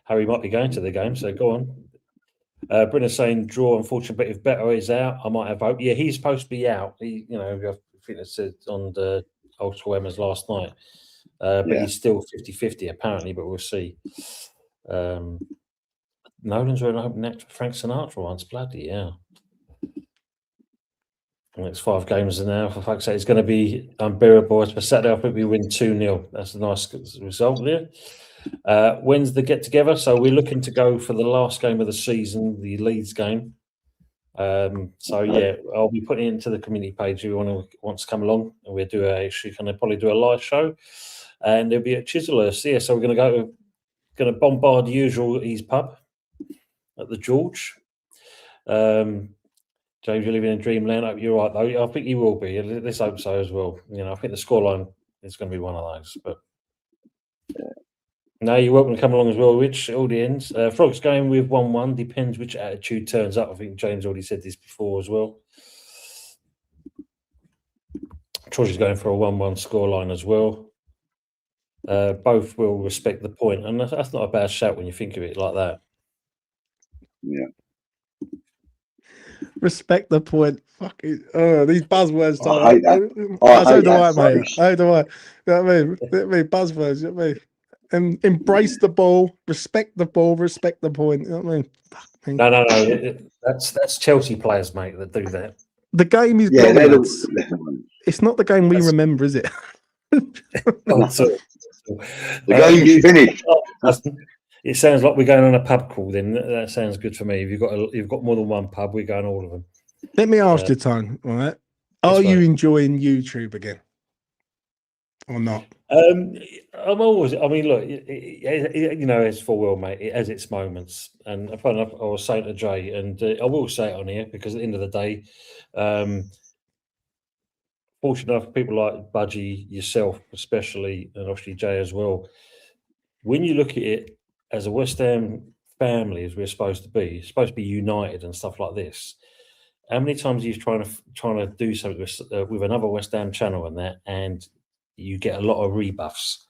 Harry might be going to the game, so go on. Brenna's saying draw, unfortunate, but if Better is out, I might have hope. Yeah, he's supposed to be out. I think it said on the Old School Emmers last night. But he's still 50-50 apparently, but we'll see. Nolan's wearing an open neck for Frank Sinatra once. Bloody hell. The next 5 games now, for fuck's sake, it's going to be unbearable. For Saturday, I think we win 2-0. That's a nice result there. When's the get together? So we're looking to go for the last game of the season, the Leeds game. I'll be putting it into the community page if you wants to come along, and we'll probably do a live show, and there'll be at Chislehurst. Yeah, so we're going to bombard Usual's pub at the George. James, you're living in dreamland. You're right, though. I think you will be. Let's hope so as well. I think the scoreline is going to be one of those. But no, you're welcome to come along as well, Rich. All the ends. Frog's going with 1-1. Depends which attitude turns up. I think James already said this before as well. Trosh is going for a 1-1 scoreline as well. Both will respect the point, and that's not a bad shout when you think of it like that. Yeah. Respect the point. Fucking these buzzwords. I hate that. So do I, mate. So do I. You know what I mean? Buzzwords. You know what I mean? And embrace the ball, respect the ball, respect the point. You know what I mean? No. That's Chelsea players, mate, that do that. The game is it's not the game we remember, is it? The game's finished. It sounds like we're going on a pub crawl. Then that sounds good for me. If you've got more than one pub, we're going all of them. Let me ask you, Tone. All right, are you enjoying YouTube again, or not? I'm always. I mean, look, it's full well, mate. It has its moments, and funny enough, I was saying to Jay, and I will say it on here because at the end of the day, fortunate enough, people like Budgie, yourself especially, and obviously Jay as well. When you look at it as a West Ham family, as we're supposed to be united and stuff like this. How many times are you trying to do something with another West Ham channel and that, and you get a lot of rebuffs,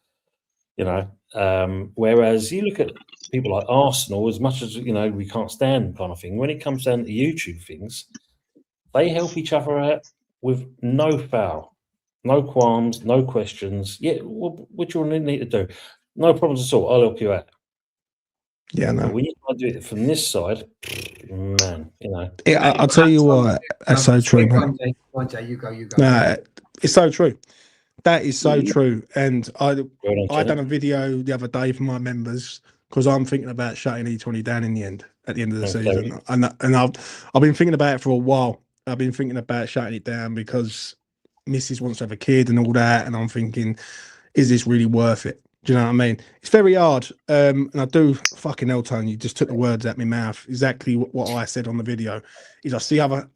whereas you look at people like Arsenal, as much as we can't stand kind of thing. When it comes down to YouTube things, they help each other out with no foul, no qualms, no questions. Yeah, what do you need to do? No problems at all. I'll help you out. Yeah, no. When you can't do it from this side, man, I'll tell you what, that's so true, man. One day, you go. Nah, it's so true. That is so true. And I done a video the other day for my members because I'm thinking about shutting E20 down at the end of the season. And I've been thinking about it for a while. I've been thinking about shutting it down because Mrs. wants to have a kid and all that. And I'm thinking, is this really worth it? Do you know what I mean? It's very hard. And I do fucking hell, Tony. You just took the words out my mouth. Exactly what I said on the video is I see other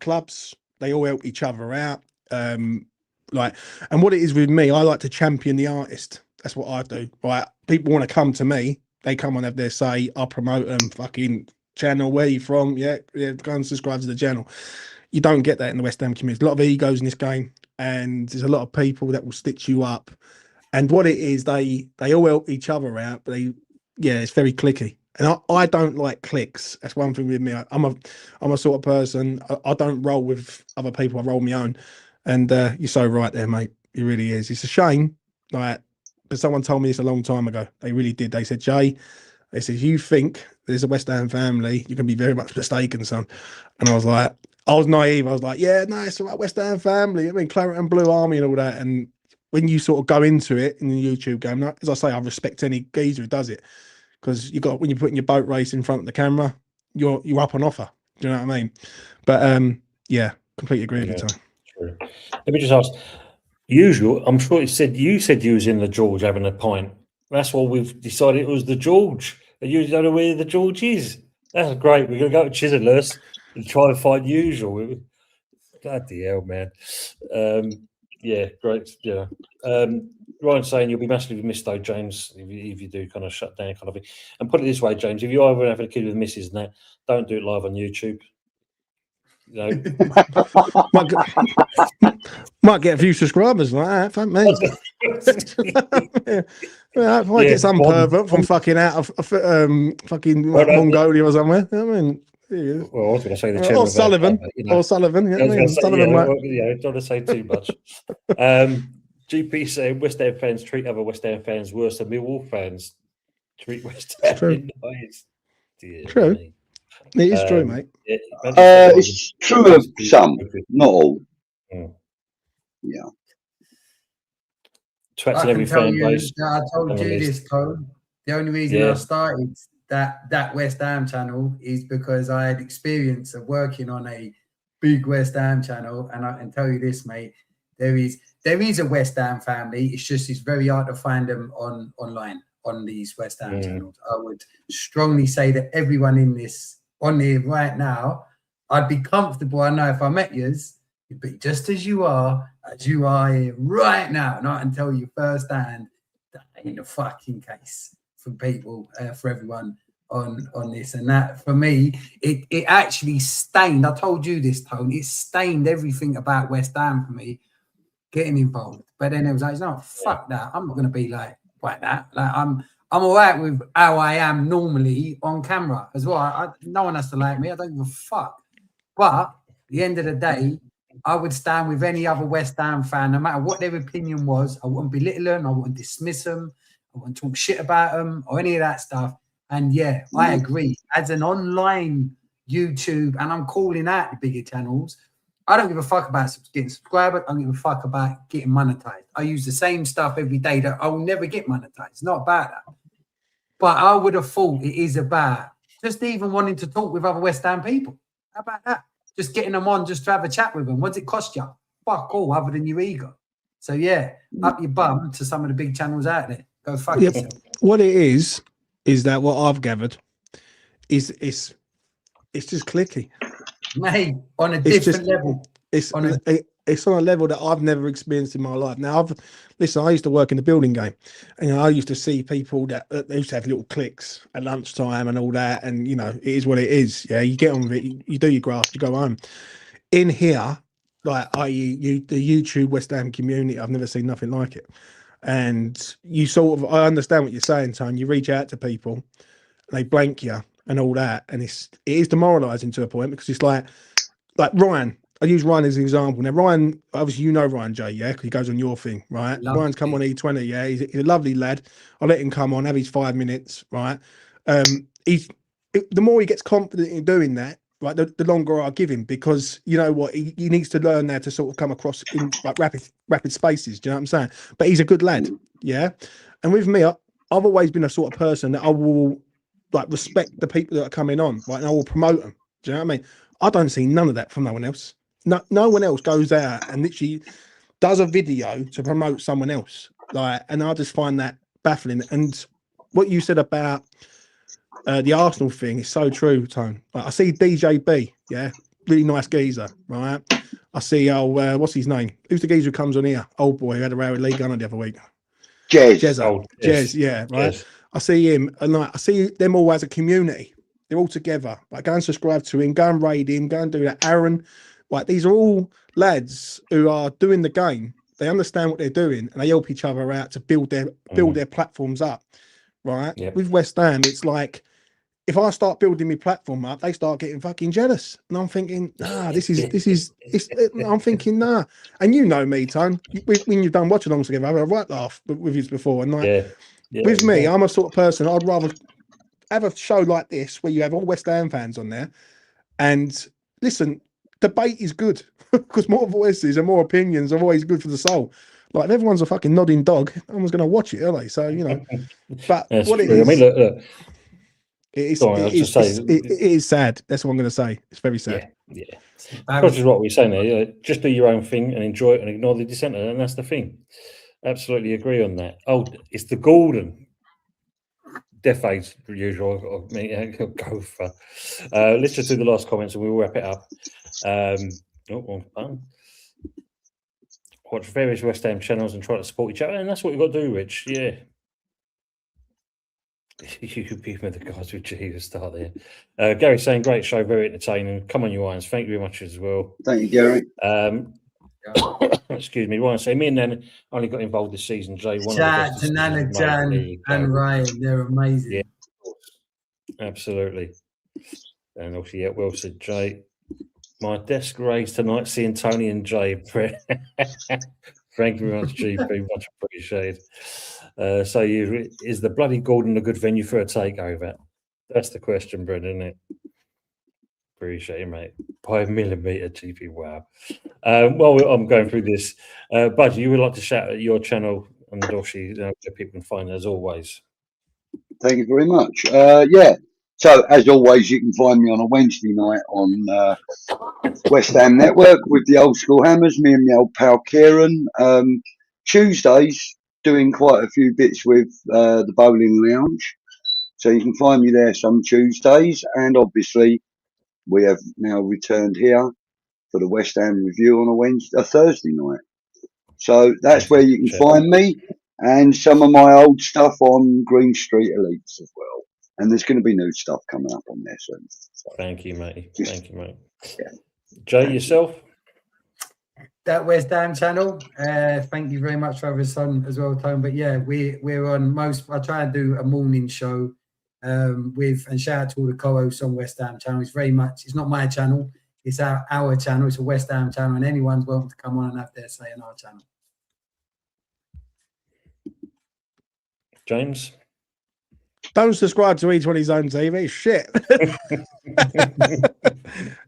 clubs, they all help each other out. And what it is with me, I like to champion the artist. That's what I do. Right? People want to come to me. They come and have their say. I promote them. Fucking channel. Where you from? Yeah. Go and subscribe to the channel. You don't get that in the West Ham community. A lot of egos in this game, and there's a lot of people that will stitch you up. And what it is, they all help each other out, but it's very clicky. And I don't like clicks. That's one thing with me. I'm a sort of person. I don't roll with other people. I roll my own. And you're so right there, mate. It really is. It's a shame. But someone told me this a long time ago. They really did. They said, Jay, you think there's a West Ham family, you can be very much mistaken, son. And I was naive. I was like, yeah, no, it's about West Ham family. I mean, Claret and Blue Army and all that. And when you sort of go into it in the YouTube game, as I say, I respect any geezer who does it, because when you're putting your boat race in front of the camera, you're up on offer. Do you know what I mean? But completely agree with you, Tom. True. Let me just ask. Usual, I'm sure you said you was in the George having a pint. That's why we've decided it was the George. You don't know where the George is. That's great. We're going to go to Chislehurst and try to find Usual. Bloody hell, man. Yeah, great. Yeah. Ryan's saying you'll be massively missed, though, James, if you do kind of shut down kind of thing. And put it this way, James, if you are ever having a kid with Mrs. and that, don't do it live on YouTube. Might get a few subscribers like that, thank me. Yeah, if I get some pervert from fucking out of fucking Mongolia or somewhere. I mean, well, I was going to say the or Sullivan, or Sullivan. I was going to say, Sullivan. Don't want to say too much. GP saying West Ham fans treat other West Ham fans worse than Millwall fans treat West Ham nice. True. It is true, mate. It's true of some, not all. Yeah. Twats in every fan base. I told you this, Tone. The only reason I started that West Ham channel is because I had experience of working on a big West Ham channel, and I can tell you this, mate. There is a West Ham family. It's just it's very hard to find them online on these West Ham channels. I would strongly say that everyone on here right now, I'd be comfortable. I know if I met yous, you'd be just as you are here right now, and I can tell you firsthand that ain't the fucking case for people, for everyone on this. And that for me, it actually stained. I told you this, Tone. It stained everything about West Ham for me getting involved. But then it was like, no, fuck that. I'm not going to be like that. Like I'm all right with how I am normally on camera as well. No one has to like me. I don't give a fuck. But at the end of the day, I would stand with any other West Ham fan, no matter what their opinion was. I wouldn't belittle them. I wouldn't dismiss them. I wouldn't talk shit about them or any of that stuff. And yeah, I agree. As an online YouTube, and I'm calling out the bigger channels, I don't give a fuck about getting subscribers. I don't give a fuck about getting monetized. I use the same stuff every day that I will never get monetized. It's not about that. But I would have thought it is about just even wanting to talk with other West Ham people. How about that? Just getting them on just to have a chat with them. What does it cost you? Fuck all, other than your ego. So yeah, up your bum to some of the big channels out there. Go fuck yourself. What it is that what I've gathered is it's just clicky. Mate, on a different level. It's on a level that I've never experienced in my life. Now, I used to work in the building game, and I used to see people that they used to have little cliques at lunchtime and all that, and it is what it is. Yeah, you get on with it, you do your graft, you go home. In here, like the YouTube West Ham community, I've never seen nothing like it. And I understand what you're saying, Tone. You reach out to people, they blank you and all that, and it is demoralising to a point, because it's like Ryan. I use Ryan as an example. Now, Ryan, obviously, Ryan J, yeah, because he goes on your thing, right? Ryan's come on E20, yeah. He's a lovely lad. I'll let him come on, have his 5 minutes, right? The more he gets confident in doing that, right, the longer I give him, because you know what, he needs to learn now to sort of come across in like rapid spaces. Do you know what I'm saying? But he's a good lad, yeah. And with me, I've always been a sort of person that I will like respect the people that are coming on, right? And I will promote them. Do you know what I mean? I don't see none of that from no one else. No one else goes out and literally does a video to promote someone else. And I just find that baffling. And what you said about the Arsenal thing is so true, Tone. I see DJB, yeah, really nice geezer, right? I see, what's his name? Who's the geezer who comes on here? Old boy who had a row with Lee Gunner the other week. Jez, yeah, right. Jez. I see him, and I see them all as a community. They're all together. Go and subscribe to him, go and raid him, go and do that. Aaron. These are all lads who are doing the game. They understand what they're doing, and they help each other out to build their platforms up, right? Yep. With West Ham, it's like if I start building my platform up, they start getting fucking jealous, and I'm thinking, I'm thinking, nah. And you know me, Tone. When you've done watch-alongs together, I've had a right laugh with you before, and with me, I'm a sort of person. I'd rather have a show like this where you have all West Ham fans on there, and listen. Debate is good because more voices and more opinions are always good for the soul. Like if everyone's a fucking nodding dog, no one's going to watch it, are they? So But what true. It is, I mean, look. It is sad. That's what I'm going to say. It's very sad. Yeah. Which is what we're saying there. Just do your own thing and enjoy it and ignore the dissenter, and that's the thing. Absolutely agree on that. Oh, it's the Gordon. Decades, per usual. Go for. Let's just do the last comments and we'll wrap it up. Watch various West Ham channels and try to support each other, and that's what you've got to do, Rich. Yeah. You could be with the guys with G to start there. Gary saying, great show, very entertaining. Come on, you irons. Thank you very much as well. Thank you, Gary. Excuse me, Ryan. So me and Nan only got involved this season, Jay. Shout out to Nana Jan and Ryan. They're amazing. Yeah, absolutely. And obviously, yeah, well said, Jay. My desk raised tonight, seeing Tony and Jay. Thank you very much, GP. Much appreciated. So, is the Bloody Gordon a good venue for a takeover? That's the question, Brendan, isn't it? Appreciate it, mate. By a millimetre, GP. Wow. While I'm going through this, Budgie, you would like to shout at your channel and obviously where people can find it as always. Thank you very much. Yeah. So, as always, you can find me on a Wednesday night on West Ham Network with the Old School Hammers, me and my old pal Kieran. Tuesdays, doing quite a few bits with the Bowling Lounge. So you can find me there some Tuesdays. And obviously, we have now returned here for the West Ham Review on a Thursday night. So that's where you can find me. And some of my old stuff on Green Street Elites as well. And there's going to be new stuff coming up on there soon. So thank you, mate. Thank you, mate. Yeah. Jay, yourself? That West Ham channel. Thank you very much for having us on as well, Tone. But yeah, we're on most. I try and do a morning show and shout out to all the co-hosts on West Ham channel. It's not my channel. It's our channel. It's a West Ham channel, and anyone's welcome to come on and have their say on our channel. James? Don't subscribe to E20 Zone TV. Shit. Yeah,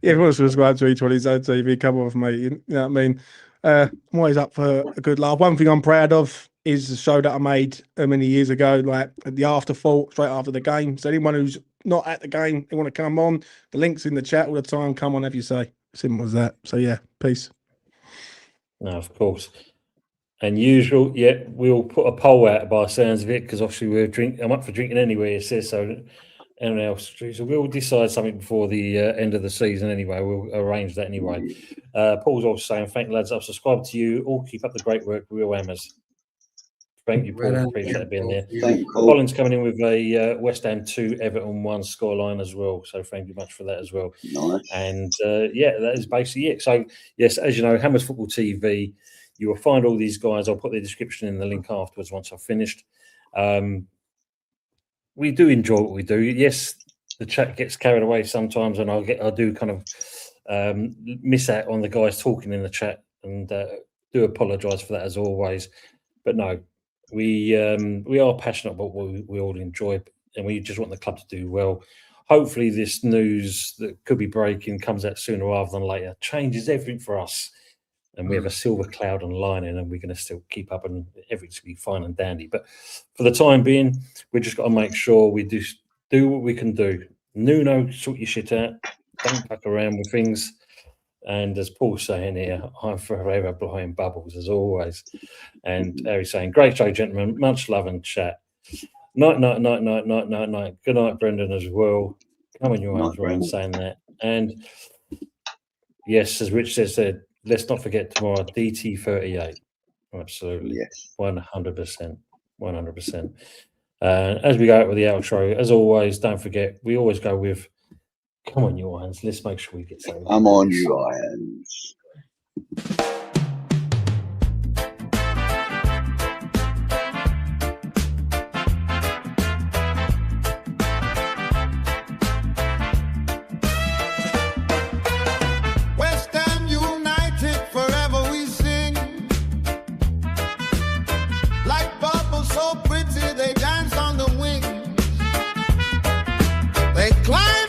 if you want to subscribe to E20 Zone TV, come on, mate. You know what I mean? I'm always up for a good laugh. One thing I'm proud of is the show that I made many years ago, like the afterthought, straight after the game. So anyone who's not at the game, they want to come on, the link's in the chat all the time. Come on, have you say. Simple as that. So yeah, peace. No, of course. And usual, yeah, we'll put a poll out by sounds of it because obviously I'm up for drinking anyway. It says so. Anyone else? So we'll decide something before the end of the season anyway. We'll arrange that anyway. Paul's also saying, "Thank you, lads. I've subscribed to you. All keep up the great work, Real Hammers." Thank you, Paul. Appreciate being there. Colin's coming in with a West Ham 2, Everton 1 scoreline as well. So thank you much for that as well. Nice. And yeah, that is basically it. So yes, as you know, Hammers Football TV. You will find all these guys. I'll put the description in the link afterwards once I've finished. We do enjoy what we do. Yes, the chat gets carried away sometimes, and I do kind of miss out on the guys talking in the chat, and do apologise for that as always. But no, we are passionate about what we all enjoy, and we just want the club to do well. Hopefully, this news that could be breaking comes out sooner rather than later. Changes everything for us. And we have a silver cloud on lining, and we're going to still keep up, and everything's going to be fine and dandy. But for the time being, we just got to make sure we do what we can do. Nuno, sort your shit out. Don't fuck around with things. And as Paul's saying here, I'm forever blowing bubbles as always. And Harry's saying, "Great show, gentlemen. Much love and chat. Night. Good night, Brendan, as well. Come on, your arms around saying that. And yes, as Rich said, let's not forget tomorrow, DT38. Absolutely. Yes. 100%. 100%. As we go out with the outro, as always, don't forget, we always go with, come on, you irons. Let's make sure we get something. Come on, you irons. They climb